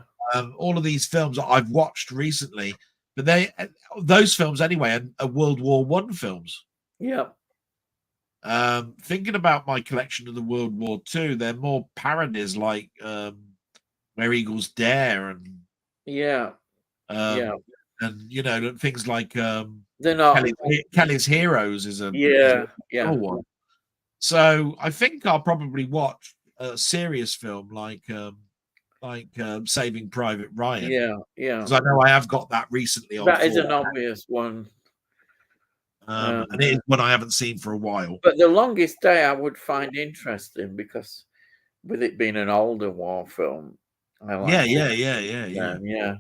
All of these films that I've watched recently, but those films anyway are World War I films. Yeah. Thinking about my collection of the World War II, they're more parodies like Where Eagles Dare and and things like they're not Kelly's Heroes is a one. So I think I'll probably watch a serious film like Saving Private Ryan. Yeah. Because I know I have got that recently. That is an obvious one. And it is one I haven't seen for a while. But The Longest Day I would find interesting because with it being an older war film, I like yeah.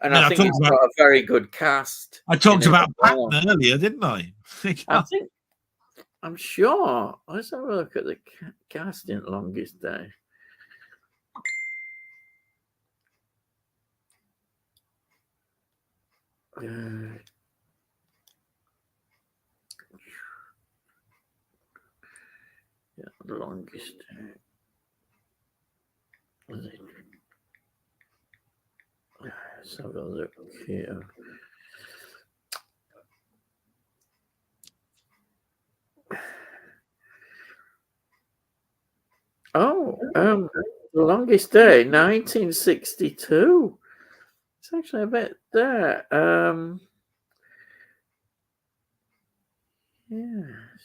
And I think it's got a very good cast. I talked about Patton earlier, didn't I? I'm sure. Let's have a look at the cast in Longest Day. Yeah, The Longest Day. Let's have a look here. The Longest Day, 1962. It's actually a bit there.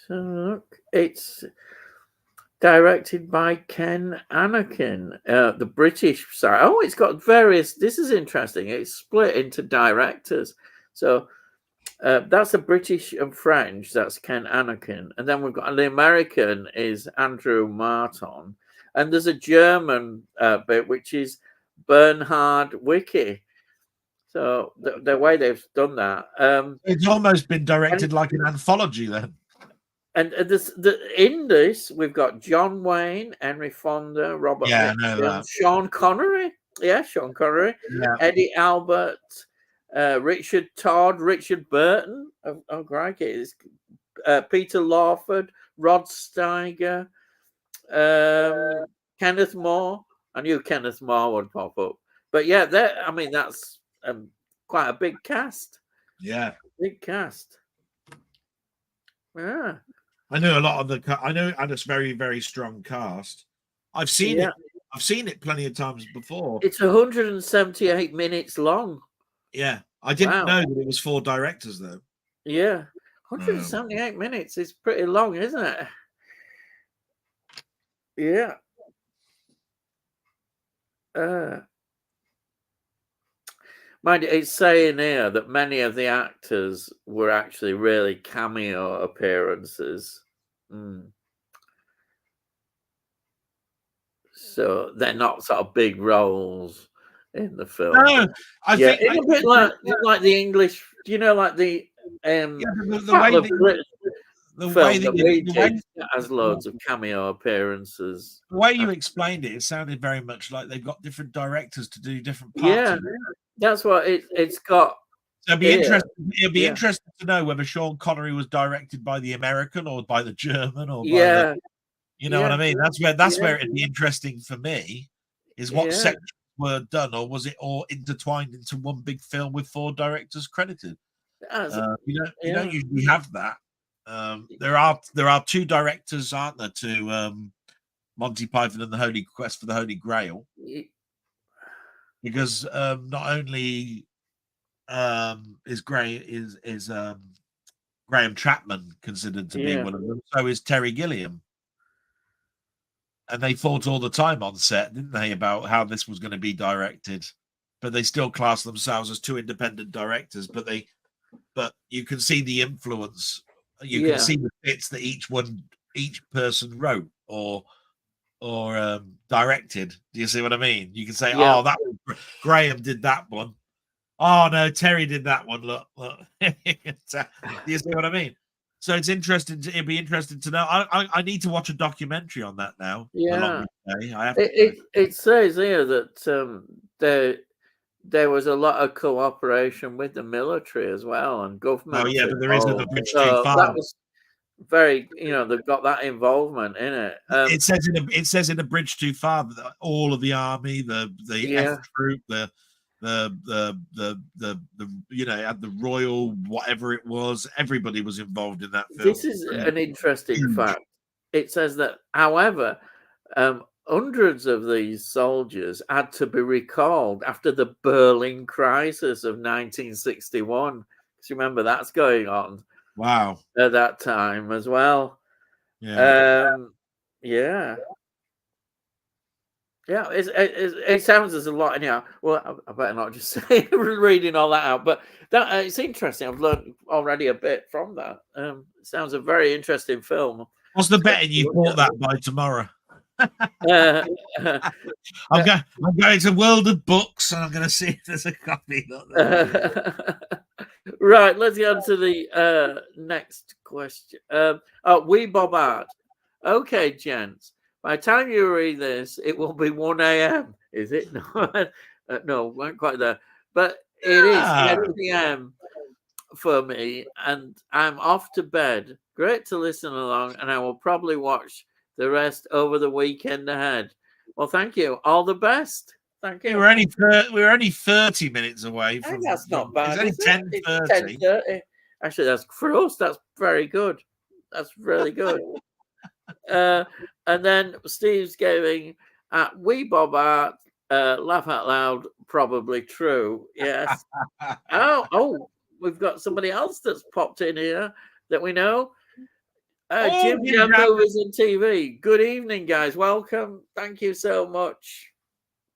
So look, it's directed by Ken Anakin, the British side. Oh, it's got various. This is interesting. It's split into directors. So that's the British and French. That's Ken Anakin, and then we've got the American is Andrew Marton, and there's a German bit which is Bernhard Wicki. So the way they've done that, it's almost been directed like an anthology then. And in this, we've got John Wayne, Henry Fonda, Robert Mitchum, Sean Connery. Yeah, Sean Connery. Yeah. Eddie Albert, Richard Todd, Richard Burton. Oh, crikey. Peter Lawford, Rod Steiger, Kenneth Moore. I knew Kenneth Moore would pop up. But yeah, that's quite a big cast. Yeah. Big cast. Yeah. I know a lot of I know and it's very, very strong cast. I've seen it. I've seen it plenty of times before. It's 178 minutes long. Yeah. I didn't know that it was 4 directors though. Yeah. 178 minutes is pretty long, isn't it? Yeah. Mind you, it's saying here that many of the actors were actually really cameo appearances. So they're not sort of big roles in the film. No, I think it's a bit like the English, like the way that has loads of cameo appearances. The way you explained it, it sounded very much like they've got different directors to do different parts. That's what it's got. So it'd be Here. interesting. It'd be Yeah. interesting to know whether Sean Connery was directed by the American or by the German or by the. Yeah. You know what I mean? That's Yeah. where it'd be interesting for me. Is what Yeah. sections were done, or was it all intertwined into one big film with 4 directors credited? You don't usually have that. There are 2 directors, aren't there, to Monty Python and the Holy Quest for the Holy Grail? Because not only is Graham Chapman considered to be one of them, so is Terry Gilliam. And they fought all the time on set, didn't they, about how this was going to be directed? But they still class themselves as 2 independent directors. But you can see the influence. You can see the bits that each person wrote or directed. Do you see what I mean? You can say, "Oh, that was, Graham did that one. Oh no, Terry did that one. Look." Do you see what I mean? So it's interesting. It'd be interesting to know. I need to watch a documentary on that now. Yeah. I have it says here that there was a lot of cooperation with the military as well and government. Oh yeah, but there isn't a bridge too so far. that was very, they've got that involvement in it. It says in a bridge too far that all of the army, the F troop, the at the Royal whatever it was, everybody was involved in that film. This is an interesting fact. It says that, however, hundreds of these soldiers had to be recalled after the Berlin crisis of 1961. Because remember, that's going on. Wow. At that time as well. Yeah. Yeah. It sounds as a lot anyhow. Well, I better not just say reading all that out, but that it's interesting. I've learned already a bit from that. It sounds a very interesting film. What's the betting you bought that by tomorrow? I'm going to World of Books and I'm going to see if there's a copy. Right, let's get on to the next question. Wee Bob Art. Okay, gents. By the time you read this, it will be 1 a.m. Is it? No, weren't quite there. But it is 10 p.m. for me, and I'm off to bed. Great to listen along, and I will probably watch the rest over the weekend ahead. Well, thank you. All the best. Thank you. We're only 30 minutes away from. That's not bad. It's only 10:30. 10:30. Actually, that's for us. That's very good. That's really good. And then Steve's giving at Wee Bob Art, laugh out loud, probably true. Yes. oh, we've got somebody else that's popped in here that we know. Jim Jam Movies and TV. Good evening, guys. Welcome. Thank you so much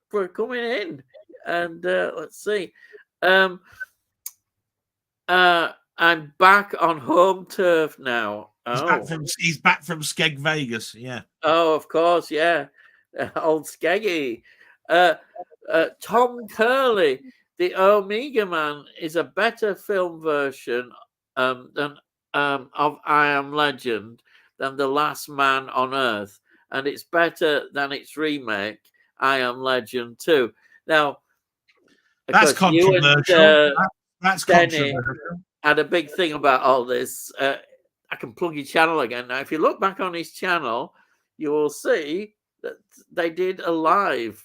for coming in. And let's see. I'm back on home turf now. He's back from Skeg Vegas. Yeah. Oh, of course. Yeah. Old Skeggy. Tom Curley, the Omega Man, is a better film version than of I Am Legend than The Last Man on Earth, and it's better than its remake, I Am Legend 2. Now, that's controversial. That's controversial. Had a big thing about all this. I can plug your channel again. Now, if you look back on his channel, you will see that they did a live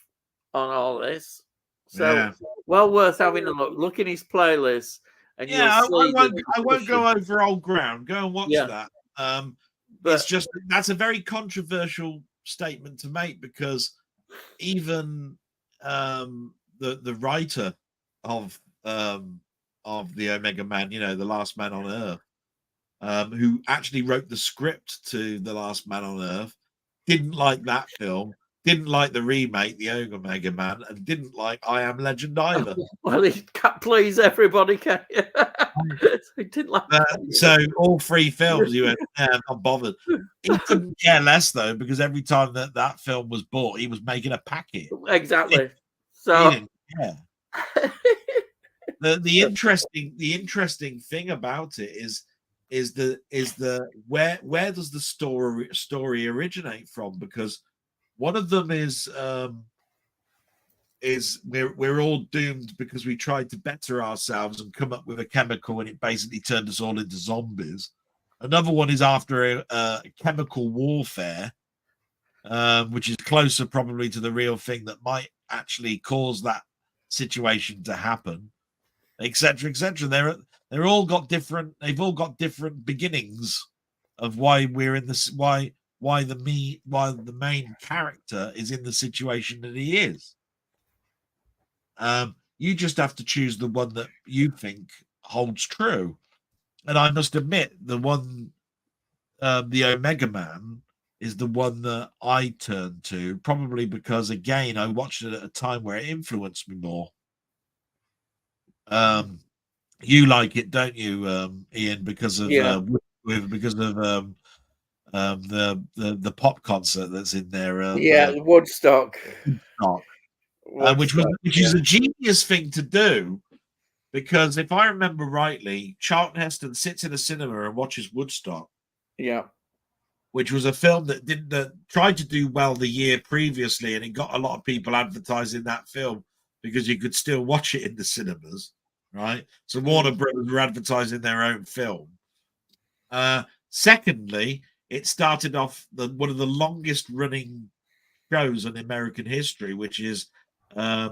on all this. So, well worth having a look. Look in his playlist. And I won't go over old ground. Go and watch that. But it's just that's a very controversial statement to make because even the writer of the Omega Man, the Last Man on Earth, who actually wrote the script to The Last Man on Earth, didn't like that film. Didn't like the remake, the Omega Man, and didn't like I Am Legend either. Well, he can't please everybody, can you? He didn't like so all 3 films, you went, not bothered. He couldn't care less though, because every time that film was bought, he was making a packet. Exactly. So the interesting thing about it is the where does the story originate from? Because one of them is is we're all doomed because we tried to better ourselves and come up with a chemical, and it basically turned us all into zombies. Another one is after a chemical warfare, which is closer probably to the real thing that might actually cause that situation to happen, etc., etc. They're all got different. They've all got different beginnings of why we're in this. Why the main character is in the situation that he is. You just have to choose the one that you think holds true. And I must admit, the one, the Omega Man, is the one that I turn to, probably because, again, I watched it at a time where it influenced me more. You like it, don't you, Ian? Because of the pop concert that's in there. Woodstock. Which is a genius thing to do, because if I remember rightly, Charlton Heston sits in a cinema and watches Woodstock. Yeah. Which was a film that tried to do well the year previously, and it got a lot of people advertising that film because you could still watch it in the cinemas, right? So Warner Brothers were advertising their own film. Secondly, it started off one of the longest running shows in American history, which is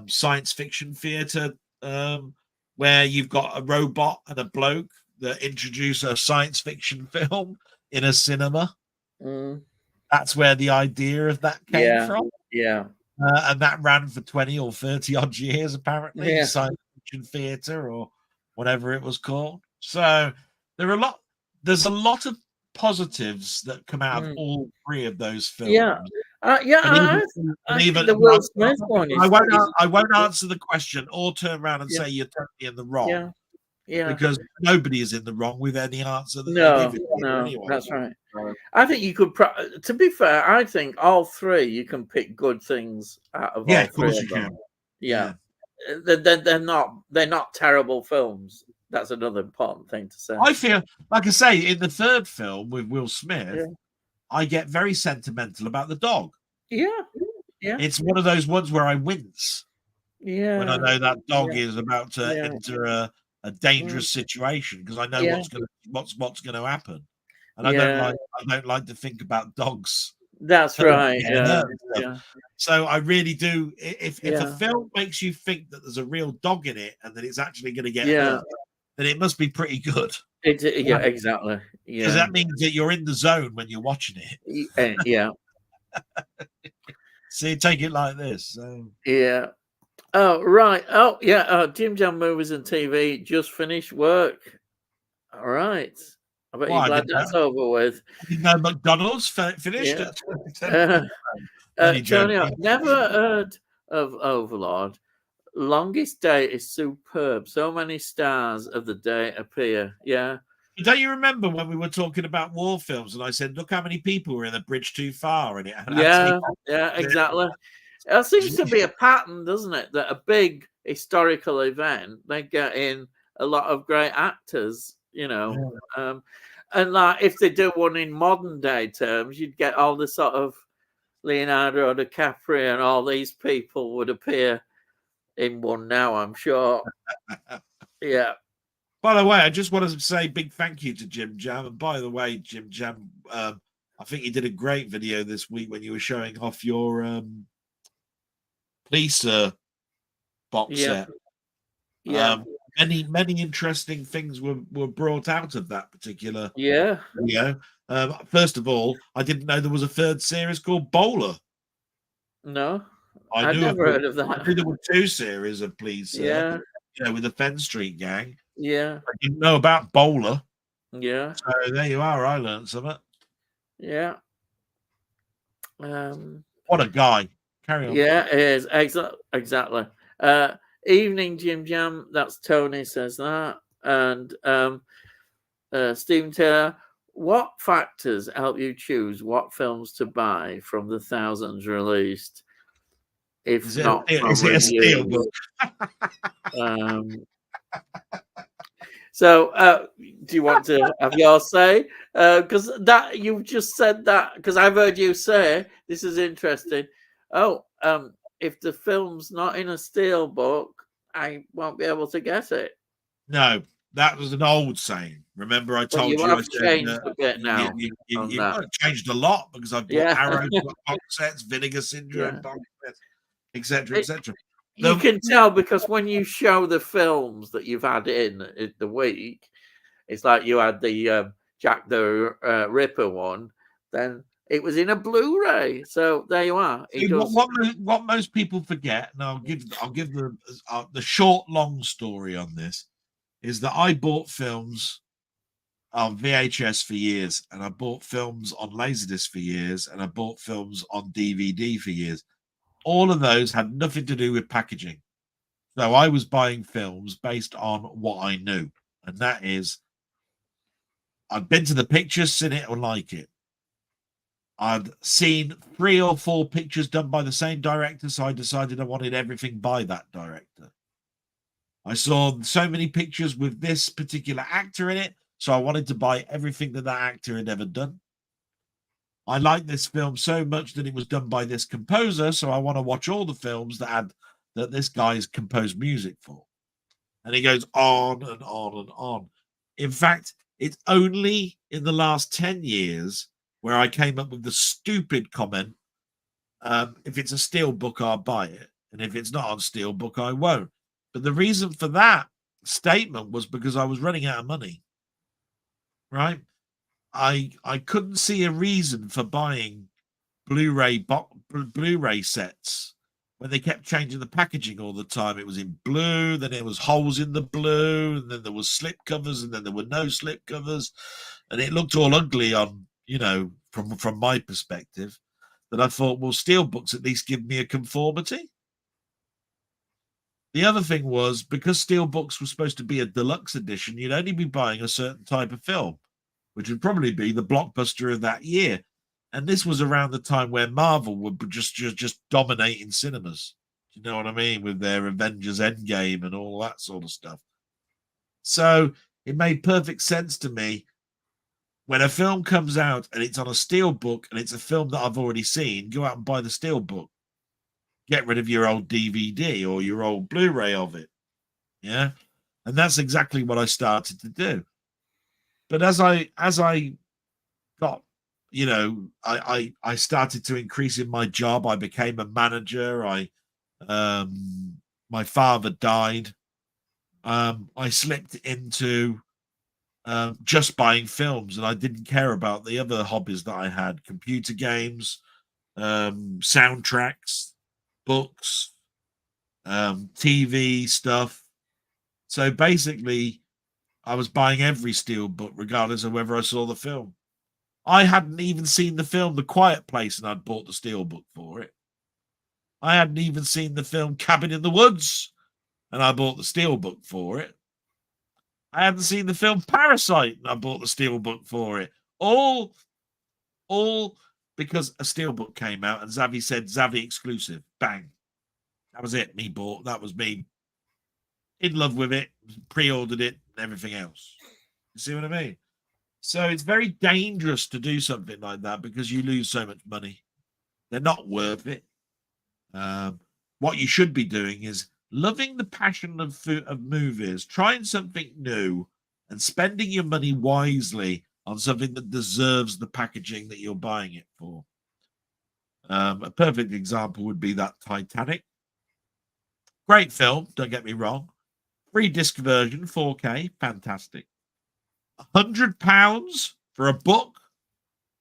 science fiction theater, where you've got a robot and a bloke that introduce a science fiction film in a cinema. That's where the idea of that came from. And that ran for 20 or 30 odd years, apparently. Science fiction theater, or whatever it was called. So there's a lot of positives that come out of all three of those films. I think the Will Smith one is... I won't answer the question or turn around and say you're totally in the wrong. Because nobody is in the wrong with any answer that they give. No, anyway. That's right. I think you could, to be fair, I think all three you can pick good things out of all three of them. Yeah. They're not terrible films. That's another important thing to say. I feel, like I say, in the third film with Will Smith, I get very sentimental about the dog. Yeah. It's one of those ones where I wince. When I know that dog is about to enter a dangerous situation, because I know what's going to happen, and I don't like to think about dogs. That's right. So I really do. If a film makes you think that there's a real dog in it and that it's actually going to get hurt, then it must be pretty good. Exactly. Because that means that you're in the zone when you're watching it. See, take it like this. So. Yeah. Oh, right. Oh, yeah. Jim Jam Movies and TV just finished work. All right. I bet you're glad that's over with. No, McDonald's finished it. Tony, I've never heard of Overlord. Longest Day is superb. So many stars of the day appear. Yeah. Don't you remember when we were talking about war films and I said, look how many people were in The Bridge Too Far? And exactly. It seems to be a pattern, doesn't it? That a big historical event, they get in a lot of great actors, and like if they do one in modern day terms, you'd get all the sort of Leonardo DiCaprio and all these people would appear in one now, I'm sure. Yeah. By the way, I just wanted to say big thank you to Jim Jam. And by the way, Jim Jam, I think you did a great video this week when you were showing off your police box set. Many interesting things were brought out of that particular video. First of all, I didn't know there was a third series called Bowler. No, I've never heard of that. I knew there were two series of police. With the Fenn Street gang. Yeah, I didn't know about Bowler. Yeah. So there you are. I learned something. Yeah. What a guy. Carry on. Yeah, it is. Exactly. Evening Jim Jam. That's Tony says that. And Stephen Taylor, what factors help you choose what films to buy from the thousands released? If not, is it a steel book? So, do you want to have your say? Because that you've just said that, because I've heard you say this is interesting. Oh, if the film's not in a steel book, I won't be able to get it. No, that was an old saying. Remember, I But told you you, I have said, changed a bit now on that. well, it changed a lot because I've bought Yeah, Arrow box sets, Vinegar Syndrome yeah. box sets, etc., It, etc. you The can tell because when you show the films that you've had in the week, it's like you had the Jack the Ripper one, then it was in a Blu-ray. So there you are. It See, does. what most people forget, and I'll give the short long story on this, is that I bought films on VHS for years, and I bought films on Laserdisc for years, and I bought films on DVD for years. All of those had nothing to do with packaging. So I was buying films based on what I knew, and that is I'd been to the pictures, seen it or like it. I'd seen 3 or 4 pictures done by the same director, so I decided I wanted everything by that director. I saw so many pictures with this particular actor in it, so I wanted to buy everything that actor had ever done. I liked this film so much that it was done by this composer, so I want to watch all the films that this guy's composed music for. And it goes on and on and on. In fact, it's only in the last 10 years where I came up with the stupid comment, if it's a steel book, I'll buy it. And if it's not on steel book, I won't. But the reason for that statement was because I was running out of money, right? I couldn't see a reason for buying Blu-ray sets when they kept changing the packaging all the time. It was in blue, then it was holes in the blue, and then there was slip covers, and then there were no slip covers, and it looked all ugly on, from my perspective. That I thought, well, steel books at least give me a conformity. The other thing was, because steel books were supposed to be a deluxe edition, you'd only be buying a certain type of film, which would probably be the blockbuster of that year. And this was around the time where Marvel were just dominating cinemas. Do you know what I mean? With their Avengers Endgame and all that sort of stuff. So it made perfect sense to me when a film comes out and it's on a steel book and it's a film that I've already seen, go out and buy the steel book. Get rid of your old DVD or your old Blu-ray of it. Yeah. And that's exactly what I started to do. But as I got, I started to increase in my job. I became a manager. My father died. I slipped into just buying films, and I didn't care about the other hobbies that I had: computer games, soundtracks, books, TV stuff. So basically, I was buying every steel book, regardless of whether I saw the film. I hadn't even seen the film The Quiet Place, and I'd bought the steel book for it. I hadn't even seen the film Cabin in the Woods, and I bought the steel book for it. I hadn't seen the film Parasite, and I bought the steel book for it. All because a steel book came out, and Zavi said Zavi exclusive. Bang. That was it. That was me in love with it, pre-ordered it, and everything else. You see what I mean? So it's very dangerous to do something like that because you lose so much money. They're not worth it. What you should be doing is loving the passion of movies, trying something new, and spending your money wisely on something that deserves the packaging that you're buying it for. A perfect example would be that Titanic. Great film, don't get me wrong. Free disc version, 4K, fantastic. £100 for a book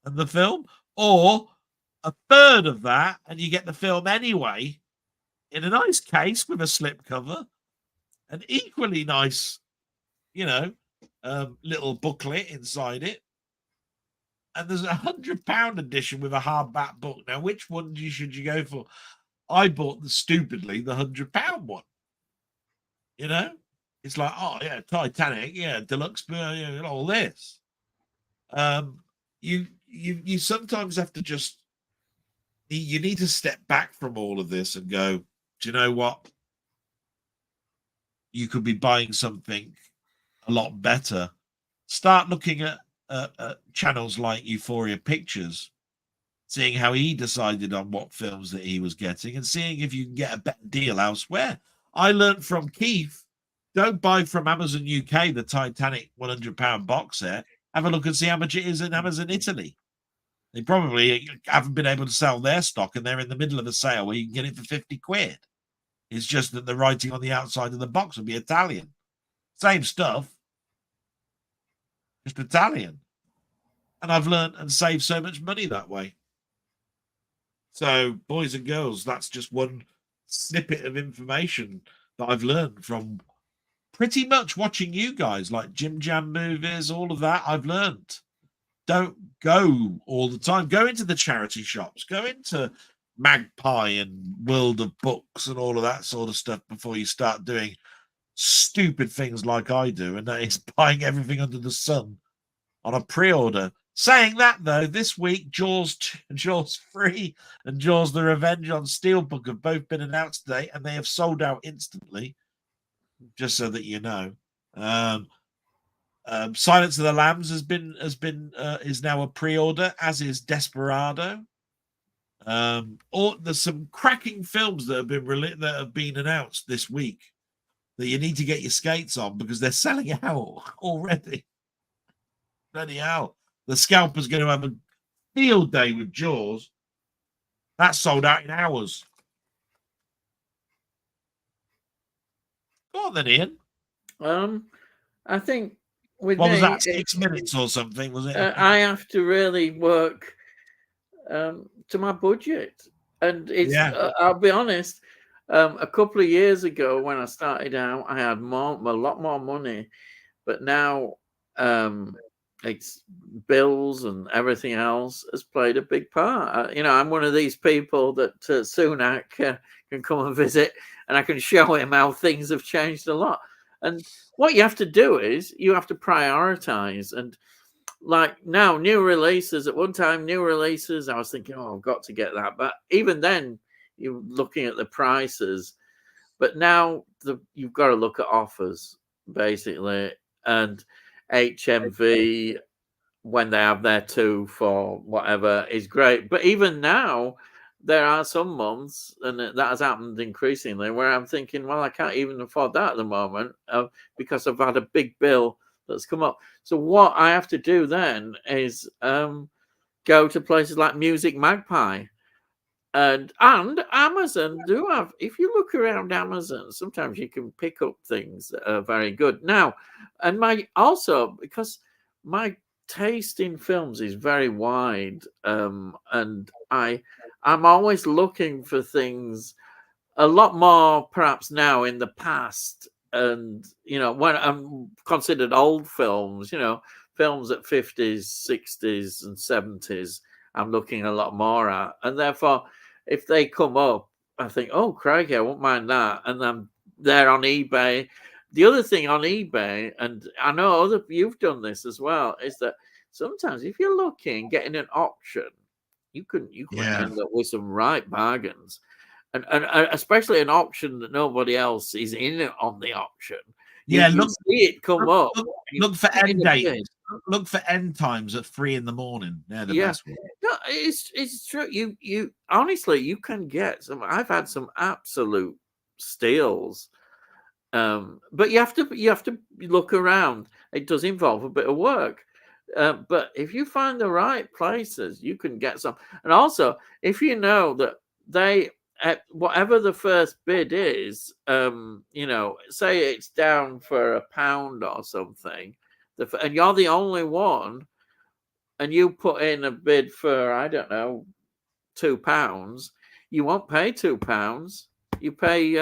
and the film, or a third of that, and you get the film anyway in a nice case with a slipcover, an equally nice, little booklet inside it. And there's £100 edition with a hardback book. Now, which one should you go for? I bought stupidly the £100 one. It's like, oh yeah, Titanic, yeah, deluxe, all this. You sometimes have to just, you need to step back from all of this and go, do you know what? You could be buying something a lot better. Start looking at channels like Euphoria Pictures, seeing how he decided on what films that he was getting, and seeing if you can get a better deal elsewhere. I learned from Keith, don't buy from Amazon UK the Titanic £100 box set. Have a look and see how much it is in Amazon Italy. They probably haven't been able to sell their stock, and they're in the middle of a sale where you can get it for 50 quid. It's just that the writing on the outside of the box will be Italian. Same stuff, just Italian. And I've learned and saved so much money that way. So, boys and girls, that's just one snippet of information that I've learned from pretty much watching you guys, like Jim Jam movies, all of that. I've learned. Don't go all the time. Go into the charity shops. Go into Magpie and World of Books and all of that sort of stuff before you start doing stupid things like I do, and that is buying everything under the sun on a pre-order. Saying that, though, this week Jaws 3 and Jaws the Revenge on Steelbook have both been announced today, and they have sold out instantly, just so that you know. Silence of the Lambs is now a pre-order, as is Desperado. There's some cracking films that have been announced this week that you need to get your skates on because they're selling out already. Bloody hell. The Scalper's going to have a field day with Jaws. That's sold out in hours. Go on then, Ian. I think with what me, was that, 6 minutes or something, was it? I have to really work to my budget. And it's I'll be honest, a couple of years ago when I started out, I had a lot more money. But now it's bills and everything else has played a big part. I'm one of these people that Sunak can come and visit, and I can show him how things have changed a lot. And what you have to do is you have to prioritize. And like now, new releases, at one time, I was thinking, I've got to get that. But even then, you're looking at the prices. But now you've got to look at offers, basically. And HMV, when they have their 2 for whatever, is great. But even now, there are some months, and that has happened increasingly, where I'm thinking, well, I can't even afford that at the moment because I've had a big bill that's come up. So what I have to do then is go to places like Music Magpie. And Amazon do have, if you look around Amazon, sometimes you can pick up things that are very good. Now, and because my taste in films is very wide, and I'm always looking for things a lot more perhaps now in the past. And, when I'm considered old films, films at 50s, 60s and 70s, I'm looking a lot more at. And therefore, if they come up, I think, oh, crikey, I won't mind that. And then they're on eBay. The other thing on eBay, and I know you've done this as well, is that sometimes if you're looking, getting an auction, you can end up with some right bargains. And especially an auction that nobody else is in on the auction. You see it come up. Look for end dates. Look for end times at 3 a.m. They're the best one. No, it's true. You honestly, you can get some. I've had some absolute steals, but you have to look around. It does involve a bit of work, but if you find the right places, you can get some. And also, if you know that they, whatever the first bid is, say it's down for £1 or something, and you're the only one, and you put in a bid for, I don't know, £2, you won't pay £2. You pay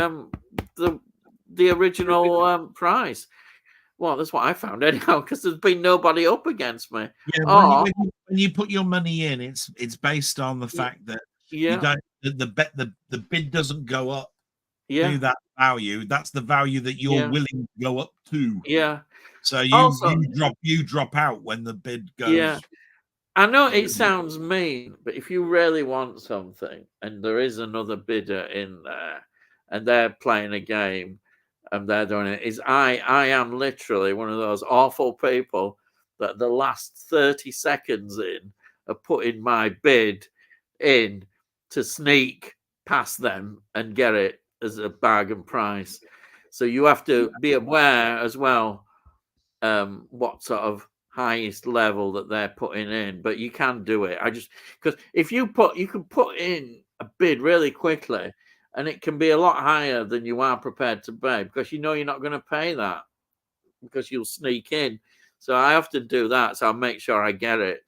the original price. Well, that's what I found anyhow, because there's been nobody up against me. Yeah, when you put your money in, it's based on the fact that you don't the bid doesn't go up to that value. That's the value that you're willing to go up to. Yeah. So you drop out when the bid goes. Yeah. I know it sounds mean, but if you really want something and there is another bidder in there and they're playing a game and they're doing it, I am literally one of those awful people that the last 30 seconds in of putting my bid in to sneak past them and get it as a bargain price. So you have to be aware as well what sort of highest level that they're putting in, but you can do it. I just because if you can put in a bid really quickly, and it can be a lot higher than you are prepared to pay because you know you're not going to pay that because you'll sneak in. So I often do that, so I'll make sure I get it.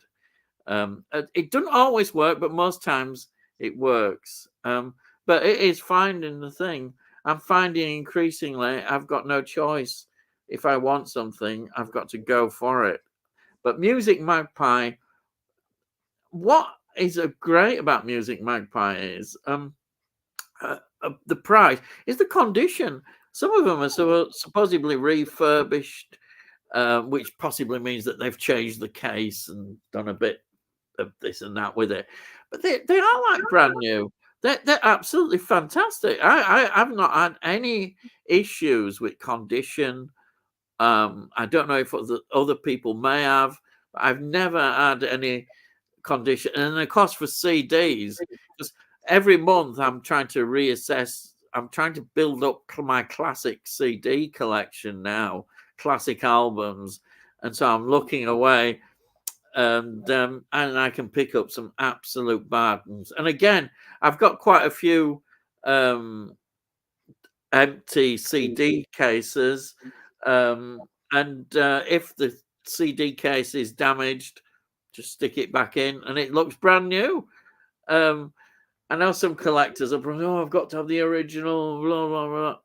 It doesn't always work, but most times it works. But it is finding the thing. I'm finding increasingly I've got no choice. If I want something, I've got to go for it. But Music Magpie, what is great about Music Magpie is the price, is the condition. Some of them are supposedly refurbished, which possibly means that they've changed the case and done a bit of this and that with it. But they are like brand new. They're absolutely fantastic. I've not had any issues with condition. I don't know if other people may have, but I've never had any condition. And of course, for CDs, just every month I'm trying to reassess. I'm trying to build up my classic CD collection now, classic albums, and so I'm looking away, and I can pick up some absolute bargains. And again, I've got quite a few empty CD cases. And if the CD case is damaged, just stick it back in and it looks brand new. I know some collectors are, oh, I've got to have the original, blah, blah, blah.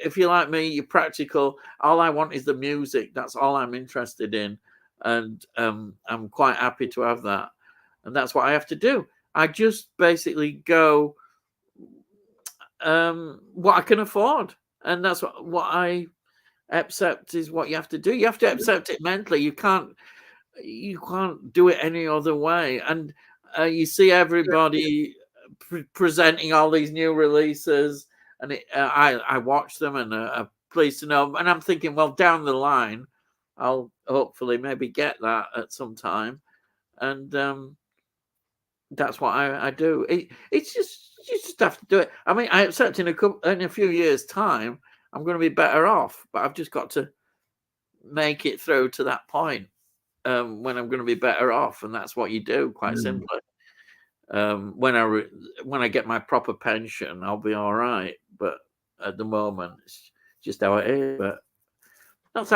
If you're like me, you're practical. All I want is the music. That's all I'm interested in. And I'm quite happy to have that. And that's what I have to do. I just basically go what I can afford. And that's what I accept is what you have to do. You have to accept it mentally. You can't do it any other way. And you see everybody presenting all these new releases, and I watch them and pleased to know. And I'm thinking, well, down the line, I'll hopefully maybe get that at some time, and that's what I do. It's just you just have to do it. I mean, I accept in a few years' time, I'm going to be better off, but I've just got to make it through to that point when I'm going to be better off, and that's what you do, quite simply. When I get my proper pension, I'll be all right. But at the moment, it's just how it is. But that's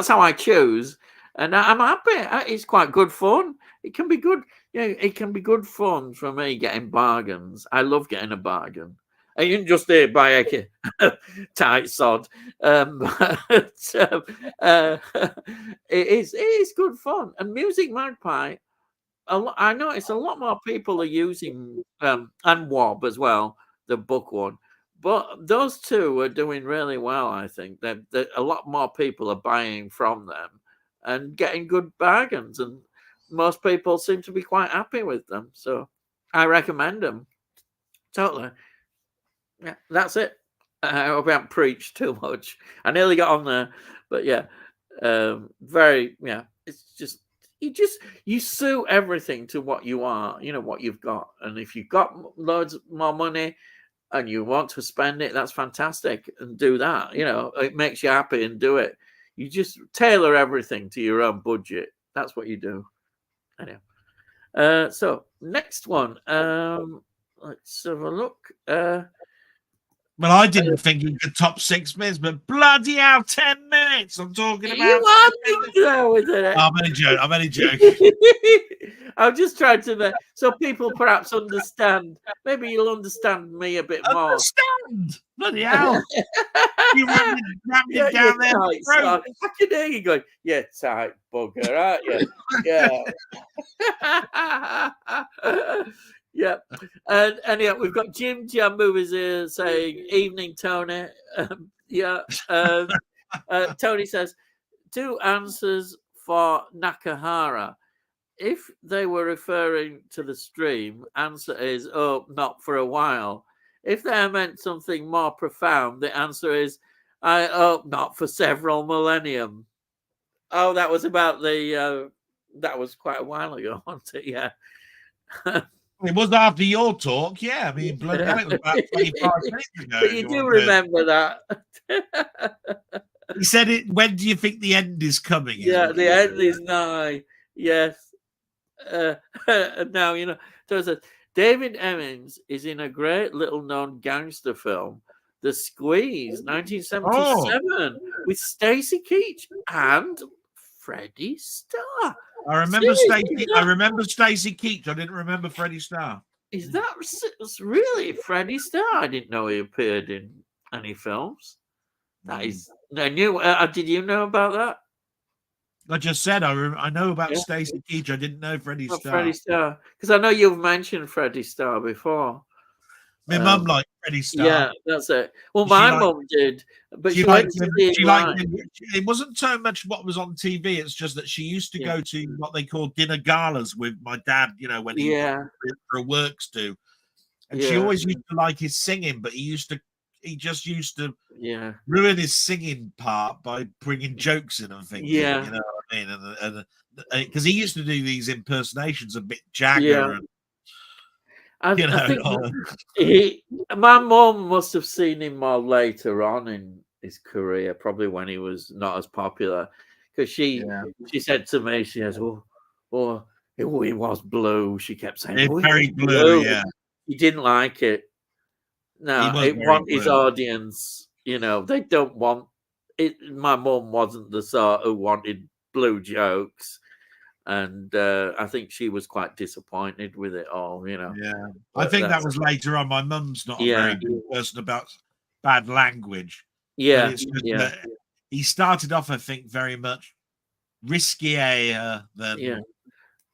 how I choose, and I'm happy. It's quite good fun. It can be good. Yeah, it can be good fun for me getting bargains. I love getting a bargain. And you can just buy a tight sod. But, it is good fun. And Music Magpie, I notice a lot more people are using and Wob as well, the book one. But those two are doing really well, I think. That a lot more people are buying from them and getting good bargains, and most people seem to be quite happy with them. So I recommend them totally. Yeah, that's it. I hope I haven't preached too much. I nearly got on there, but yeah, very yeah. It's just you suit everything to what you are, what you've got, and if you've got loads more money and you want to spend it, that's fantastic, and do that. It makes you happy, and do it. You just tailor everything to your own budget. That's what you do. Anyway, so next one. Let's have a look. Well, I didn't think you could top 6 minutes, but bloody hell, 10 minutes. I'm talking about. You are there with it. I'm only joking. I'm just trying to so people perhaps understand. Maybe you'll understand me a bit more. Understand? Bloody hell! You ran me down there. I can hear you going, "Yeah, tight bugger, aren't you?" Yeah. Yeah, and yeah, we've got Jim Jambu is here saying, "Evening, Tony." Tony says, 2 answers for Nakahara. If they were referring to the stream, answer is, "Oh, not for a while." If they meant something more profound, the answer is, "I hope not for several millennium." Oh, that was about that was quite a while ago, wasn't it? Yeah. It was after your talk, yeah. I mean, bloody hell, it was about 25 minutes ago. But you do remember that. He said it. When do you think the end is coming? Yeah, the end is nigh. Yes. Now, so it says, David Emmons is in a great little known gangster film, The Squeeze, 1977, with Stacey Keach and Freddie Starr. I remember Stacey. I remember Stacey Keach. I didn't remember Freddie Starr. Is that really Freddie Starr? I didn't know he appeared in any films. That is, I knew. Did you know about that? I just said I know about Stacey Keach. I didn't know Freddie Starr. Freddie Starr, because I know you've mentioned Freddie Starr before. My mum liked Freddie Starr. Yeah, that's it. Well, my mum did, but she liked him. It wasn't so much what was on TV. It's just that she used to go to what they call dinner galas with my dad. When he for a works do, and she always used to like his singing, but he just used to ruin his singing part by bringing jokes in and things. Yeah, you know what I mean, and because he used to do these impersonations of Mick Jagger. And, I think my mum must have seen him more later on in his career, probably when he was not as popular. Because she said to me, she says, "Oh, it was blue." She kept saying, "It's very blue." Yeah, he didn't like it. No, it want his audience. They don't want it. My mum wasn't the sort who wanted blue jokes. And I think she was quite disappointed with it all, Yeah, I think that was later on. My mum's not a very good person about bad language. Yeah, he started off, I think, very much riskier than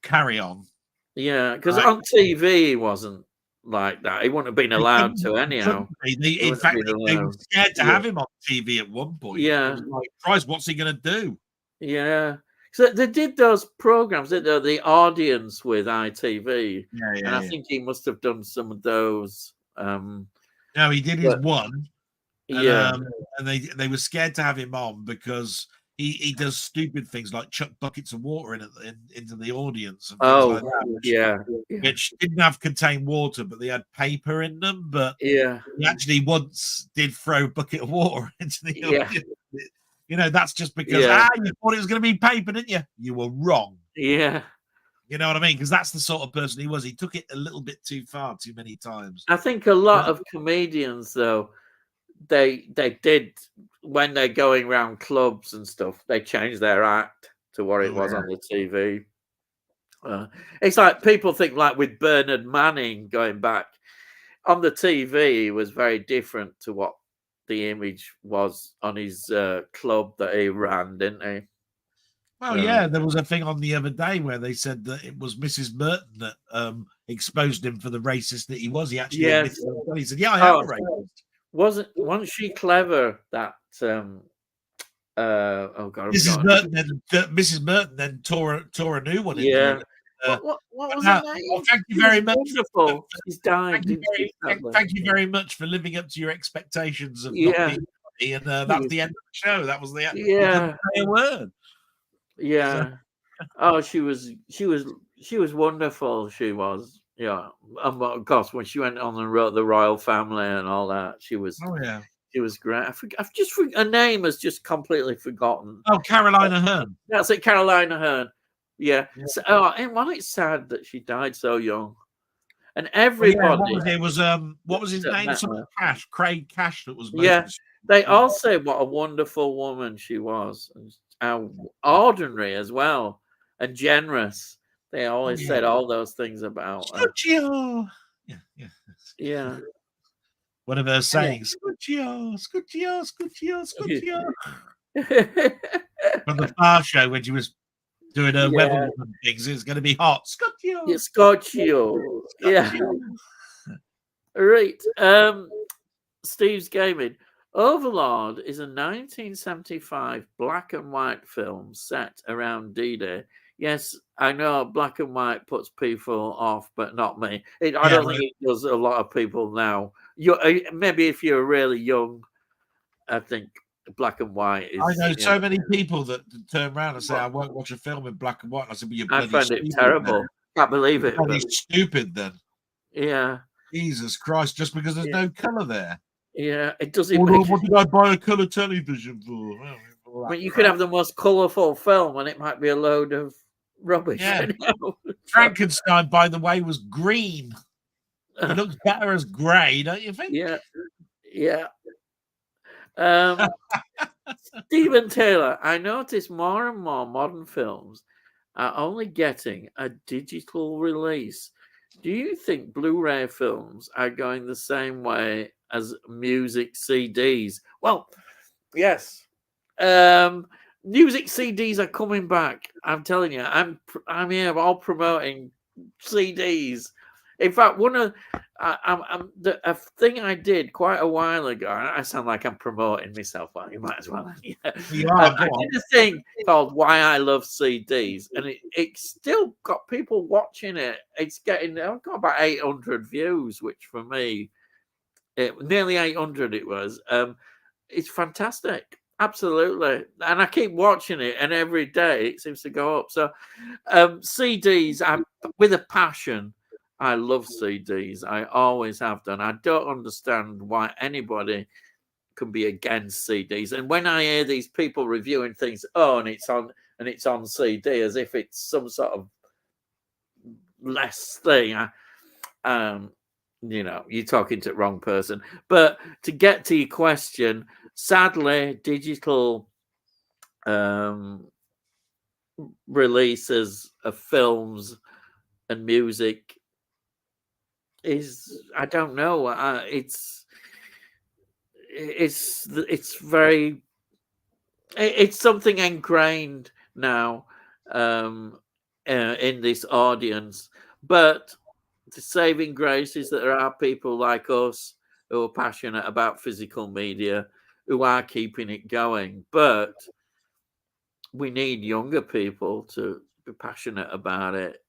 Carry On. Yeah, because on TV he wasn't like that. He wouldn't have been allowed to anyhow. In fact, they were scared to have him on TV at one point. Yeah, like, Christ, what's he going to do? Yeah. So they did those programs, the audience with ITV, and I think he must have done some of those. No, he did his one, and, and they were scared to have him on because he does stupid things like chuck buckets of water into the audience. And things like that, which didn't contain water, but they had paper in them. But he actually once did throw a bucket of water into the audience. That's just because you thought it was going to be paper, didn't you? You were wrong. Yeah. You know what I mean? Because that's the sort of person he was. He took it a little bit too far, too many times. I think a lot of comedians, though, they did, when they're going around clubs and stuff, they change their act to what it was on the TV. It's like people think, like with Bernard Manning going back on the TV, he was very different to what the image was on his club that he ran, didn't he? Well, there was a thing on the other day where they said that it was Mrs. Merton that exposed him for the racist that he was. He actually admitted it. He said, "Yeah, I am a racist." Wasn't she clever? That Mrs. Merton then tore a new one. Yeah. What was her name? Well, thank you very much. Wonderful. She's died. Thank you very much for living up to your expectations of not being funny. And that's the end of the show. That was the end. Yeah. A word. Yeah. Oh, she was wonderful. She was. Yeah. Of course, when she went on and wrote The Royal Family and all that, she was. Oh yeah. She was great. I've just her name has just completely forgotten. Oh, Caroline Aherne. That's it, Caroline Aherne. Yeah. So, and it's sad that she died so young. And everybody. It was what was his name? Craig Cash. That was. They all say what a wonderful woman she was, and how ordinary as well, and generous. They always said all those things about her. Yeah. One of her sayings, Scuccio. From the Far Show when she was doing her weather woman things, it's going to be hot. Scuccio. Yeah. Right. Steve's Gaming. Overlord is a 1975 black and white film set around D-Day. Yes, I know black and white puts people off, but not me. I don't think it does a lot of people now. Maybe if you're really young, I think black and white is. I know so many people that turn around and say, "I won't watch a film in black and white." And I said, "Well, you're bloody stupid." I find it terrible. Can't believe it. You're stupid then. Yeah. Jesus Christ, just because there's no colour there. Yeah. It doesn't Oh, make what did I buy a colour television for? I mean, you could have the most colourful film and it might be a load of rubbish. Yeah. You know? Frankenstein, by the way, was green. He looks better as grey, don't you think? Yeah. Yeah. Stephen Taylor, I notice more and more modern films are only getting a digital release. Do you think Blu-ray films are going the same way as music CDs? Well, yes. Music CDs are coming back. I'm telling you, I'm here all promoting CDs. In fact, one of a thing I did quite a while ago. I sound like I'm promoting myself. Well, you might as well. Yeah. You are, go I on. did a thing called "Why I Love CDs," and it still got people watching it. It's getting I've got about 800 views, which for me, nearly 800 it was. It's fantastic. Absolutely. And I keep watching it, and every day it seems to go up. So, CDs, I'm with a passion. I love CDs. I always have done. I don't understand why anybody can be against CDs. And when I hear these people reviewing things, and it's on CD as if it's some sort of less thing. You're talking to the wrong person. But to get to your question, sadly, digital releases of films and music is I don't know. It's something ingrained now in this audience, but the saving grace is that there are people like us who are passionate about physical media who are keeping it going. But we need younger people to be passionate about it.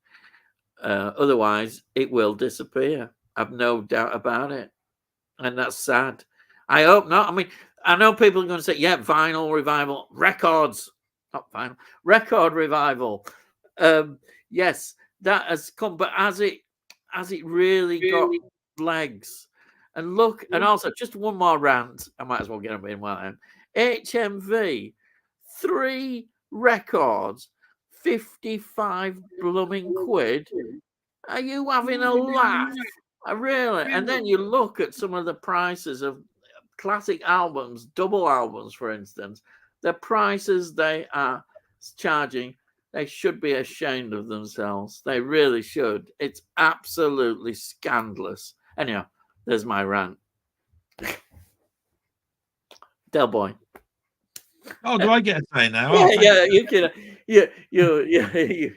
Otherwise, it will disappear. I've no doubt about it. And that's sad. I hope not. I mean, I know people are going to say, yeah, vinyl revival, records, not vinyl, record revival. Yes, that has come, but has it really got legs? And look, and also just one more rant. I might as well get them in while I'm HMV, 3 records, 55 blooming quid. Are you having a laugh? Really? And then you look at some of the prices of classic albums, double albums, for instance, the prices they are charging, they should be ashamed of themselves. They really should. It's absolutely scandalous. Anyhow, there's my rant. Delboy. Oh, do I get a say now? Yeah, you can. You.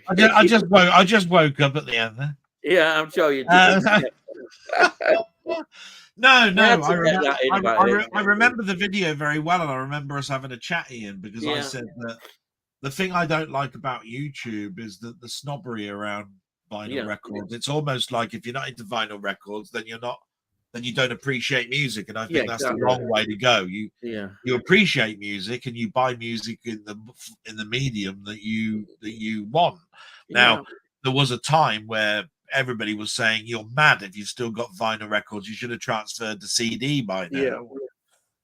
I just woke up at the end there. Yeah, I'm sure you did. No. I remember the video very well, and I remember us having a chat, Ian, because I said that the thing I don't like about YouTube is that the snobbery around vinyl records. It's almost like if you're not into vinyl records, then you don't appreciate music, and I think that's the wrong way to go. You appreciate music, and you buy music in the medium that you want. Now, there was a time where everybody was saying you're mad if you've still got vinyl records. You should have transferred to CD by now.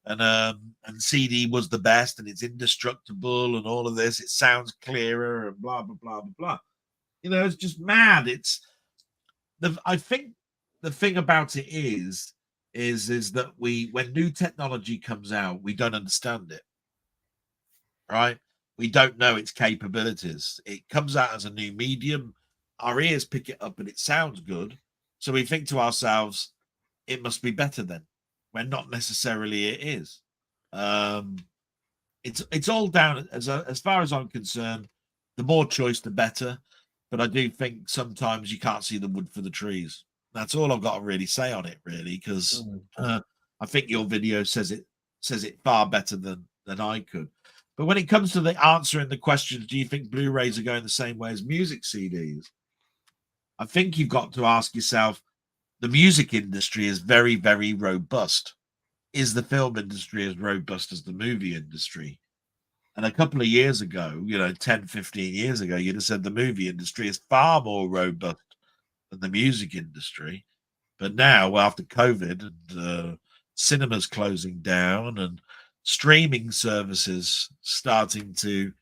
And CD was the best, and it's indestructible, and all of this. It sounds clearer, and blah blah blah blah blah. It's just mad. I think the thing about it is that when new technology comes out, we don't understand it, right? We don't know its capabilities. It comes out as a new medium. Our ears pick it up and it sounds good. So we think to ourselves, it must be better then, when not necessarily it is. It's all down, as far as I'm concerned, the more choice, the better. But I do think sometimes you can't see the wood for the trees. That's all I've got to really say on it, really, because I think your video says it far better than I could. But when it comes to the answering the questions, do you think Blu-rays are going the same way as music CDs? I think you've got to ask yourself, the music industry is very, very robust. Is the film industry as robust as the movie industry? And a couple of years ago, 10, 15 years ago, you'd have said the movie industry is far more robust than the music industry. But now, after COVID and cinemas closing down and streaming services starting to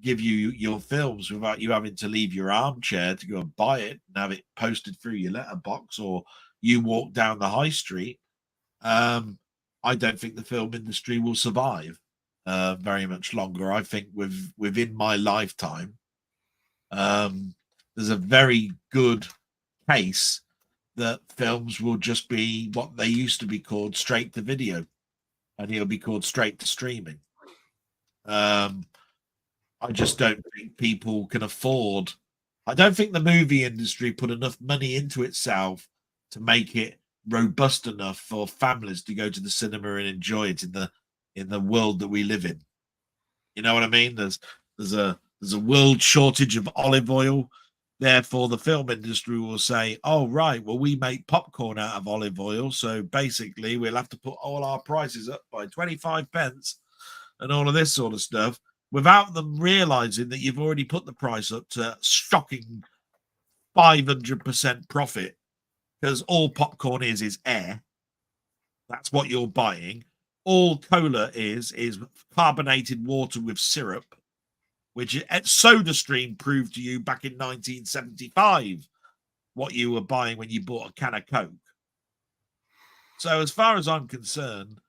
give you your films without you having to leave your armchair to go and buy it and have it posted through your letterbox, or you walk down the high street, I don't think the film industry will survive very much longer. I think within my lifetime, there's a very good case that films will just be what they used to be called, straight to video, and it'll be called straight to streaming. I just don't think people can afford. I don't think the movie industry put enough money into itself to make it robust enough for families to go to the cinema and enjoy it in the world that we live in. You know what I mean? There's a world shortage of olive oil. Therefore, the film industry will say, "Oh, right, well, we make popcorn out of olive oil, so basically we'll have to put all our prices up by 25 pence and all of this sort of stuff," without them realizing that you've already put the price up to shocking 500% profit, because all popcorn is air. That's what you're buying. All cola is carbonated water with syrup, which SodaStream proved to you back in 1975 what you were buying when you bought a can of Coke. So as far as I'm concerned,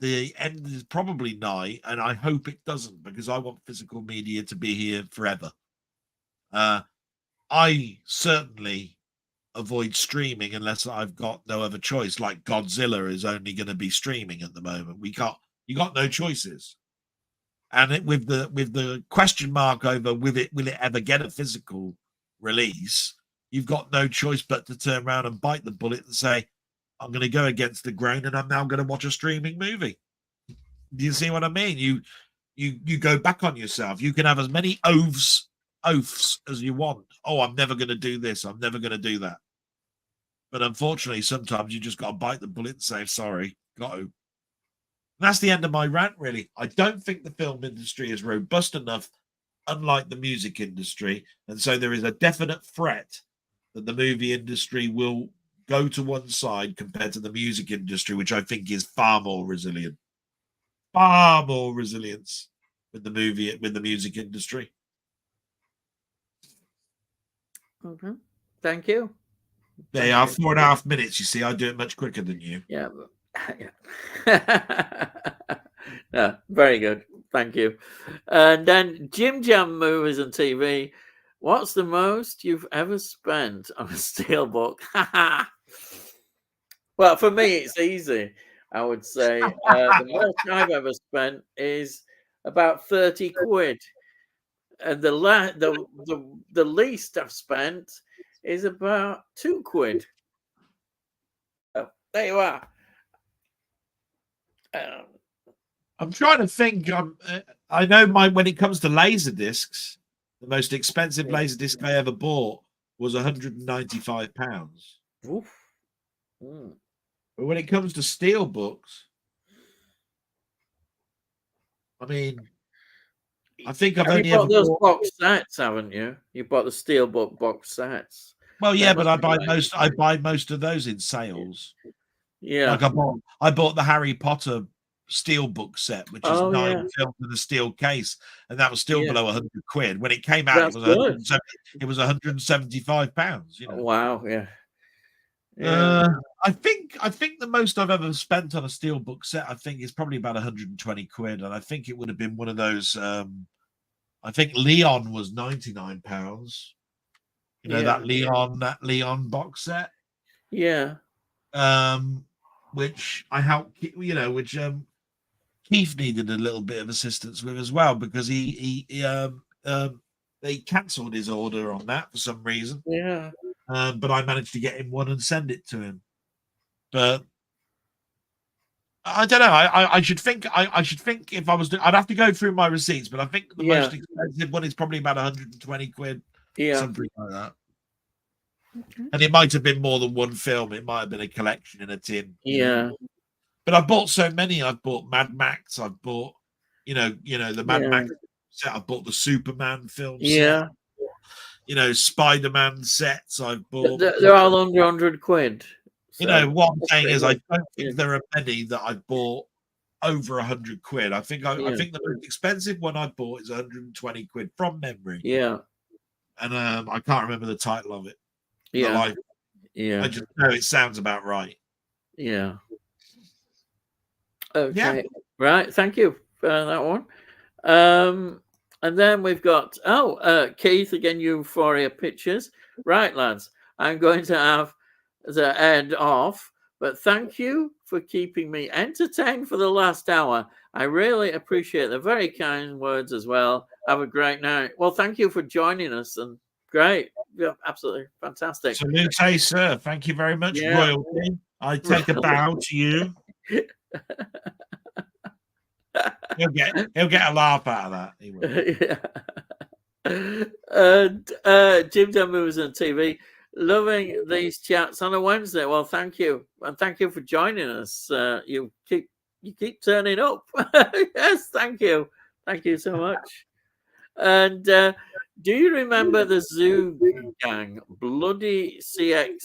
the end is probably nigh, and I hope it doesn't, because I want physical media to be here forever. I certainly avoid streaming unless I've got no other choice. Like Godzilla is only going to be streaming at the moment. You got no choices. And with the question mark over will it ever get a physical release, you've got no choice but to turn around and bite the bullet and say, I'm going to go against the grain, and I'm now going to watch a streaming movie. Do you see what I mean? You go back on yourself. You can have as many oaths as you want. Oh, I'm never going to do this. I'm never going to do that. But unfortunately, sometimes you just got to bite the bullet and say, sorry, got to. And that's the end of my rant, really. I don't think the film industry is robust enough, unlike the music industry. And so there is a definite threat that the movie industry will go to one side compared to the music industry, which I think is far more resilient. Far more resilience with the music industry. Mm-hmm. Thank you. They are 4.5 minutes. You see, I do it much quicker than you. Yeah. Yeah. No, very good. Thank you. And then Jim Jam movies and TV. What's the most you've ever spent on a steelbook? Well, for me, it's easy. I would say the most I've ever spent is about 30 quid. And the least I've spent is about 2 quid. Oh, there you are. I'm trying to think. I know when it comes to laser discs, the most expensive laser disc I ever bought was £195. Oof. Mm. But when it comes to steel books, I mean, I think I've only ever bought box sets, haven't you? You bought the steelbook box sets. Well, yeah, but I buy most of those in sales. Yeah, like I bought the Harry Potter steelbook set, which is 9 films with a steel case, and that was still below 100 quid. When it came out, it was £175. You know? Wow, yeah. I think the most I've ever spent on a steelbook set, I think, is probably about 120 quid, and I think it would have been one of those. I think Leon was £99. You know, that Leon box set. Yeah. Which I helped, which Keith needed a little bit of assistance with as well, because they cancelled his order on that for some reason. Yeah. But I managed to get him one and send it to him. But I don't know. I should think. I should think if I was, I'd have to go through my receipts. But I think the most expensive one is probably about 120 quid. Yeah, something like that. Okay. And it might have been more than one film. It might have been a collection in a tin. Yeah. But I've bought so many. I've bought Mad Max. I've bought, the Mad Max set. I've bought the Superman film set. Spider-Man sets I've bought. They're all under 100 quid. So What I'm saying is, I don't think yeah. there are many that I've bought over 100 quid. I think I think the most expensive one I bought is 120 quid from memory. Yeah. And I can't remember the title of it. Yeah. Yeah. I just know it sounds about right. Yeah. Okay. Yeah. Right. Thank you for that one. And then we've got Keith again, Euphoria Pictures. Right, lads. I'm going to have the end off, but thank you for keeping me entertained for the last hour. I really appreciate the very kind words as well. Have a great night. Well, thank you for joining us, and great. Yeah, absolutely fantastic. Salute, sir. Thank you very much, Yeah. royalty. I take a bow to you. He'll get a laugh out of that. He will. Yeah. And Jim Dunn Movies and TV. Loving these chats on a Wednesday. Well, thank you, and thank you for joining us. You keep turning up. Yes, thank you so much. And do you remember the Zoo Gang? Bloody CEX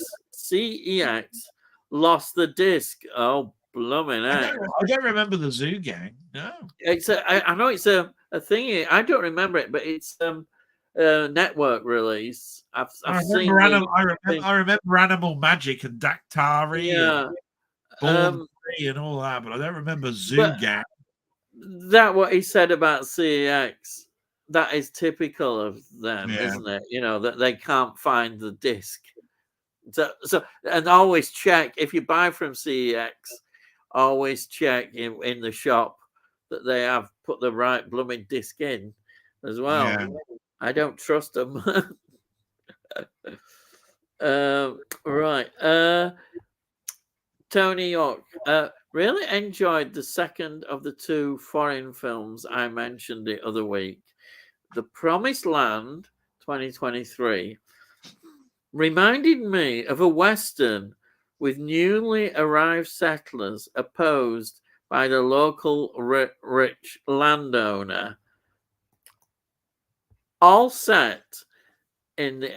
lost the disc. Oh, blooming heck. I don't remember the Zoo Gang. No, I know it's a thing. I don't remember it, but it's network release. I've seen. I remember Animal Magic and Dactari. Yeah, and Born Free and all that, but I don't remember Zoo Gang. That what he said about CEX. That is typical of them, isn't it? That they can't find the disc. So and always check if you buy from CEX. Always check in the shop that they have put the right blooming disc in as well. Yeah. I don't trust them. Right. Tony York. Really enjoyed the second of the two foreign films I mentioned the other week. The Promised Land 2023 reminded me of a Western with newly arrived settlers opposed by the local rich landowner. All set in the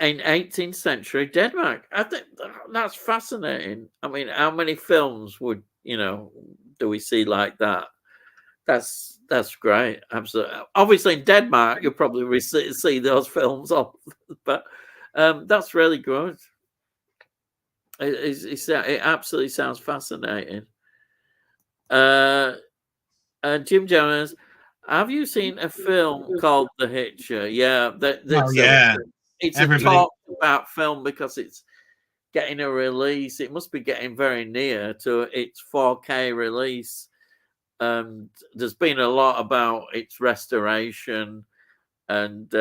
18th century Denmark. I think that's fascinating. I mean, how many films would do we see like that? That's great. Absolutely. Obviously, in Denmark, you'll probably see those films, but that's really good. It absolutely sounds fascinating. Jim Jones, have you seen a film called The Hitcher? Yeah, it's a talked about film because it's getting a release. It must be getting very near to its 4K release. And there's been a lot about its restoration, and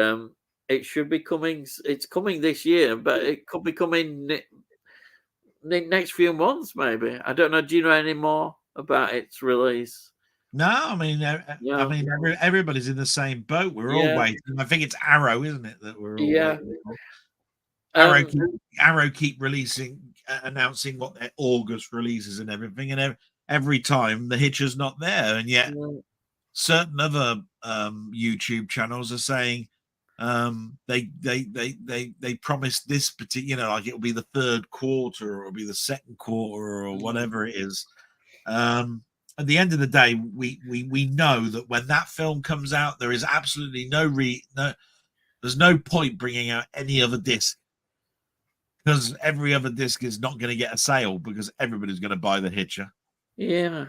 it should be coming. It's coming this year, but it could be coming the next few months, maybe. I don't know. Do you know any more about its release? No, I mean, everybody's in the same boat. We're all waiting. I think it's Arrow, isn't it, that we're all waiting for? Arrow keep releasing, announcing what their August releases and everything, and every time the Hitcher's not there, and yet certain other YouTube channels are saying they promised this particular, like it'll be the third quarter or it'll be the second quarter or whatever it is. At the end of the day, we know that when that film comes out, there is absolutely there's no point bringing out any other disc, because every other disc is not going to get a sale because everybody's going to buy the Hitcher. Yeah,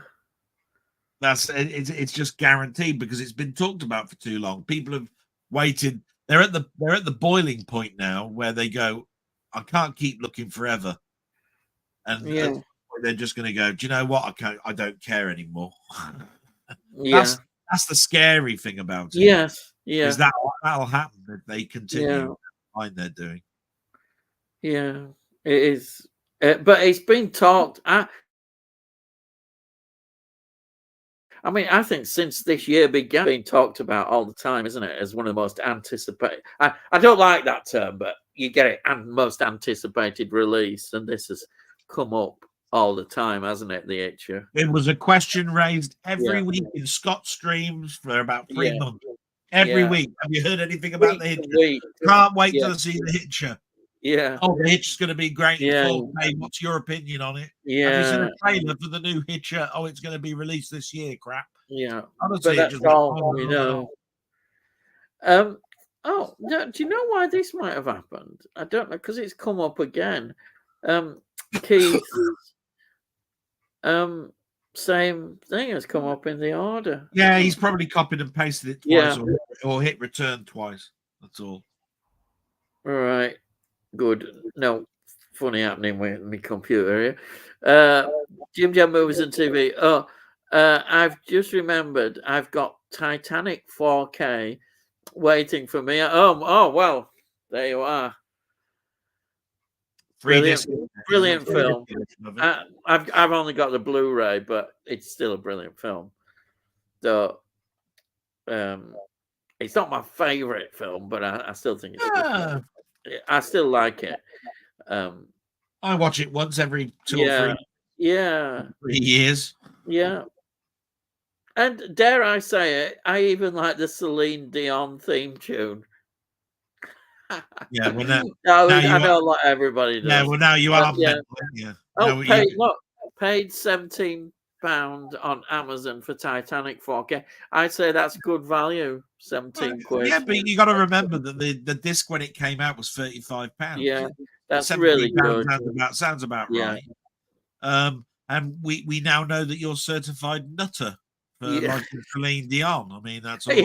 it's just guaranteed because it's been talked about for too long. People have waited. They're at the boiling point now where they go, I can't keep looking forever, and they're just going to go, do you know what? I don't care anymore. That's the scary thing about it. Yes, is that'll happen if they continue the line they're doing. Yeah, it is, but it's been talked. I mean, I think since this year began, being talked about all the time, isn't it? As one of the most anticipated. I don't like that term, but you get it. And most anticipated release, and this has come up all the time, hasn't it? The Hitcher. It was a question raised every week in Scott streams for about 3 months. every Yeah. week. Have you heard anything about the Week to Hitcher? week. Can't wait Yeah. till I see the Hitcher. Yeah. Oh, the Hitcher's going to be great in Yeah. 4K. What's your opinion on it? Have you seen Yeah. a trailer for the new Hitcher? Oh, it's going to be released this year. Crap. Yeah. Honestly, But it that's just went all on we and on and on. know. Oh, no, do you know why this might have happened? I don't know, because it's come up again. Keith, same thing has come up in the order. Yeah, he's probably copied and pasted it twice, or hit return twice. That's all. All right, good. No funny happening with my computer here. Jim Jam Movies and TV. Oh, I've just remembered I've got Titanic 4K waiting for me at home. Oh well, there you are. Brilliant, brilliant film. I've only got the Blu-ray, but it's still a brilliant film. So, it's not my favorite film, but I still think it's a good film. I still like it. I watch it once every 2 or 3 years. Yeah. And dare I say it, I even like the Celine Dion theme tune. Yeah, well I know not everybody does. Yeah, well now you are mental, yeah. Oh, paid £17 on Amazon for Titanic 4K. I'd say that's good value. 17 quid. Yeah, but you got to remember that the disc when it came out was £35. Yeah, that's really good. Sounds about right. And we now know that you're certified nutter for like Celine Dion. I mean, that's all.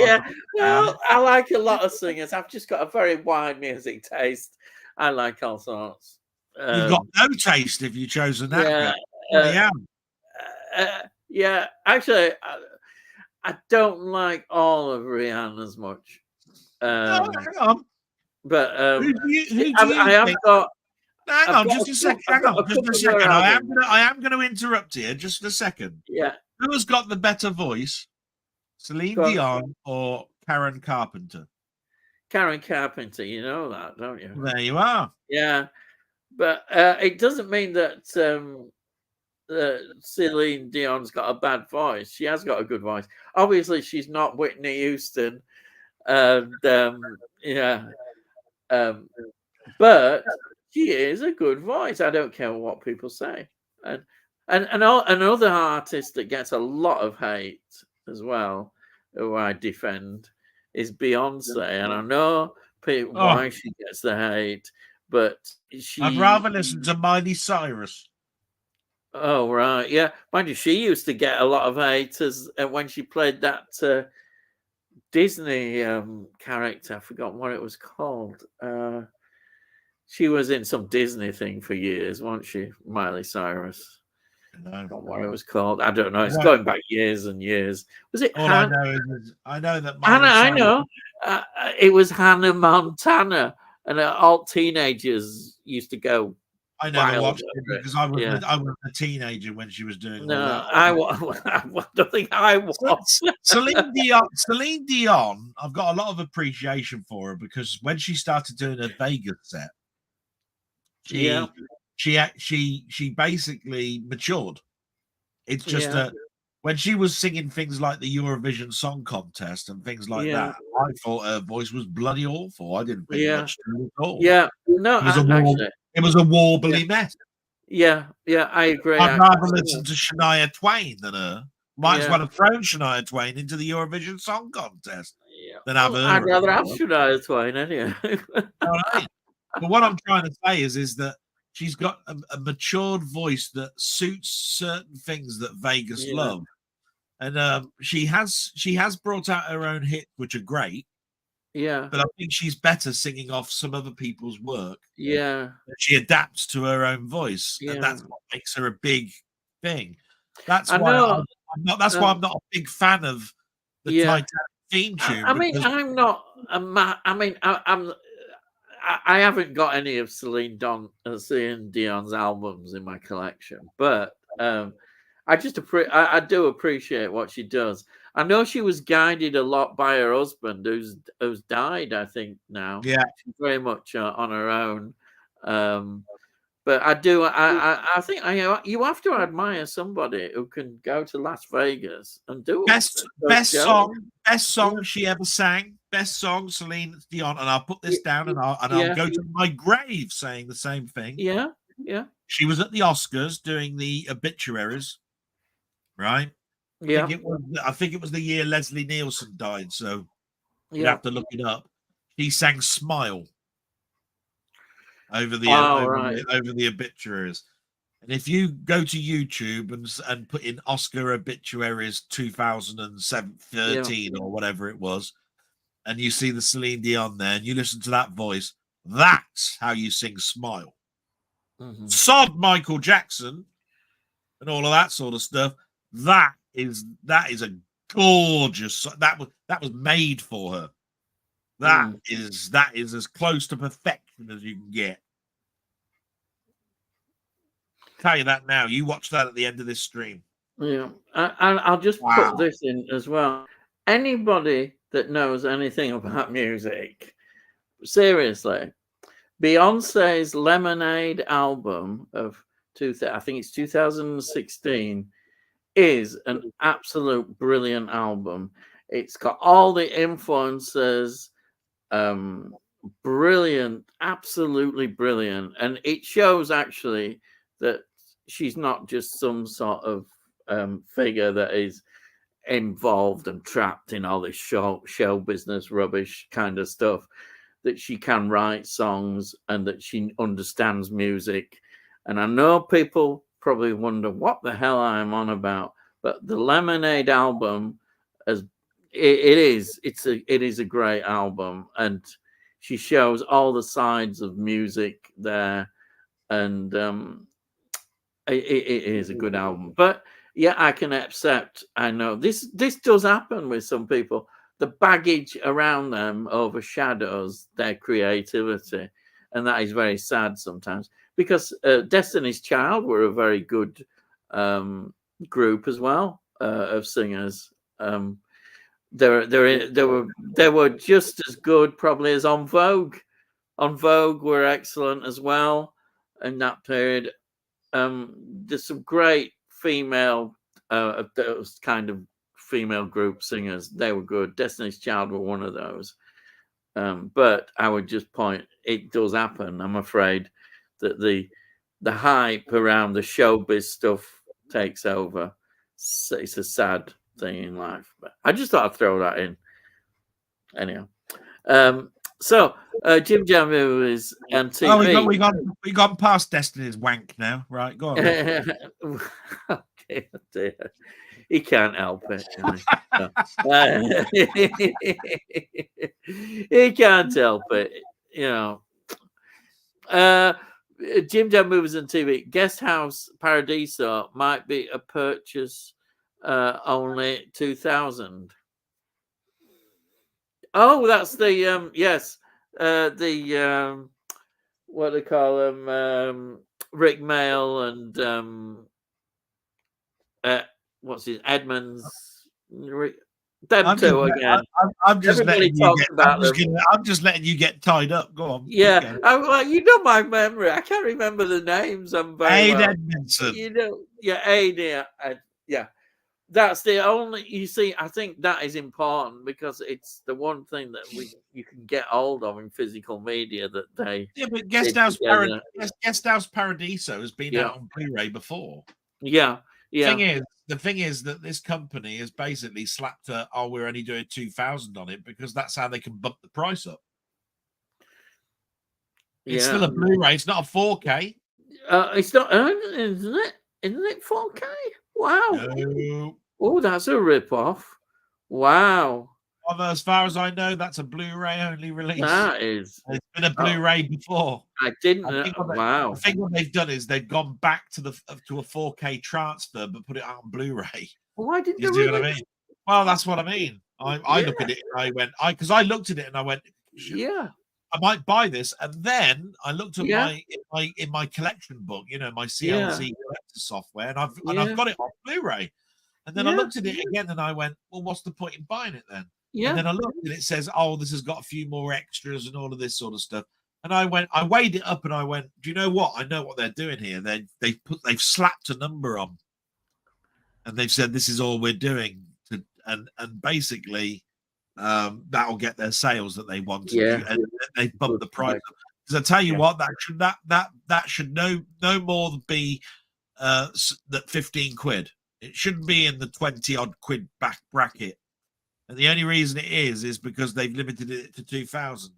Well, I like a lot of singers. I've just got a very wide music taste. I like all sorts. You've got no taste if you've chosen that. Yeah. Actually, I don't like all of Rihanna's much. Hang on. But who do you I have got. Hang on, just a second. I am going to interrupt here. Just a second. Yeah. Who has got the better voice, Celine Dion or Karen Carpenter? Karen Carpenter, you know that, don't you? There you are. Yeah, but it doesn't mean that Celine Dion's got a bad voice. She has got a good voice. Obviously, she's not Whitney Houston, and but she is a good voice. I don't care what people say. And another artist that gets a lot of hate as well, who I defend, is Beyonce. And I know why she gets the hate, but I'd rather listen to Miley Cyrus. Oh, right. Yeah. Mind you, she used to get a lot of hate when she played that Disney character. I forgot what it was called. She was in some Disney thing for years, wasn't she? Miley Cyrus. I don't know what it was called. I don't know. It's going back years and years. Was it? All I know that Hannah. I know. It was Hannah Montana, and all teenagers used to go. I never watched it because I was a teenager when she was doing. No, I don't think I was. Celine Dion. I've got a lot of appreciation for her because when she started doing her Vegas set, she basically matured. It's just that when she was singing things like the Eurovision Song Contest and things like that, I thought her voice was bloody awful. I didn't think much to it at all. Yeah, no, it was a warbly mess. Yeah, I agree. I'd rather listen to Shania Twain than her. Might as well have thrown Shania Twain into the Eurovision Song Contest than have her. I'd rather have Shania Twain anyway. But what I'm trying to say is that she's got a matured voice that suits certain things that Vegas love, and she has brought out her own hits, which are great. Yeah, but I think she's better singing off some other people's work. Yeah, she adapts to her own voice, and that's what makes her a big thing. That's why I'm not a big fan of the Titanic theme tune. I'm not. I haven't got any of Celine Dion's albums in my collection, but I do appreciate what she does. I know she was guided a lot by her husband, who's died, I think now. Yeah, she's very much on her own. But I do. I think you have to admire somebody who can go to Las Vegas and do best song she ever sang. best song, Celine Dion, and I'll put this down, and I'll Yeah. go to my grave saying the same thing. Yeah. Yeah. She was at the Oscars doing the obituaries, right? Yeah. I think it was the year Leslie Nielsen died, so you'd Yeah. have to look it up. She sang "Smile" over the Right. over the obituaries. And if you go to YouTube and put in Oscar obituaries 2013 or whatever it was, and you see the Celine Dion there, and you listen to that voice, that's how you sing "Smile." Mm-hmm. Sod Michael Jackson and all of that sort of stuff. That is a gorgeous. That was made for her. That is as close to perfection as you can get. Tell you that now. You watch that at the end of this stream. Yeah, and I'll just put this in as well. Anybody that knows anything about music, seriously, Beyonce's Lemonade album of I think it's 2016 is an absolute brilliant album. It's got all the influences, brilliant, absolutely brilliant, and it shows actually that she's not just some sort of figure that is involved and trapped in all this show business rubbish kind of stuff, that she can write songs and that she understands music. And I know people probably wonder what the hell I'm on about, but the Lemonade album, as it is a great album, and she shows all the sides of music there, and it is a good album. But yeah, I can accept. I know this does happen with some people. The baggage around them overshadows their creativity, and that is very sad sometimes. Because Destiny's Child were a very good group as well of singers. They were just as good probably as On Vogue. On Vogue were excellent as well in that period. There's some great female those kind of female group singers. They were good. Destiny's Child were one of those. But I would just point, it does happen, I'm afraid, that the hype around the showbiz stuff takes over. It's a sad thing in life. But I just thought I'd throw that in. Anyhow. So Jim Jam movies and TV. Oh, we got past Destiny's wank now, right? Go on. Oh, dear. He can't help it. He can't help it. You know. Jim Jam movies and TV. Guest House Paradiso might be a purchase only 2000. Oh, that's the yes, the what they call them, Rick Mail and what's his Edmonds, them two again. I'm just letting you get tied up. Go on. Yeah, I'm like, you know my memory. I can't remember the names. I'm very well. Edmondson. You know, yeah, Aid. Yeah. That's the only, you see, I think that is important because it's the one thing that you can get hold of in physical media that they. Yeah, but Guest House Paradiso has been out on Blu-ray before. Yeah. The thing is that this company has basically slapped we're only doing 2,000 on it because that's how they can bump the price up. It's still a Blu-ray. It's not a 4K. It's not, isn't it? Isn't it 4K? Wow. No. Oh, that's a rip-off. Wow. Well, as far as I know, that's a Blu-ray only release. That is. It's been a Blu-ray before. I didn't know. Wow. I think what they've done is they've gone back to a 4K transfer, but put it out on Blu-ray. Why didn't you see what I mean? Well, that's what I mean. I look at it and I went, because I looked at it and I went, yeah, I might buy this. And then I looked at in my collection book, my CLZ collector software, and I've got it on Blu-ray. And then I looked at it again and I went, well, what's the point in buying it then? Yeah. And then I looked and it says, oh, this has got a few more extras and all of this sort of stuff. And I weighed it up and I went, do you know what? I know what they're doing here. They've slapped a number on, and they've said this is all we're doing. And basically, that'll get their sales that they want. Yeah. And they bump the price Right. up. Because I tell you Yeah. what, that should no more be that 15 quid. It shouldn't be in the 20 odd quid back bracket. And the only reason it is because they've limited it to 2,000.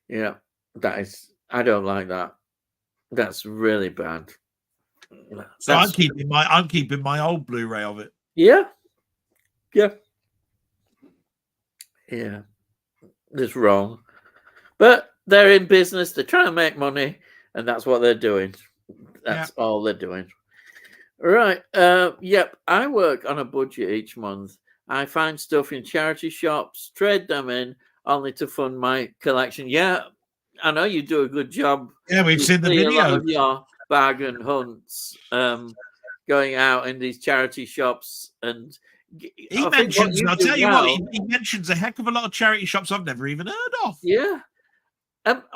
Yeah, I don't like that. That's really bad. So I'm keeping my old Blu-ray of it. Yeah. It's wrong, but they're in business. They're trying to make money, and that's what they're doing. That's all they're doing. Right. Yep. I work on a budget each month. I find stuff in charity shops, trade them in, only to fund my collection. Yeah, I know you do a good job. Yeah, we've seen the A lot video. of your bargain hunts, going out in these charity shops, and He mentions. I'll tell you what. He mentions a heck of a lot of charity shops I've never even heard of. Yeah.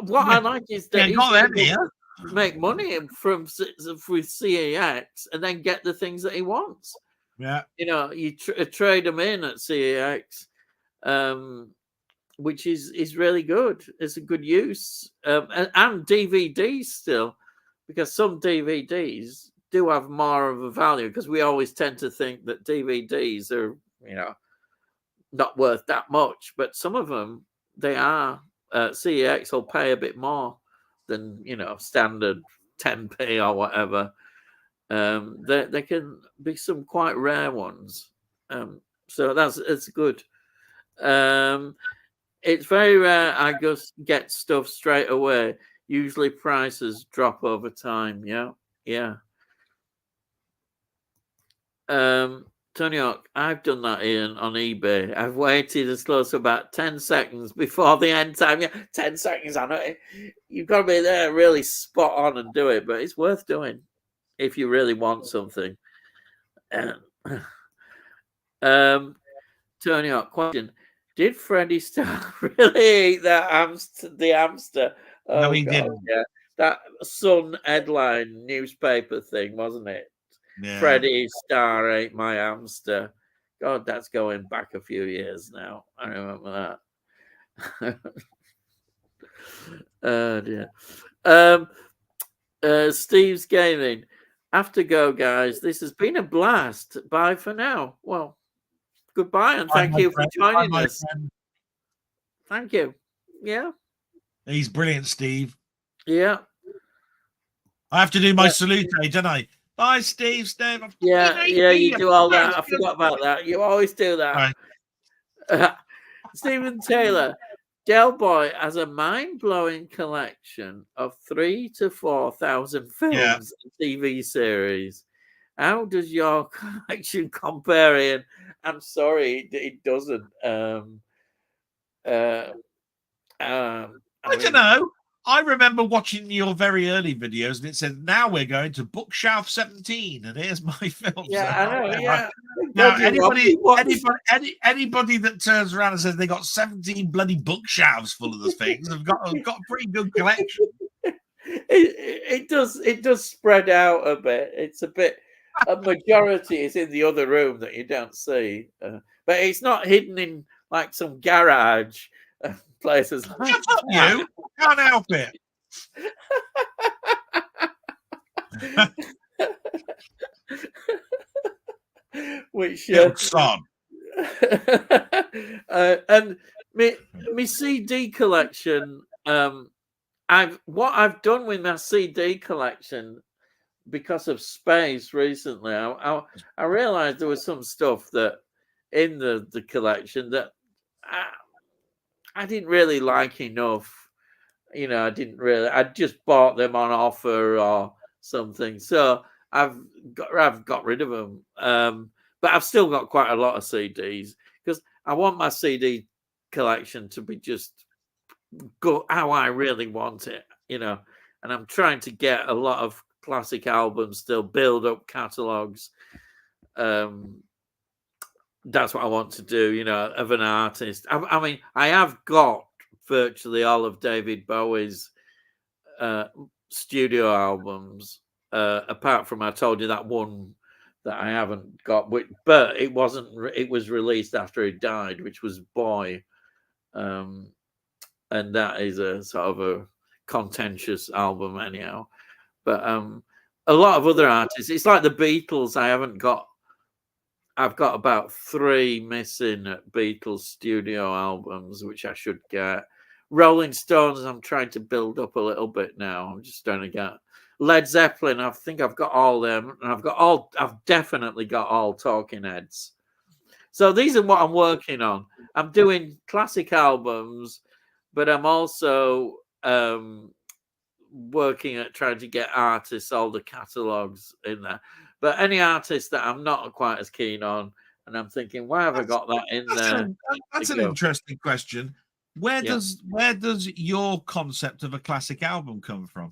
What I like is that he's got them here. Make money from with CAX and then get the things that he wants. Yeah, you trade them in at CAX, which is really good. It's a good use, and DVDs still, because some DVDs do have more of a value, because we always tend to think that DVDs are not worth that much, but some of them they are. CAX will pay a bit more than standard 10p or whatever. There can be some quite rare ones, so it's good. It's very rare I just get stuff straight away. Usually prices drop over time. Yeah. Tony Hawk, I've done that, Ian, on eBay. I've waited as close to about 10 seconds before the end time. Yeah, 10 seconds. I know you've got to be there really spot on and do it, but it's worth doing if you really want something. Tony Hawk, question: did Freddie Starr really eat the hamster? Oh, no, he didn't. Yeah, that Sun headline newspaper thing, wasn't it? Yeah. Freddie Starr ate my hamster. God, that's going back a few years now. I remember that. Oh dear. Steve's Gaming. Have to go, guys. This has been a blast. Bye for now. Well, goodbye, and thank you for joining us. Thank you. Yeah. He's brilliant, Steve. Yeah. I have to do my salute, don't I? Bye, Steve. Yeah, you do all that. I forgot about that. You always do that. Right. Stephen Taylor. Delboy has a mind-blowing collection of 3,000 to 4,000 films and TV series. How does your collection compare, Ian? I'm sorry, it doesn't. I don't know. I remember watching your very early videos, and it said, "Now we're going to bookshelf 17, and here's my films." Yeah, I know. Yeah. Now, anybody that turns around and says they got 17 bloody bookshelves full of the things have got a pretty good collection. It does spread out a bit. It's a bit. A majority is in the other room that you don't see, but it's not hidden in like some garage. Places like Shut up, you can't help it. Which son. And me CD collection. What I've done with my CD collection, because of space recently, I realized there was some stuff that in the collection that I didn't really like enough. I just bought them on offer or something. So I've got rid of them. But I've still got quite a lot of CDs, because I want my CD collection to be just go how I really want it, and I'm trying to get a lot of classic albums, still build up catalogs. That's what I want to do, of an artist. I mean, I have got virtually all of David Bowie's studio albums, apart from, I told you, that that I haven't got, but it wasn't. It was released after he died, which was Boy, and that is a sort of a contentious album, anyhow. But a lot of other artists, it's like the Beatles. I've got about 3 missing Beatles studio albums, which I should get. Rolling Stones, I'm trying to build up a little bit now. I'm just trying to get Led Zeppelin. I think I've got all them, and I've definitely got all Talking Heads. So these are what I'm working on. I'm doing classic albums, but I'm also working at trying to get artists, all the catalogs in there. But any artist that I'm not quite as keen on, and I'm thinking, why have I got that in there? That's an interesting question. Where does your concept of a classic album come from?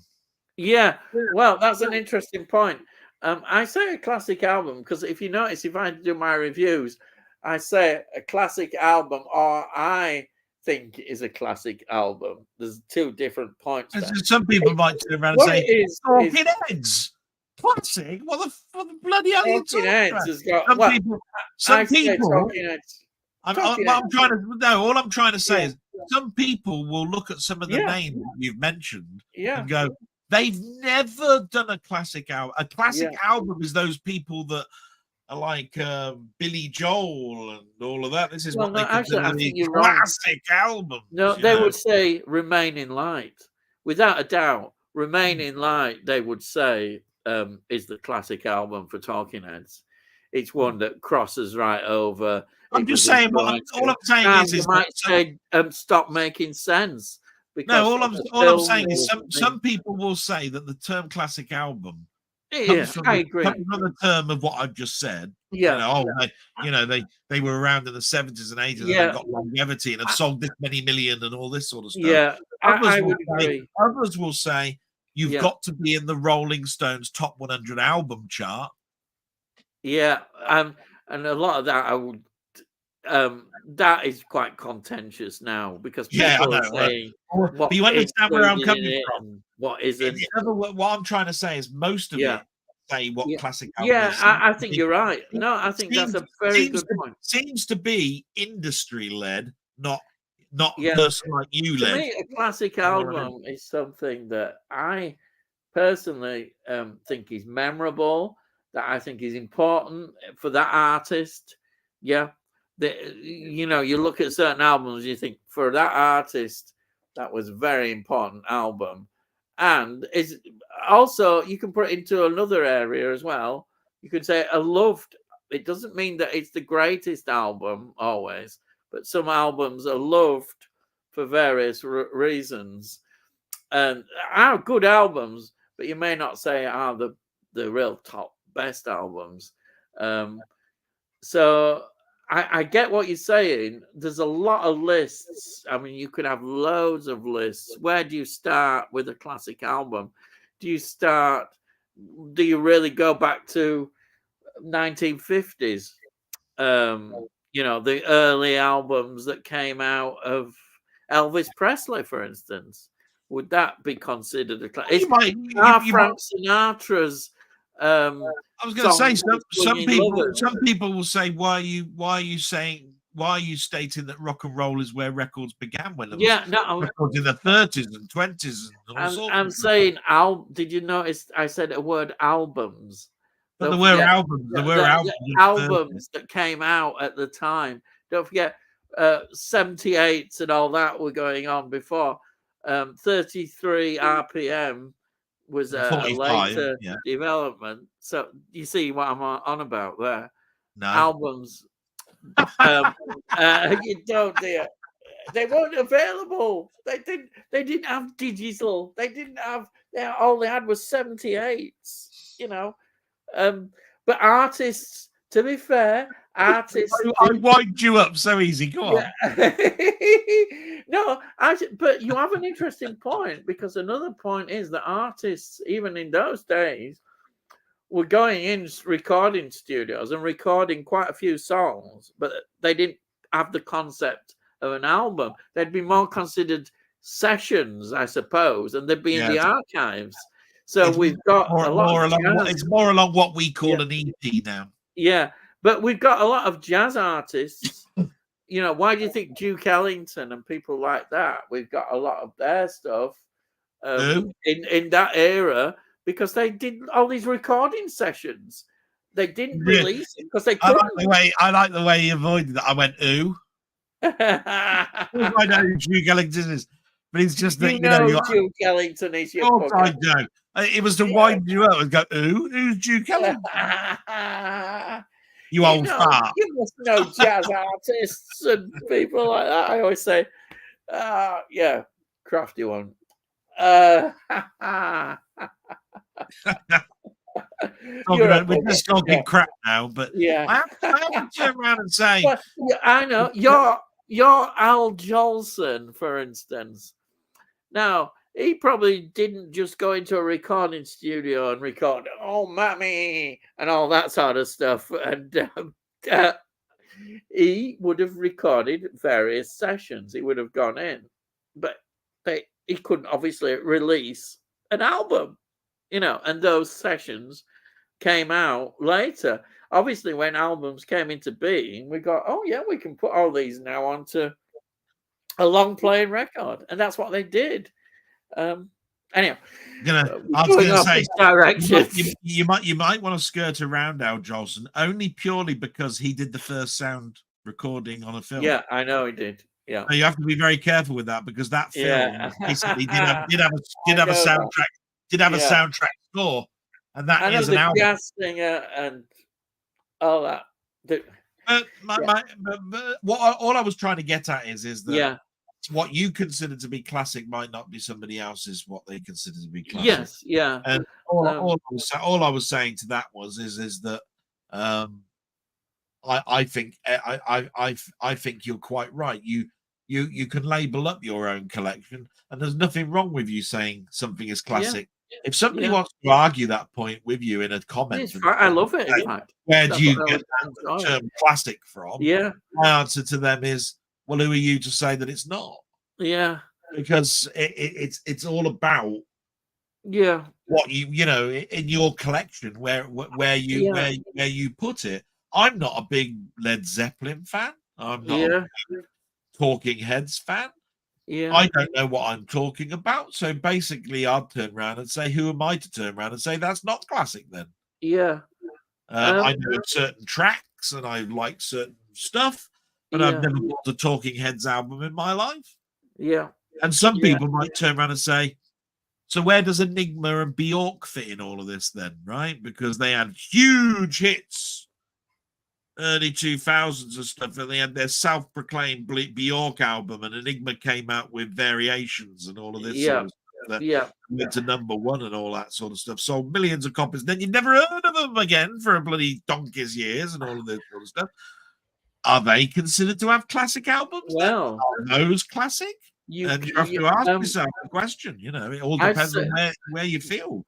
Yeah, well, that's an interesting point. I say a classic album because if you notice, if I do my reviews, I say a classic album, or I think is a classic album. There's 2 different points there. Some people might turn around and say, Talking Heads. Classic? What the bloody hell are you talking about? Has got, some people all I'm trying to say is some people will look at some of the names you've mentioned and go, they've never done a classic album. A classic album is those people that are like Billy Joel and all of that. This is what they consider a classic album. No, they would say Remain in Light. Without a doubt, Remain in Light, they would say, is the classic album for Talking Heads. It's one that crosses right over. I'm just saying, all I'm saying is you might say, stop making sense. No, all I'm saying is some people will say that the term classic album comes from the term of what I've just said. Yeah. They were around in the 70s and 80s and they got longevity and had sold this many million and all this sort of stuff. Yeah, I would agree. Others will say you've got to be in the Rolling Stones top 100 album chart. Yeah, and a lot of that I would. That is quite contentious now because people are saying, but you understand where I'm coming from. What isn't? What I'm trying to say is most of it say what classic album is. I think you're right. No, I think that's a very good point. Seems to be industry led, not person like you led. To me, a classic album is something that I personally think is memorable, that I think is important for that artist. Yeah. You look at certain albums, you think for that artist, that was a very important album. And is also, you can put it into another area as well. You could say a loved, it doesn't mean that it's the greatest album always, but some albums are loved for various reasons and are good albums, but you may not say are the real top best albums. So I get what you're saying. There's a lot of lists. I mean, you could have loads of lists. Where do you start with a classic album? Do you really go back to 1950s? The early albums that came out of Elvis Presley, for instance. Would that be considered a classic? Frank Sinatra's I was going to say some people will say, why are you stating that rock and roll is where records began when there was records in the 30s and 20s and all sorts. I'm saying did you notice I said a word albums? But there were albums. There were albums that came out at the time. Don't forget 78s and all that were going on before. 33 RPM was a later development. So you see what I'm on about there. No. Albums. You don't, dear. They weren't available. They didn't have digital. All they had was 78s, But artists, to be fair, artists. I wind you up so easy. Go on. No, but you have an interesting point, because another point is that artists, even in those days, were going in recording studios and recording quite a few songs, but they didn't have the concept of an album. They'd be more considered sessions, I suppose, and they'd be in the archives. So we've got a lot more of along jazz. it's more along what we call an EP now. Yeah, but we've got a lot of jazz artists. You know, why do you think Duke Ellington and people like that? We've got a lot of their stuff in that era because they did all these recording sessions. They didn't release it because they couldn't. I like the way you avoided that. I went, ooh. I know who Duke Ellington is, but it's just that Duke Ellington is your. Of course I know. It was to wind you up and go, ooh, who's Duke Ellington? You old fart. You must know jazz artists and people like that. I always say, yeah, crafty one. We're just talking crap now, but I have to turn around and say, well, I know you're Al Jolson, for instance. Now he probably didn't just go into a recording studio and record "Oh Mammy" and all that sort of stuff, and he would have recorded various sessions. He would have gone in, but he couldn't obviously release an album, and those sessions came out later. Obviously, when albums came into being, we got, oh yeah, we can put all these now onto a long playing record, and that's what they did. Anyhow, I was going to say, direction. You might want to skirt around Al Jolson only purely because he did the first sound recording on a film. Yeah, I know he did. Yeah, so you have to be very careful with that because that film basically did have a soundtrack. Did have a soundtrack score, and that is an album. Jazz singer and all that. All I was trying to get at is that what you consider to be classic might not be somebody else's what they consider to be classic. Yes, yeah. And all I was saying to that is that I think you're quite right. You can label up your own collection, and there's nothing wrong with you saying something is classic. If somebody wants to argue that point with you in a comment, I love it. In fact, where do you get the term classic from? Yeah, my answer to them is, well, who are you to say that it's not? Yeah, because it's all about what you know in your collection where you put it. I'm not a big Led Zeppelin fan. I'm not a big Talking Heads fan. I don't know what I'm talking about. So basically, I'd turn around and say, who am I to turn around and say that's not classic then? I know certain tracks and I like certain stuff, but I've never bought a Talking Heads album in my life. And some people might turn around and say, so where does Enigma and Bjork fit in all of this then, right? Because they had huge hits early 2000s and stuff, and they had their self-proclaimed Bjork album, and Enigma came out with variations and all of this sort of stuff that went to #1 and all that sort of stuff, sold millions of copies. Then you never heard of them again for a bloody donkey's years and all of this sort of stuff. Are they considered to have classic albums? Well, are those classic? You have to ask yourself the question. It all depends on where you feel.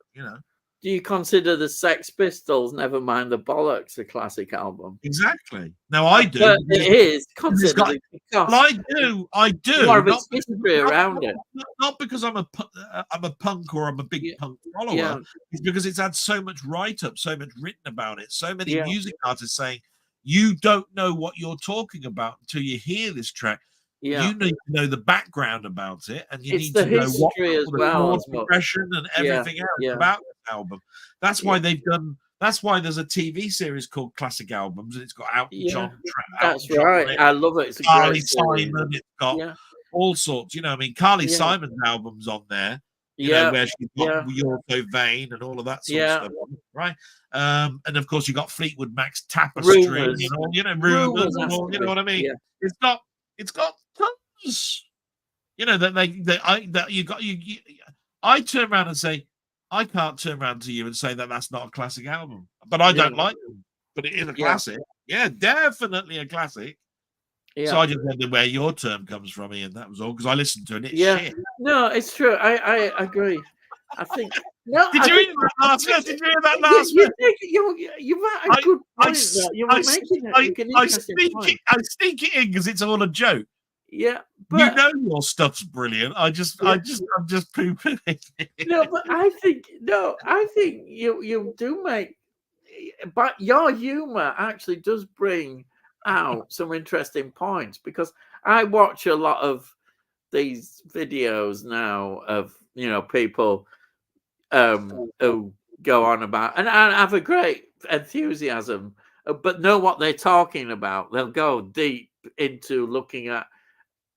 Do you consider the Sex Pistols, never mind the Bollocks, a classic album? Exactly. No, I do. But it is considered. I do. More of its history around it. Not because I'm a punk or I'm a big punk follower. It's because it's had so much write-up, so much written about it, so many music artists saying, you don't know what you're talking about until you hear this track. You need to know the background about it, and you need to know what the progression and everything else about the album. That's why they've done. That's why there's a TV series called Classic Albums, and it's got Elton John. That's right. I love it. It's Carly Simon. It's got all sorts. Carly Simon's album's on there. Where she's got You're So Vain and all of that sort of stuff, right? And of course you got Fleetwood Mac's Tapestry, Rumors and all, you know what I mean? It's got tons. I turn around and say, I can't turn around to you and say that that's not a classic album, but I don't like them. But it is a classic. Yeah, definitely a classic. So I just wondered where your term comes from, Ian. That was all, because I listened to it. It's shit. No, it's true. I agree. I think. No, Did you hear that last bit? You might a good point. You're making an interesting point. I sneak it in because it's all a joke. Yeah, You but know your stuff's brilliant. I'm just poo-pooing it. no, but I think you do make, but your humor actually does bring out some interesting points, because I watch a lot of these videos now of people who go on about and have a great enthusiasm, but know what they're talking about. They'll go deep into looking at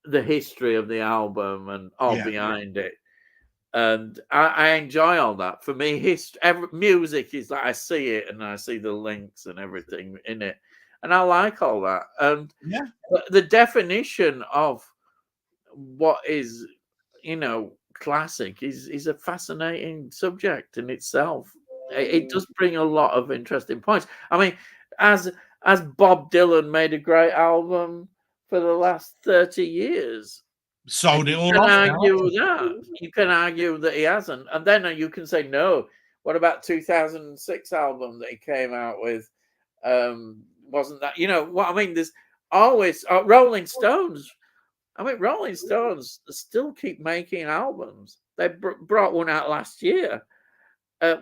the history of the album and all Yeah. behind it. And I enjoy all that. For me, music is like I see it and I see the links and everything in it, and I like all that. And Yeah. the definition of what is, classic is a fascinating subject in itself. It does bring a lot of interesting points. I mean, as Bob Dylan made a great album for the last 30 years, Sold and it you all can off argue now. that. You can argue that he hasn't. And then you can say, no, what about 2006 album that he came out with? Wasn't that, what I mean? There's always Rolling Stones. I mean, Rolling Stones still keep making albums. They brought one out last year,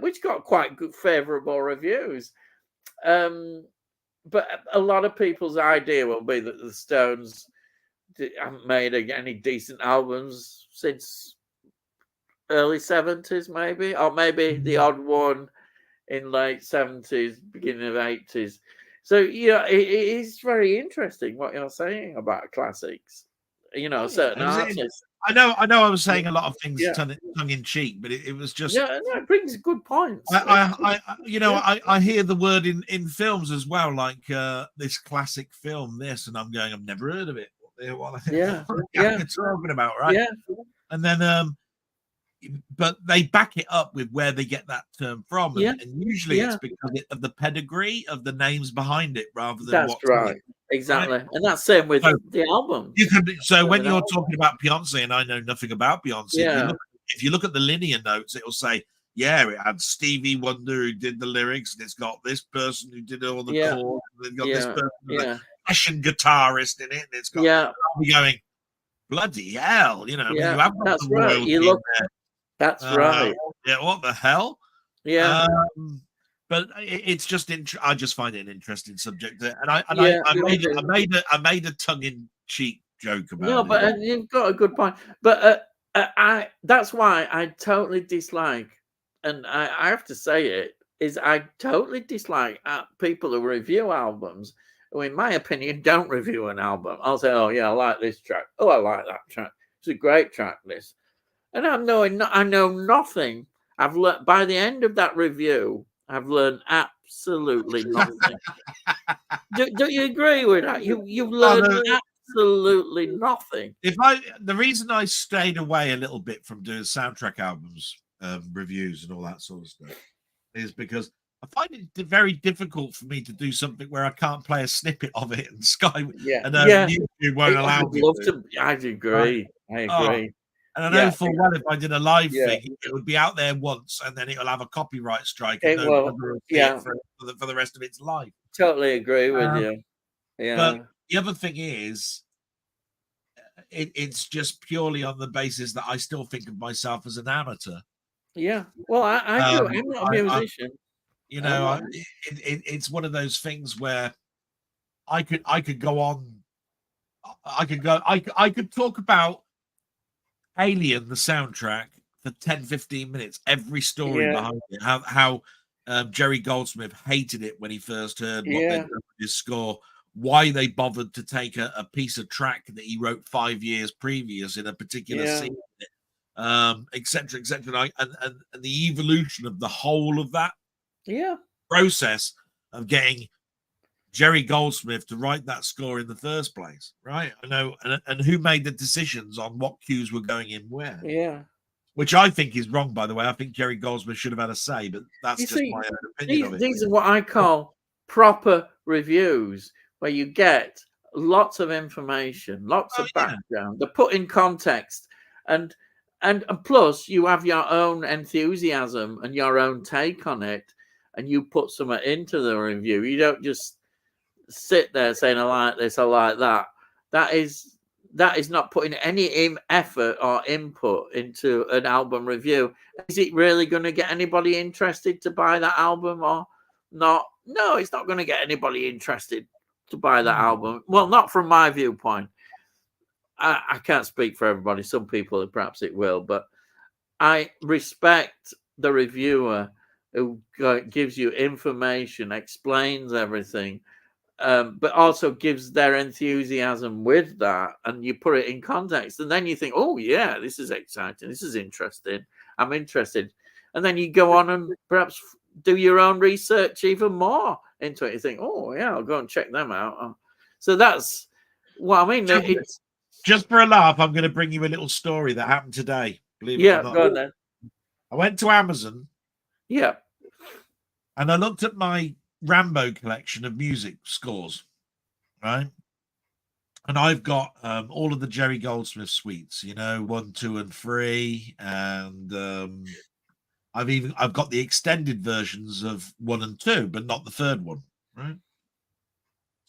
which got quite good, favorable reviews. But a lot of people's idea will be that the Stones haven't made any decent albums since early 70s, maybe, or maybe the odd one in late 70s, beginning of 80s. So, it is very interesting what you're saying about classics. Certain artists. I know I was saying a lot of things Yeah. tongue in cheek, but it was just Yeah, no, it brings good points. I hear the word in films as well, like this classic film, this, and I'm going, I've never heard of it. What Yeah. you're talking about, right? Yeah. And then but they back it up with where they get that term from, Yeah. and usually it's because of the pedigree of the names behind it rather than That's what's in right. it. Exactly. Right? And that's same with So the album. when you're talking about Beyonce, and I know nothing about Beyonce, Yeah. if you look at the linear notes, it'll say, yeah, it had Stevie Wonder who did the lyrics, and it's got this person who did all the chords, and it's got this person who's a session guitarist in it, and it's got me going, bloody hell, I mean, you have got that's the right. royalty in there. That's right. Yeah, what the hell? Yeah. But it's just I just find it an interesting subject, and I made a tongue in cheek joke about it. No, but you've got a good point. But that's why I totally dislike, and I have to say it, is I totally dislike people who review albums who, in my opinion, don't review an album. I'll say, oh yeah, I like this track. Oh, I like that track. It's a great track, this. And I know nothing. I've learned by the end of that review, I've learned absolutely nothing. do you agree with that? You've learned absolutely nothing. The reason I stayed away a little bit from doing soundtrack albums reviews and all that sort of stuff is because I find it very difficult for me to do something where I can't play a snippet of it and YouTube won't allow me to. I agree. I agree. And I know full well if I did a live thing, it would be out there once, and then it'll have a copyright strike, and for the rest of its life. Totally agree with you. Yeah. But the other thing is, it's just purely on the basis that I still think of myself as an amateur. Yeah. Well, I do. I'm not a musician. It's one of those things where I could go on. I could talk about Alien, the soundtrack, for 10-15 minutes, every story behind it, how Jerry Goldsmith hated it when he first heard what they'd done with his score, why they bothered to take a piece of track that he wrote 5 years previous in a particular scene, etc., and the evolution of the whole of that process of getting Jerry Goldsmith to write that score in the first place, right? I know, and who made the decisions on what cues were going in where? Yeah. Which I think is wrong, by the way. I think Jerry Goldsmith should have had a say, but that's my own opinion of it. These are what I call proper reviews, where you get lots of information, lots of background, they're put in context, and plus you have your own enthusiasm and your own take on it, and you put something into the review. You don't just sit there saying, I like this, I like that. That is that is not putting any effort or input into an album review, is it really going to get anybody interested to buy that album or not? No, it's not going to get anybody interested to buy that album. Well, not from my viewpoint. I can't speak for everybody. Some people, perhaps it will, but I respect the reviewer who gives you information, explains everything, but also gives their enthusiasm with that, and you put it in context, and then you think, oh yeah, this is exciting, this is interesting, I'm interested, and then you go on and perhaps do your own research even more into it. You think, oh yeah, I'll go and check them out. So that's what I mean. It's just for a laugh, I'm going to bring you a little story that happened today. Believe it or not. Go on then. I went to Amazon. Yeah. And I looked at my Rambo collection of music scores, right? And I've got all of the Jerry Goldsmith suites, 1, 2, and 3, and I've got the extended versions of 1 and 2, but not the third one, right?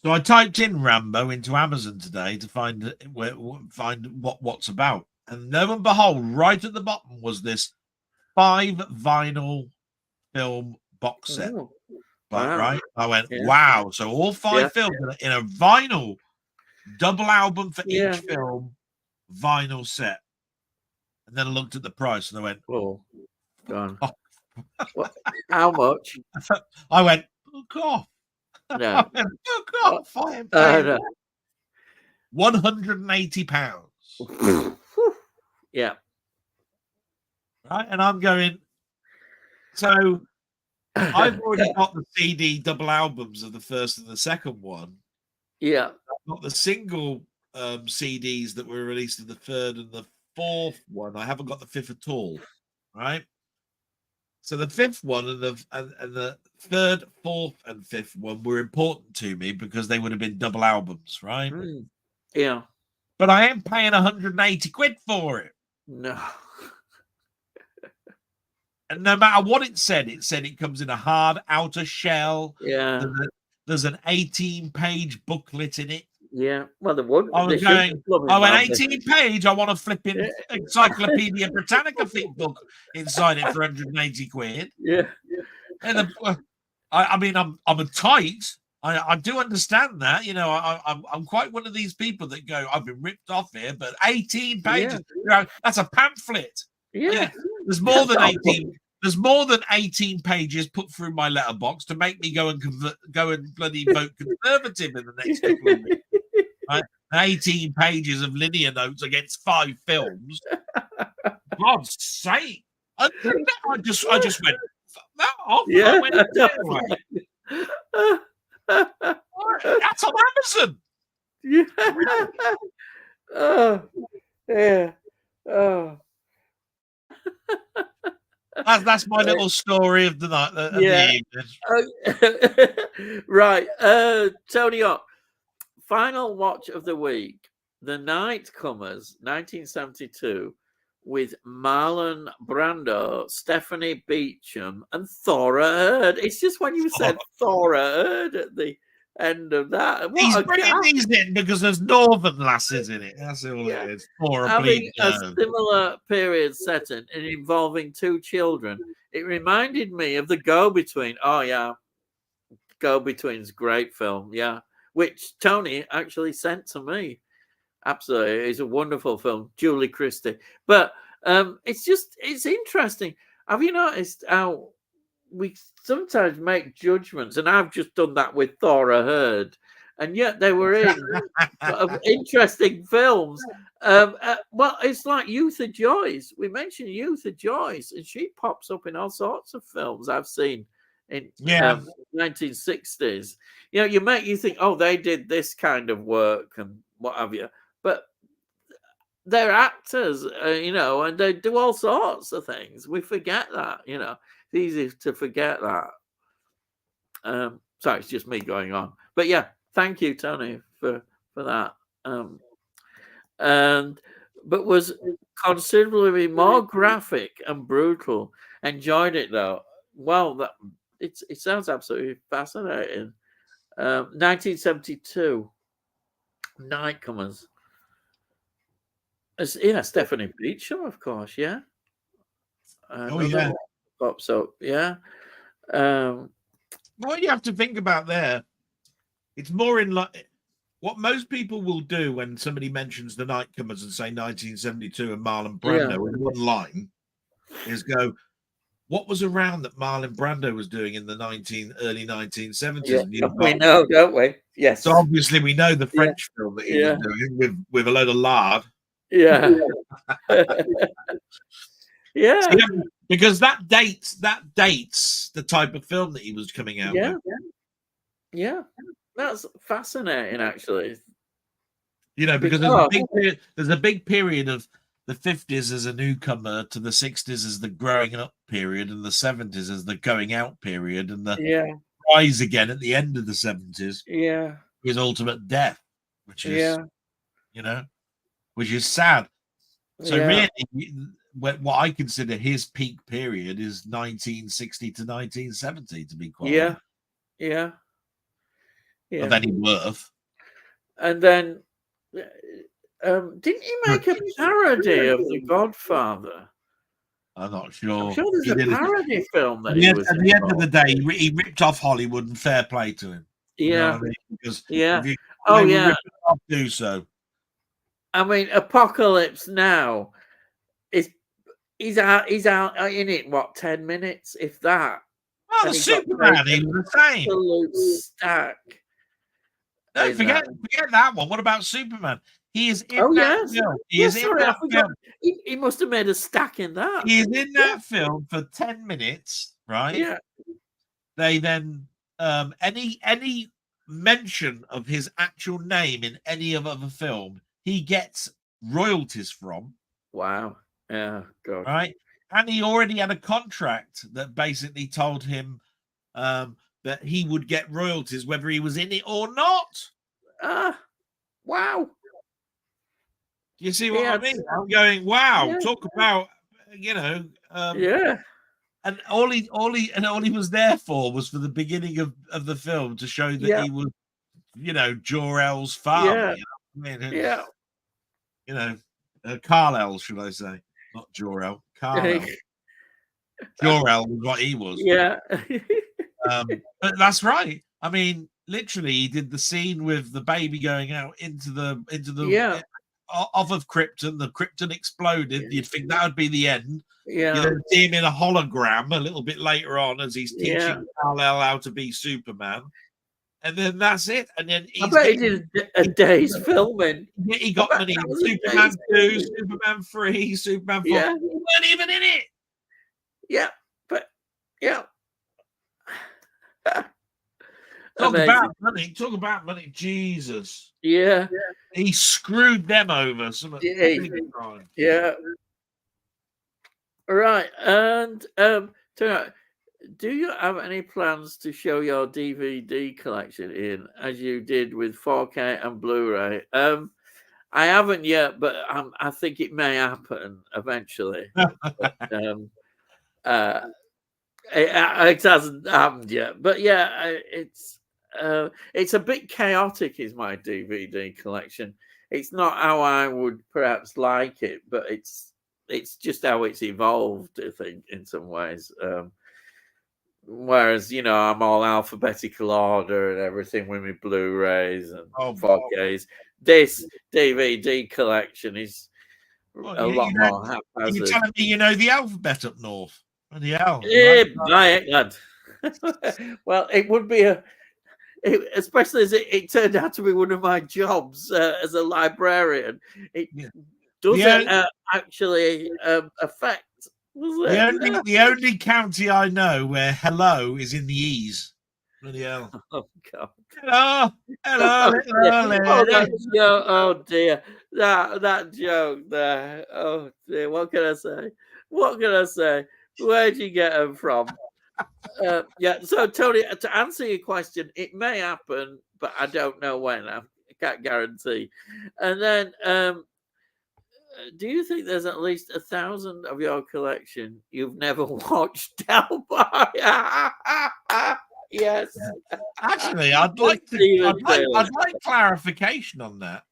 So I typed in Rambo into Amazon today to find what's about, and lo and behold, right at the bottom was this 5 vinyl film box set. Ooh, wow. Right? I went, yeah. wow. So all 5 films in a vinyl double album for each film, vinyl set. And then I looked at the price and I went, oh, gone. What? How much? I went, fuck off. No. Fuck off. No. £180. Yeah. Right. And I'm going, so I've already got the CD double albums of the first and the second one. Yeah. I've got the single CDs that were released in the third and the fourth one. I haven't got the fifth at all. Right. So the fifth one and the third, fourth, and fifth one were important to me because they would have been double albums, right? Yeah. But I am paying 180 quid for it. No. And no matter what it said it comes in a hard outer shell. Yeah. There's an 18-page booklet in it. Yeah. Well, the one I was going, an 18-page, I want a flipping Encyclopedia Britannica book inside it for 180 quid. Yeah. And I mean, I'm a tight. I do understand that. I'm quite one of these people that go, I've been ripped off here, but 18 pages, that's a pamphlet. Yeah. There's more than 18. There's more than 18 pages put through my letterbox to make me go and bloody vote Conservative in the next couple of weeks. Right? 18 pages of linear notes against 5 films. God's sake! I just went that off. Yeah, that's on Amazon. Yeah. Oh, yeah. Oh. That's my little story of the night. Right. Tony Hawk. Final watch of the week. The Nightcomers, 1972, with Marlon Brando, Stephanie Beacham, and Thora Hird. It's just when you said Thora Hird at the end of that. He's bringing these in because there's Northern lasses in it. That's all it is. Having a similar period setting and involving 2 children. It reminded me of The Go-Between. Oh, yeah. Go-Between's great film. Yeah. Which Tony actually sent to me. Absolutely. It's a wonderful film. Julie Christie. But it's interesting. Have you noticed how we sometimes make judgments? And I've just done that with Thora Hird. And yet they were in interesting films. Well, it's like Youtha Joyce. We mentioned Youtha Joyce, and she pops up in all sorts of films I've seen in 1960s. You think, oh, they did this kind of work and what have you. But they're actors, and they do all sorts of things. We forget that, It's easy to forget that. Sorry, it's just me going on. But yeah, thank you, Tony, for that. But was considerably more graphic and brutal. Enjoyed it though. Well, it sounds absolutely fascinating. 1972, Nightcomers. Stephanie Beacham, of course. Yeah, Oh another yeah. one pops up. Yeah. Um, What you have to think about there, it's more in like what most people will do when somebody mentions the Nightcomers and say 1972 and Marlon yeah. Brando in one line is go, what was around that Marlon Brando was doing in the early 1970s? Yeah. And you've We got, know, don't we? so Yes. obviously we know the Yeah. French film that he was Yeah. doing with a load of lard. Yeah. See, Yeah. because that dates the type of film that he was coming out Yeah. with. Yeah. That's fascinating, actually. You know, because Because there's a big period of the 50s as a newcomer to the 60s as the growing up period and the 70s as the going out period and the yeah. rise again at the end of the 70s Yeah. his ultimate death, which is, Yeah. which is sad. So Yeah. really, what I consider his peak period is 1960 to 1970, to be quite Yeah. honest, Yeah. of Yeah. any worth. And then, didn't he make a parody of The Godfather? I'm not I'm sure. sure there's He a did it. parody film that At he the end, was at the end of the involved. day, he ripped off Hollywood, and fair play to him. You know Yeah. what I mean? Because Yeah. if you Oh, play with yeah. ripping off, do so. I mean, Apocalypse Now is he's out in it. What, 10 minutes, if that? Oh, the And he got Superman, paid he an was the same. absolute stack No, in that. forget that one. What about Superman? He is in Oh that yes, film. He yes. is in Sorry, I that forgot. film. He must have made a stack in that. He is in Yeah, that film for 10 minutes, right? yeah. They then any mention of his actual name in any other film, he gets royalties from, Wow. Yeah. God. right? And he already had a contract that basically told him that he would get royalties whether he was in it or not. Ah. Wow. Do you see what I Yeah. mean? I'm going, wow, Yeah. talk about, Yeah. and all he was there was for the beginning of the film to show that Yeah. he was, Jor-El's father. Yeah. You know what I mean? Yeah. Kal-El, should I say? Not Jor-El, Kal-El. Jor-El was what he was. Yeah. But that's right. I mean, literally, he did the scene with the baby going out into the Yeah. off of Krypton. The Krypton exploded. You'd think that would be the end. You Yeah. then see him in a hologram a little bit later on as he's Yeah. teaching Kal-El how to be Superman. And then that's it. And then I bet he did a day's filming. he got bet money that in was a Superman day's 2, filming. Superman 3, Superman 4. Yeah. He weren't even in it. Yeah. But yeah. Talk Amazing. about money. Jesus. Yeah. He screwed them over. Yeah. Right. And do you have any plans to show your DVD collection, Ian, as you did with 4K and Blu-ray? I haven't yet, but I think it may happen eventually. It hasn't happened yet, but yeah, it's a bit chaotic. Is my DVD collection? It's not how I would perhaps like it, but it's just how it's evolved, I think, in some ways. Whereas, I'm all alphabetical order and everything with my Blu-rays and 4Ks. This DVD collection is a lot more haphazard. You're telling me you know the alphabet up north? Bloody hell. Well, it would be especially as it turned out to be one of my jobs as a librarian. It doesn't actually affect. The only county I know where hello is in the E's. Bloody hell. Oh God. Hello. Oh dear. That joke there. Oh dear. What can I say? Where'd you get them from? Yeah. So Tony, to answer your question, it may happen, but I don't know when. I can't guarantee. And then, do you think there's at least 1,000 of your collection you've never watched, Delboy? Yes. Actually, I'd like clarification on that.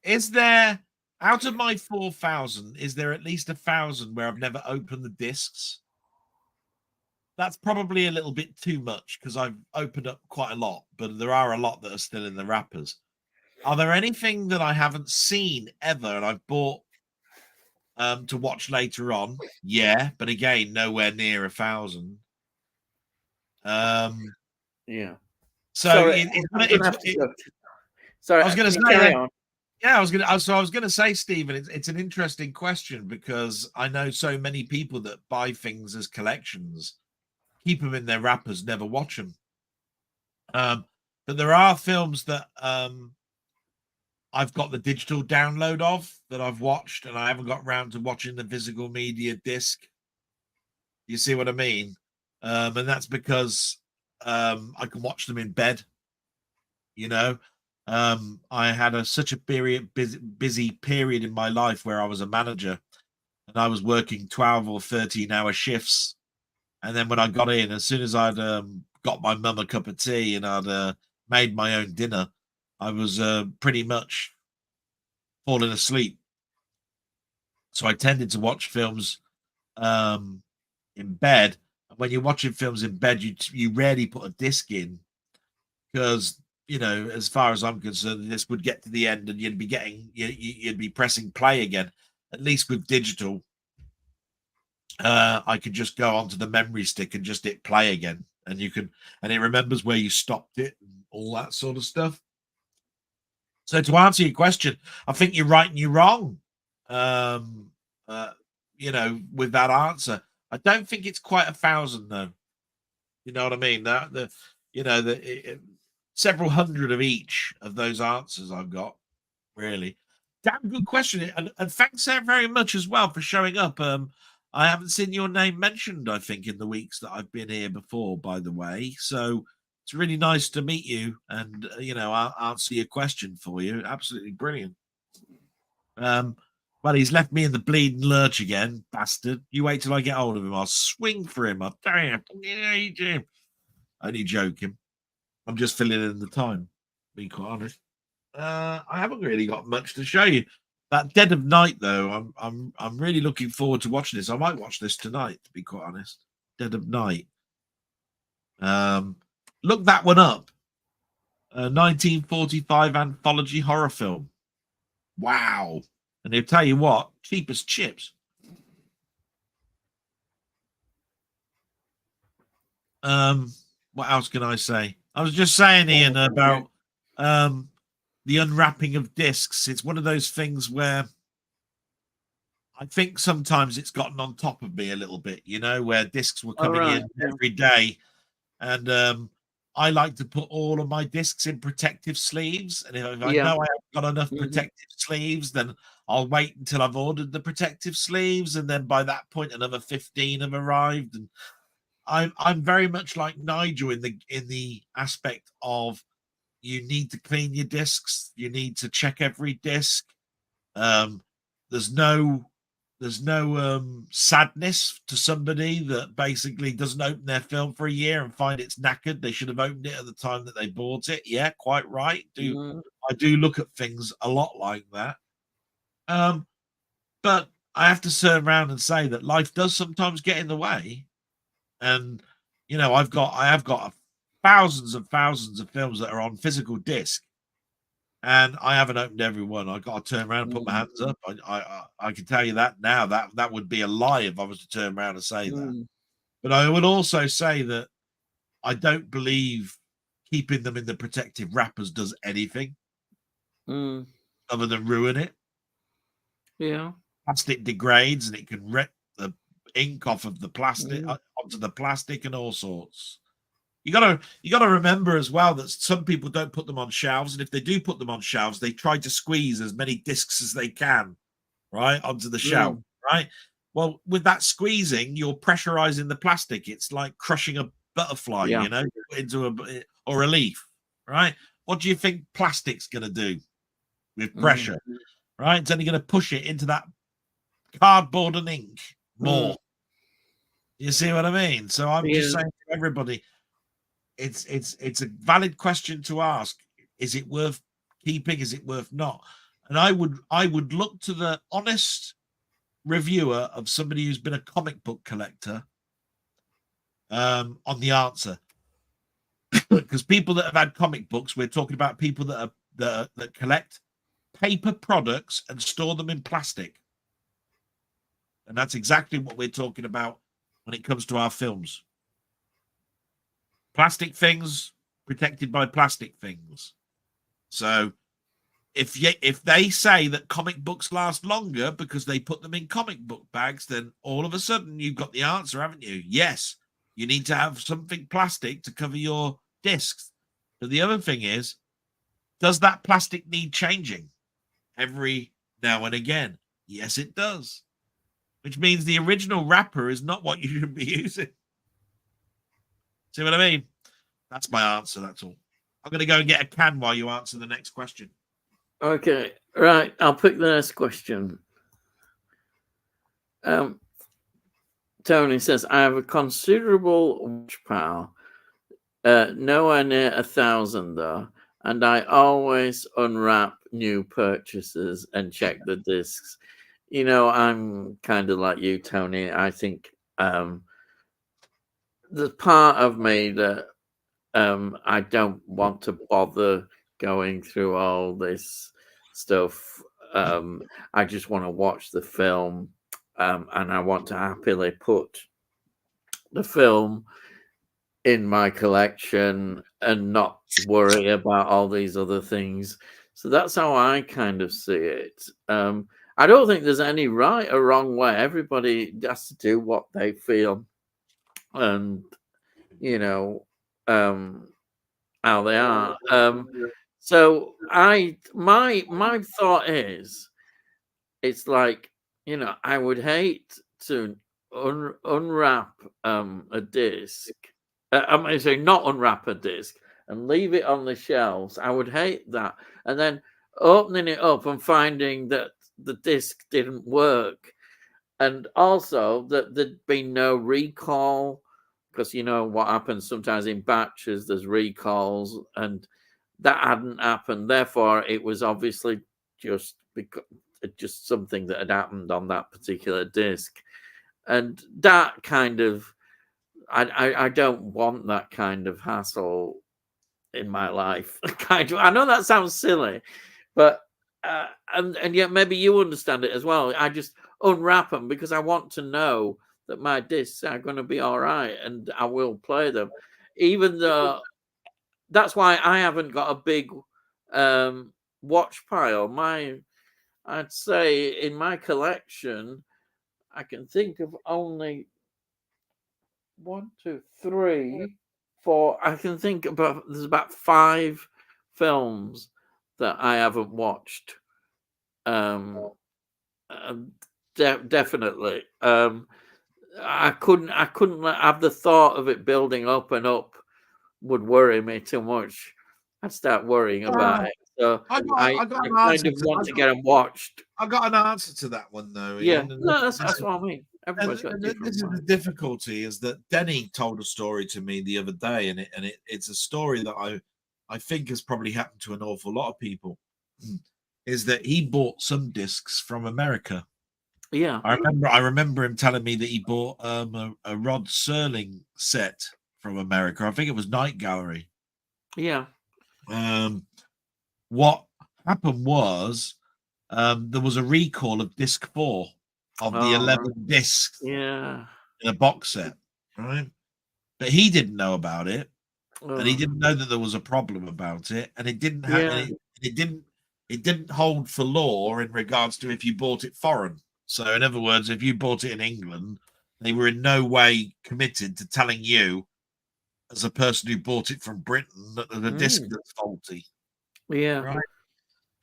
Is there Out of my 4,000, is there at least 1,000 where I've never opened the discs? That's probably a little bit too much because I've opened up quite a lot, but there are a lot that are still in the wrappers. Are there anything that I haven't seen ever and I've bought to watch later on? Yeah, but again, nowhere near 1,000. Yeah. So Sorry, I'm gonna it's have to go. Sorry, I was going to can you say carry that. on? Yeah, I was going to say, Stephen, it's an interesting question because I know so many people that buy things as collections, keep them in their wrappers, never watch them. But there are films that I've got the digital download of that I've watched, and I haven't got round to watching the physical media disc. You see what I mean? And that's because I can watch them in bed. You know, I had such a busy period in my life where I was a manager, and I was working 12 or 13-hour shifts. And then when I got in, as soon as I'd got my mum a cup of tea and I'd made my own dinner, I was pretty much falling asleep. So I tended to watch films in bed. And when you're watching films in bed, you rarely put a disc in because, as far as I'm concerned, this would get to the end and you'd be pressing play again. At least with digital, I could just go onto the memory stick and just hit play again, and it remembers where you stopped it and all that sort of stuff. So to answer your question, I think you're right and you're wrong. With that answer, I don't think it's quite 1,000 though. You know what I mean? Several hundred of each of those answers I've got. Really, damn good question, and thanks very much as well for showing up. I haven't seen your name mentioned, I think, in the weeks that I've been here before, by the way. So it's really nice to meet you and, I'll answer your question for you. Absolutely brilliant. Well, he's left me in the bleeding lurch again, bastard. You wait till I get hold of him. I'll swing for him. I'll damn. Only joking. I'm just filling in the time, to be quite honest. I haven't really got much to show you. That Dead of Night, though, I'm really looking forward to watching this. I might watch this tonight, to be quite honest. Dead of Night. Look that one up. 1945 anthology horror film. Wow. And they'll tell you what, cheap as chips. What else can I say? I was just saying, Ian, about the unwrapping of discs. It's one of those things where I think sometimes it's gotten on top of me a little bit, where discs were coming in every day. And I like to put all of my discs in protective sleeves. And if I know I haven't got enough protective sleeves, then I'll wait until I've ordered the protective sleeves. And then by that point, another 15 have arrived. And I'm very much like Nigel in the aspect of you need to clean your discs. You need to check every disc. There's no sadness to somebody that basically doesn't open their film for a year and find it's knackered. They should have opened it at the time that they bought it. Yeah, quite right. I do look at things a lot like that. But I have to turn around and say that life does sometimes get in the way. And I have got thousands of films that are on physical disc, and I haven't opened every one. I got to turn around and put my hands up. I can tell you that now. That would be a lie if I was to turn around and say that. But I would also say that I don't believe keeping them in the protective wrappers does anything other than ruin it. Yeah, plastic degrades and it can rip the ink off of the plastic onto the plastic and all sorts. You gotta remember as well that some people don't put them on shelves, and if they do put them on shelves, they try to squeeze as many discs as they can, right, onto the shelf, right? Well, with that squeezing, you're pressurizing the plastic. It's like crushing a butterfly, into a leaf, right? What do you think plastic's going to do with pressure, right? It's only going to push it into that cardboard and ink more. You see what I mean? So I'm just saying to everybody, it's a valid question to ask. Is it worth keeping? Is it worth not? And I would look to the honest reviewer of somebody who's been a comic book collector on the answer. Because people that have had comic books, we're talking about people that collect paper products and store them in plastic. And that's exactly what we're talking about when it comes to our films. Plastic things protected by plastic things. So if they say that comic books last longer because they put them in comic book bags, then all of a sudden you've got the answer, haven't you? Yes, you need to have something plastic to cover your discs. But the other thing is, does that plastic need changing every now and again? Yes, it does. Which means the original wrapper is not what you should be using. See what I mean? That's my answer. That's all. I'm going to go and get a can while you answer the next question. Okay, right. I'll pick the next question. Tony says, I have a considerable watch pile, nowhere near 1,000 though, and I always unwrap new purchases and check the discs. You know, I'm kind of like you, Tony. I think there's part of me that I don't want to bother going through all this stuff. I just want to watch the film, and I want to happily put the film in my collection and not worry about all these other things. So that's how I kind of see it. I don't think there's any right or wrong way. Everybody has to do what they feel, and you know how they are. So my thought is, it's like, you know, I would hate to unwrap a disc. I'm saying not unwrap a disc and leave it on the shelves. I would hate that, and then opening it up and finding that the disc didn't work, and also that there'd been no recall, because you know what happens sometimes in batches. There's recalls, and that hadn't happened. Therefore, it was obviously just something that had happened on that particular disc, and that kind of I don't want that kind of hassle in my life. Kind of. I know that sounds silly, but and yet maybe you understand it as well. I just unwrap them because I want to know that my discs are going to be all right, and I will play them, even though. That's why I haven't got a big watch pile. I'd say in my collection, I can think of only 1, 2, 3, 4. I can think about there's about 5 films that I haven't watched. Definitely. I couldn't have the thought of it building up and up would worry me too much. I'd start worrying about it. So I kind of want to get them watched. I got an answer to that one though. Yeah, Ian, no, that's what I mean. Everybody's got this is the difficulty, is that Denny told a story to me the other day, and it's a story that I think has probably happened to an awful lot of people. Is that he bought some discs from America? Yeah, I remember him telling me that he bought a Rod Serling set from America. I think it was Night Gallery. Yeah. What happened was there was a recall of disc 4 of the 11 discs. Yeah. In a box set, right? But he didn't know about it, and he didn't know that there was a problem about it, and it didn't have it didn't hold for law in regards to if you bought it foreign. So, in other words, if you bought it in England, they were in no way committed to telling you, as a person who bought it from Britain, that there's a disc that's faulty. Yeah. Right.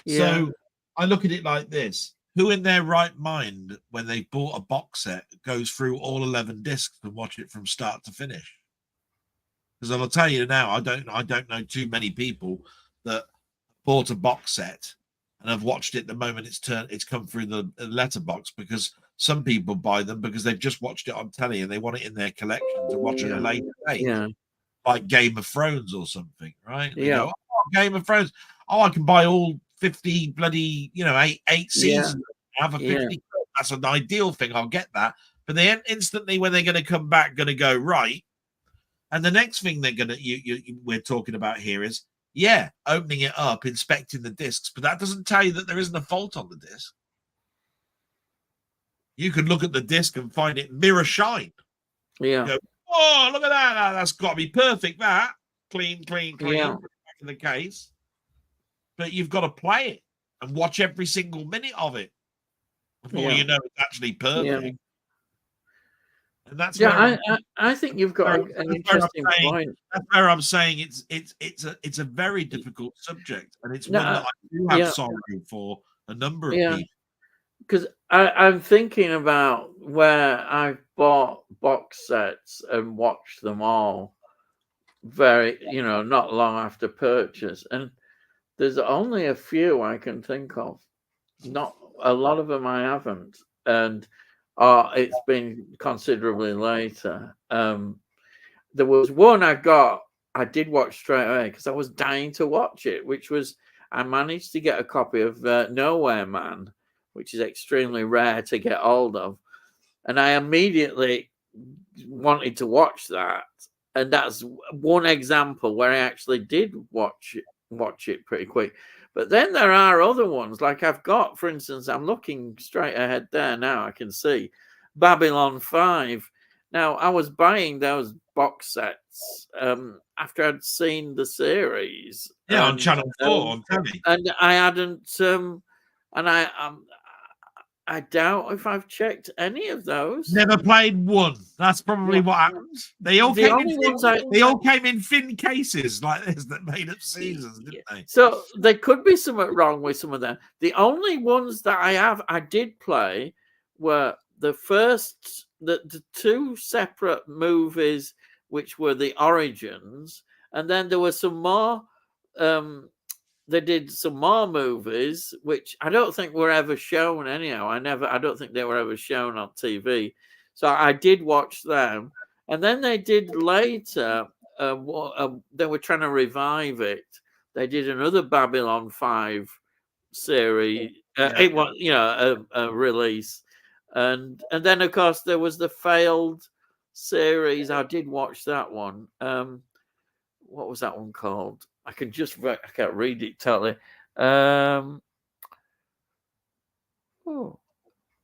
Yeah. So I look at it like this: who in their right mind, when they bought a box set, goes through all 11 discs and watch it from start to finish? Because I'll tell you now, I don't know too many people that bought a box set and have watched it the moment it's come through the letterbox, because some people buy them because they've just watched it on telly and they want it in their collection to watch at a later date. Yeah. Like Game of Thrones or something, right? They Yeah. go, oh, Game of Thrones. Oh, I can buy all 50 bloody, eight seasons. Have a 50. That's an ideal thing. I'll get that. But they instantly, when they're going to come back, going to go right. And the next thing they're going to, we're talking about here is, opening it up, inspecting the discs. But that doesn't tell you that there isn't a fault on the disc. You can look at the disc and find it mirror shine. Yeah. Go, oh, look at that. That's got to be perfect. That clean. Yeah. Back in the case. But you've got to play it and watch every single minute of it before you know it's actually perfect. Yeah. And that's I think you've got an interesting point. That's where I'm saying it's a very difficult subject, and it's one that I do have sorrow for a number of people. Because I'm thinking about where I've bought box sets and watched them all very, not long after purchase. And there's only a few I can think of. Not a lot of them I haven't. And it's been considerably later. There was one I did watch straight away because I was dying to watch it, which was, I managed to get a copy of Nowhere Man, which is extremely rare to get hold of. And I immediately wanted to watch that. And that's one example where I actually did watch it pretty quick. But then there are other ones, like I've got, for instance, I'm looking straight ahead there now, I can see Babylon 5. Now, I was buying those box sets after I'd seen the series. On Channel 4 on telly. And I hadn't, and I doubt if I've checked any of those. Never played one. That's probably what happened. They all came in thin cases like this that made up seasons, didn't they? So there could be something wrong with some of them. The only ones that I did play were the two separate movies, which were the Origins, and then there were some more. They did some more movies, which I don't think were ever shown anyhow. I don't think they were ever shown on TV. So I did watch them. And then they did later, they were trying to revive it. They did another Babylon 5 series. It was, a release. And then, of course, there was the failed series. I did watch that one. What was that one called? I can't read it totally.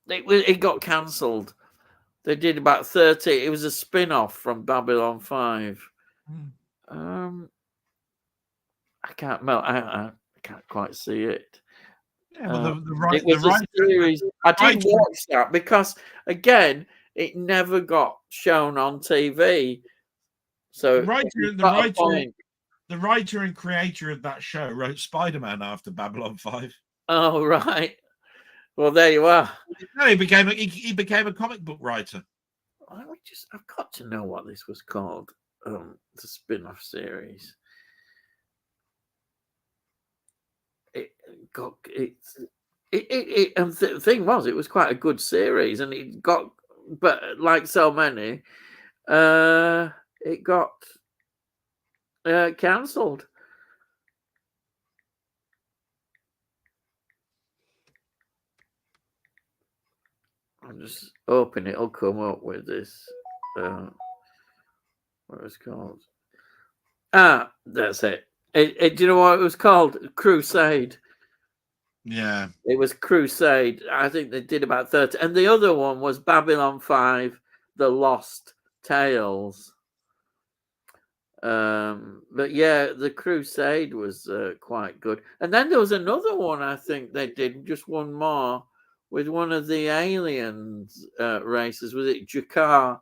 It got cancelled. They did about 30. It was a spin-off from Babylon 5. I can't quite see it. Yeah, well, it was a series. I did watch that because, again, it never got shown on TV. So the writer and creator of that show wrote Spider-Man after Babylon 5. Oh, right. Well, there you are. No, he became a comic book writer. I've got to know what this was called. The spin-off series. And the thing was, it was quite a good series, and it got, but like so many, it got cancelled. I'm just hoping it'll come up with this. What it was called? That's it. Do you know what it was called? Crusade. Yeah. It was Crusade. I think they did about 30. And the other one was Babylon 5, The Lost Tales. But yeah, the Crusade was quite good. And then there was another one, I think they did, just one more, with one of the aliens races. Was it Jakar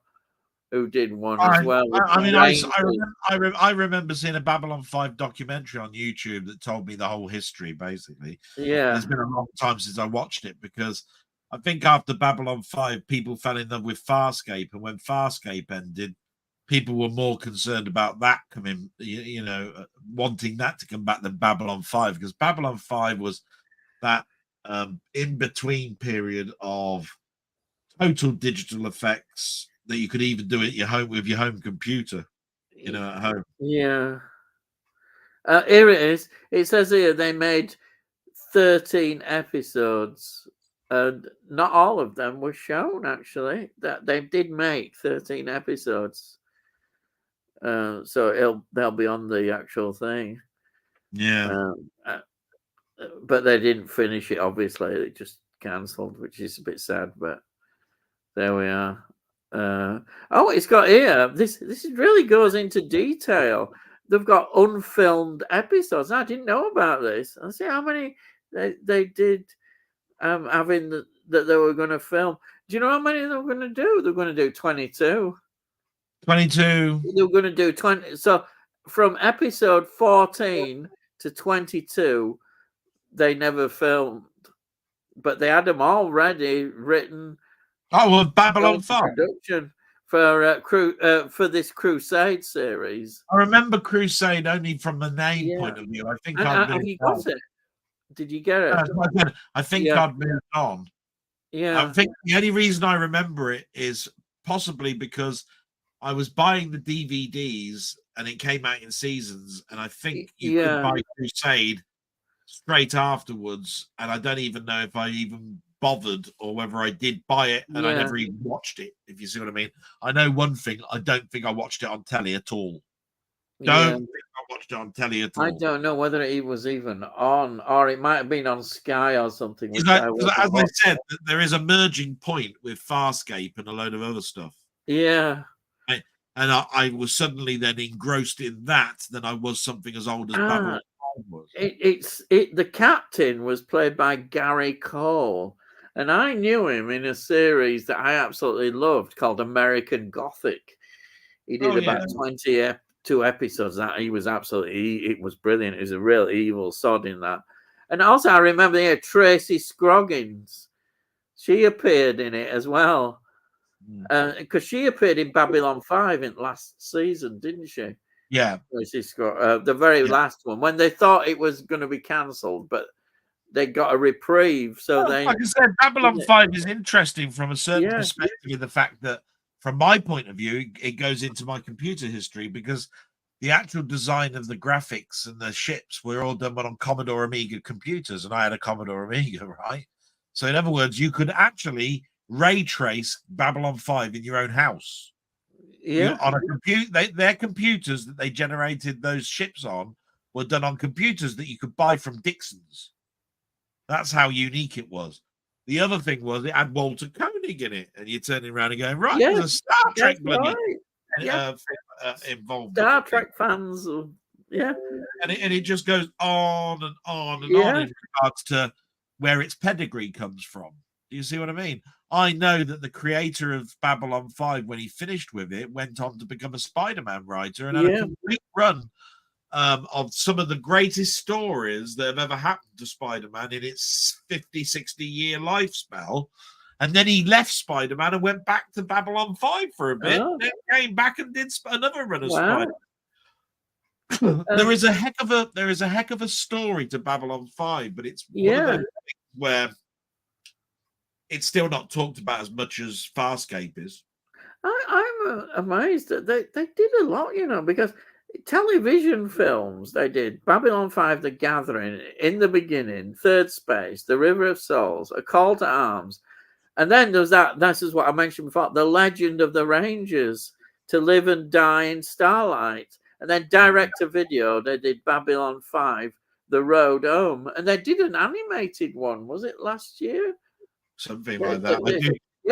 who did one as well? I remember seeing a Babylon 5 documentary on YouTube that told me the whole history, basically. Yeah. It's been a long time since I watched it, because I think after Babylon 5, people fell in love with Farscape. And when Farscape ended, people were more concerned about that coming, wanting that to come back than Babylon 5, because Babylon 5 was that in-between period of total digital effects that you could even do it at your home with your home computer, at home. Yeah. Here it is. It says here they made 13 episodes, and not all of them were shown. Actually, that they did make 13 episodes, so they'll be on the actual thing. Yeah. But they didn't finish it. Obviously, it just cancelled, which is a bit sad. But there we are. Oh, it's got here. This really goes into detail. They've got unfilmed episodes. I didn't know about this. I see how many they did having that they were going to film. Do you know how many they were going to do? They're going to do 22. 22. They were going to do 20. So from episode 14 to 22, they never filmed, but they had them already written. Oh, well, Babylon 5 production for this Crusade series. I remember Crusade only from the name point of view. I think have you got it? Did you get it? I think I'd moved on. Yeah. I think the only reason I remember it is possibly because I was buying the DVDs and it came out in seasons, and I think you could buy Crusade straight afterwards, and I don't even know if I even bothered or whether I did buy it, and I never even watched it, if you see what I mean. I know one thing, I don't think I watched it on telly at all. Don't think I watched it on telly at all. I don't know whether it was even on, or it might have been on Sky or something. As I said, there is a merging point with Farscape and a load of other stuff. Yeah. And I was suddenly then engrossed in that than I was something as old as Babylon was. The captain was played by Gary Cole, and I knew him in a series that I absolutely loved called American Gothic. He did about 22 episodes. That he was it was brilliant. He was a real evil sod in that. And also I remember Tracy Scroggins. She appeared in it as well. Because she appeared in Babylon 5 in last season, didn't she? Yeah. The very last one, when they thought it was going to be cancelled, but they got a reprieve. So like I said, Babylon 5 is interesting from a certain perspective in the fact that, from my point of view, it goes into my computer history, because the actual design of the graphics and the ships were all done on Commodore Amiga computers, and I had a Commodore Amiga, right? So in other words, you could actually ray trace Babylon 5 in your own house. On a computer. Their computers that they generated those ships on were done on computers that you could buy from Dixon's. That's how unique it was. The other thing was it had Walter Koenig in it, and you're turning around and going, right, there's a Star Trek involved. Star Trek fans, and it just goes on and on and on in regards to where its pedigree comes from. Do you see what I mean? I know that the creator of Babylon 5, when he finished with it, went on to become a Spider-Man writer and had a complete run of some of the greatest stories that have ever happened to Spider-Man in its 50, 60-year life spell. And then he left Spider-Man and went back to Babylon 5 for a bit. Then came back and did another run of Spider-Man. There is a heck of a story to Babylon 5, but it's one of those things where it's still not talked about as much as Farscape is. I'm amazed that they did a lot, because television films they did Babylon 5, The Gathering, In the Beginning, Third Space, The River of Souls, A Call to Arms, and then there's this is what I mentioned before, The Legend of the Rangers, To Live and Die in Starlight, and then direct to video they did Babylon 5, The Road Home, and they did an animated one. Was it last year? Something like that.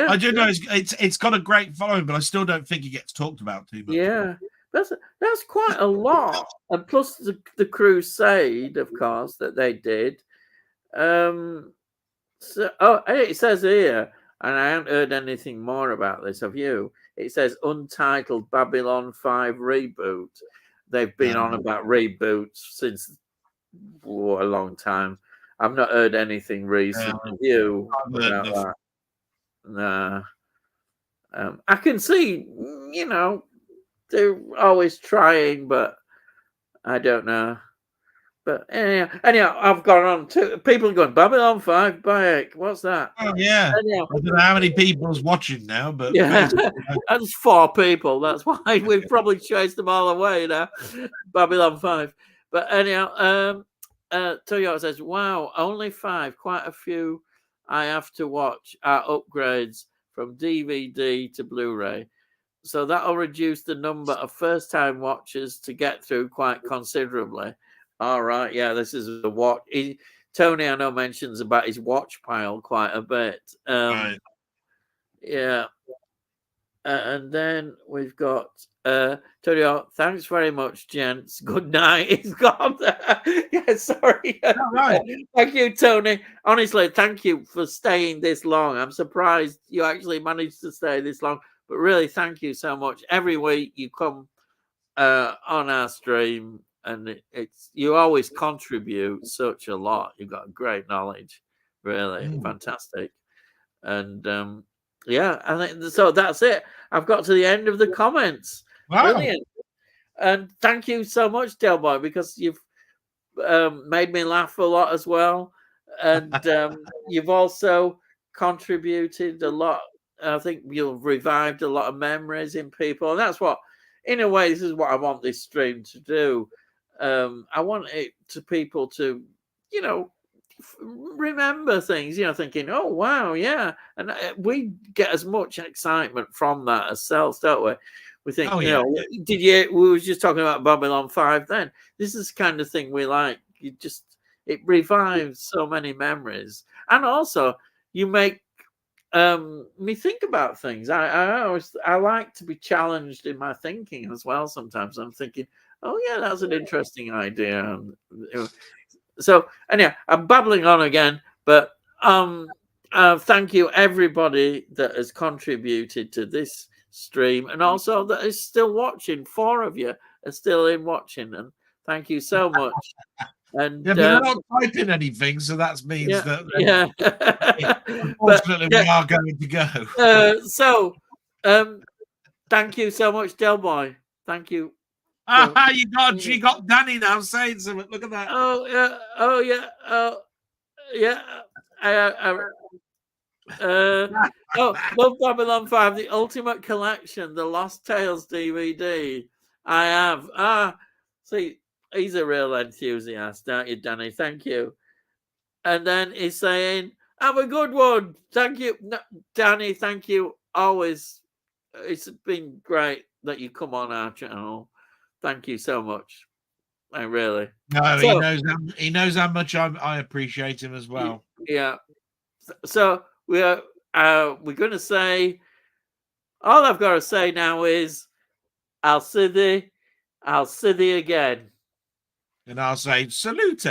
I do know it's got a great following, but I still don't think it gets talked about too much. Yeah, that's quite a lot, and plus the Crusade, of course, that they did. It says here, and I haven't heard anything more about this. Have you? It says Untitled Babylon 5 reboot. They've been on about reboots since a long time. I've not heard anything recent. Have you about that? Nah. I can see, they're always trying, but I don't know. But anyhow, I've gone on to people going Babylon 5 back. What's that? Oh yeah. Anyhow, I don't know how many people's watching now, but that's 4 people. That's why we've probably chased them all away now. Babylon 5. But anyhow, Toyota says, wow, only 5, quite a few I have to watch are upgrades from DVD to Blu-ray. So that'll reduce the number of first-time watchers to get through quite considerably. All right, yeah, this is a watch. Tony, I know, mentions about his watch pile quite a bit. Right. Yeah. And then we've got Tony, thanks very much, gents. Good night. He's gone. Yeah, sorry. Right. Thank you, Tony. Honestly, thank you for staying this long. I'm surprised you actually managed to stay this long. But really, thank you so much. Every week you come on our stream, and it's you always contribute such a lot. You've got great knowledge, really fantastic. And yeah, I think so. That's it. I've got to the end of the comments. Wow. Brilliant. And thank you so much, Delboy, because you've made me laugh a lot as well. And you've also contributed a lot. I think you've revived a lot of memories in people. And that's what, in a way, this is what I want this stream to do. I want it to people to, you know, remember things, you know, thinking, oh, wow, yeah. And we get as much excitement from that ourselves, don't we? We think, Oh, you yeah. know, did you, we were just talking about Babylon 5 then. This is the kind of thing we like. You just, it revives so many memories. And also, you make me think about things. I like to be challenged in my thinking as well. Sometimes I'm thinking, oh, yeah, that's an interesting idea. So anyhow, I'm babbling on again, but thank you everybody that has contributed to this stream and also that is still watching. 4 of you are still in watching, and thank you so much. And yeah, but they're not typing anything, so that means yeah, that yeah. unfortunately we are going to go. So thank you so much, Delboy. Thank you. You got Danny now saying something. Look at that. Oh yeah, oh yeah, oh yeah. Love Babylon 5, the Ultimate Collection, the Lost Tales DVD. I have. See, he's a real enthusiast, aren't you, Danny? Thank you. And then he's saying, have a good one. Thank you, Danny. Thank you. Always. It's been great that you come on our channel. Thank you so much. I really. No, he knows how much I appreciate him as well. Yeah. So we're going to say, all I've got to say now is, I'll see thee again. And I'll say, salute.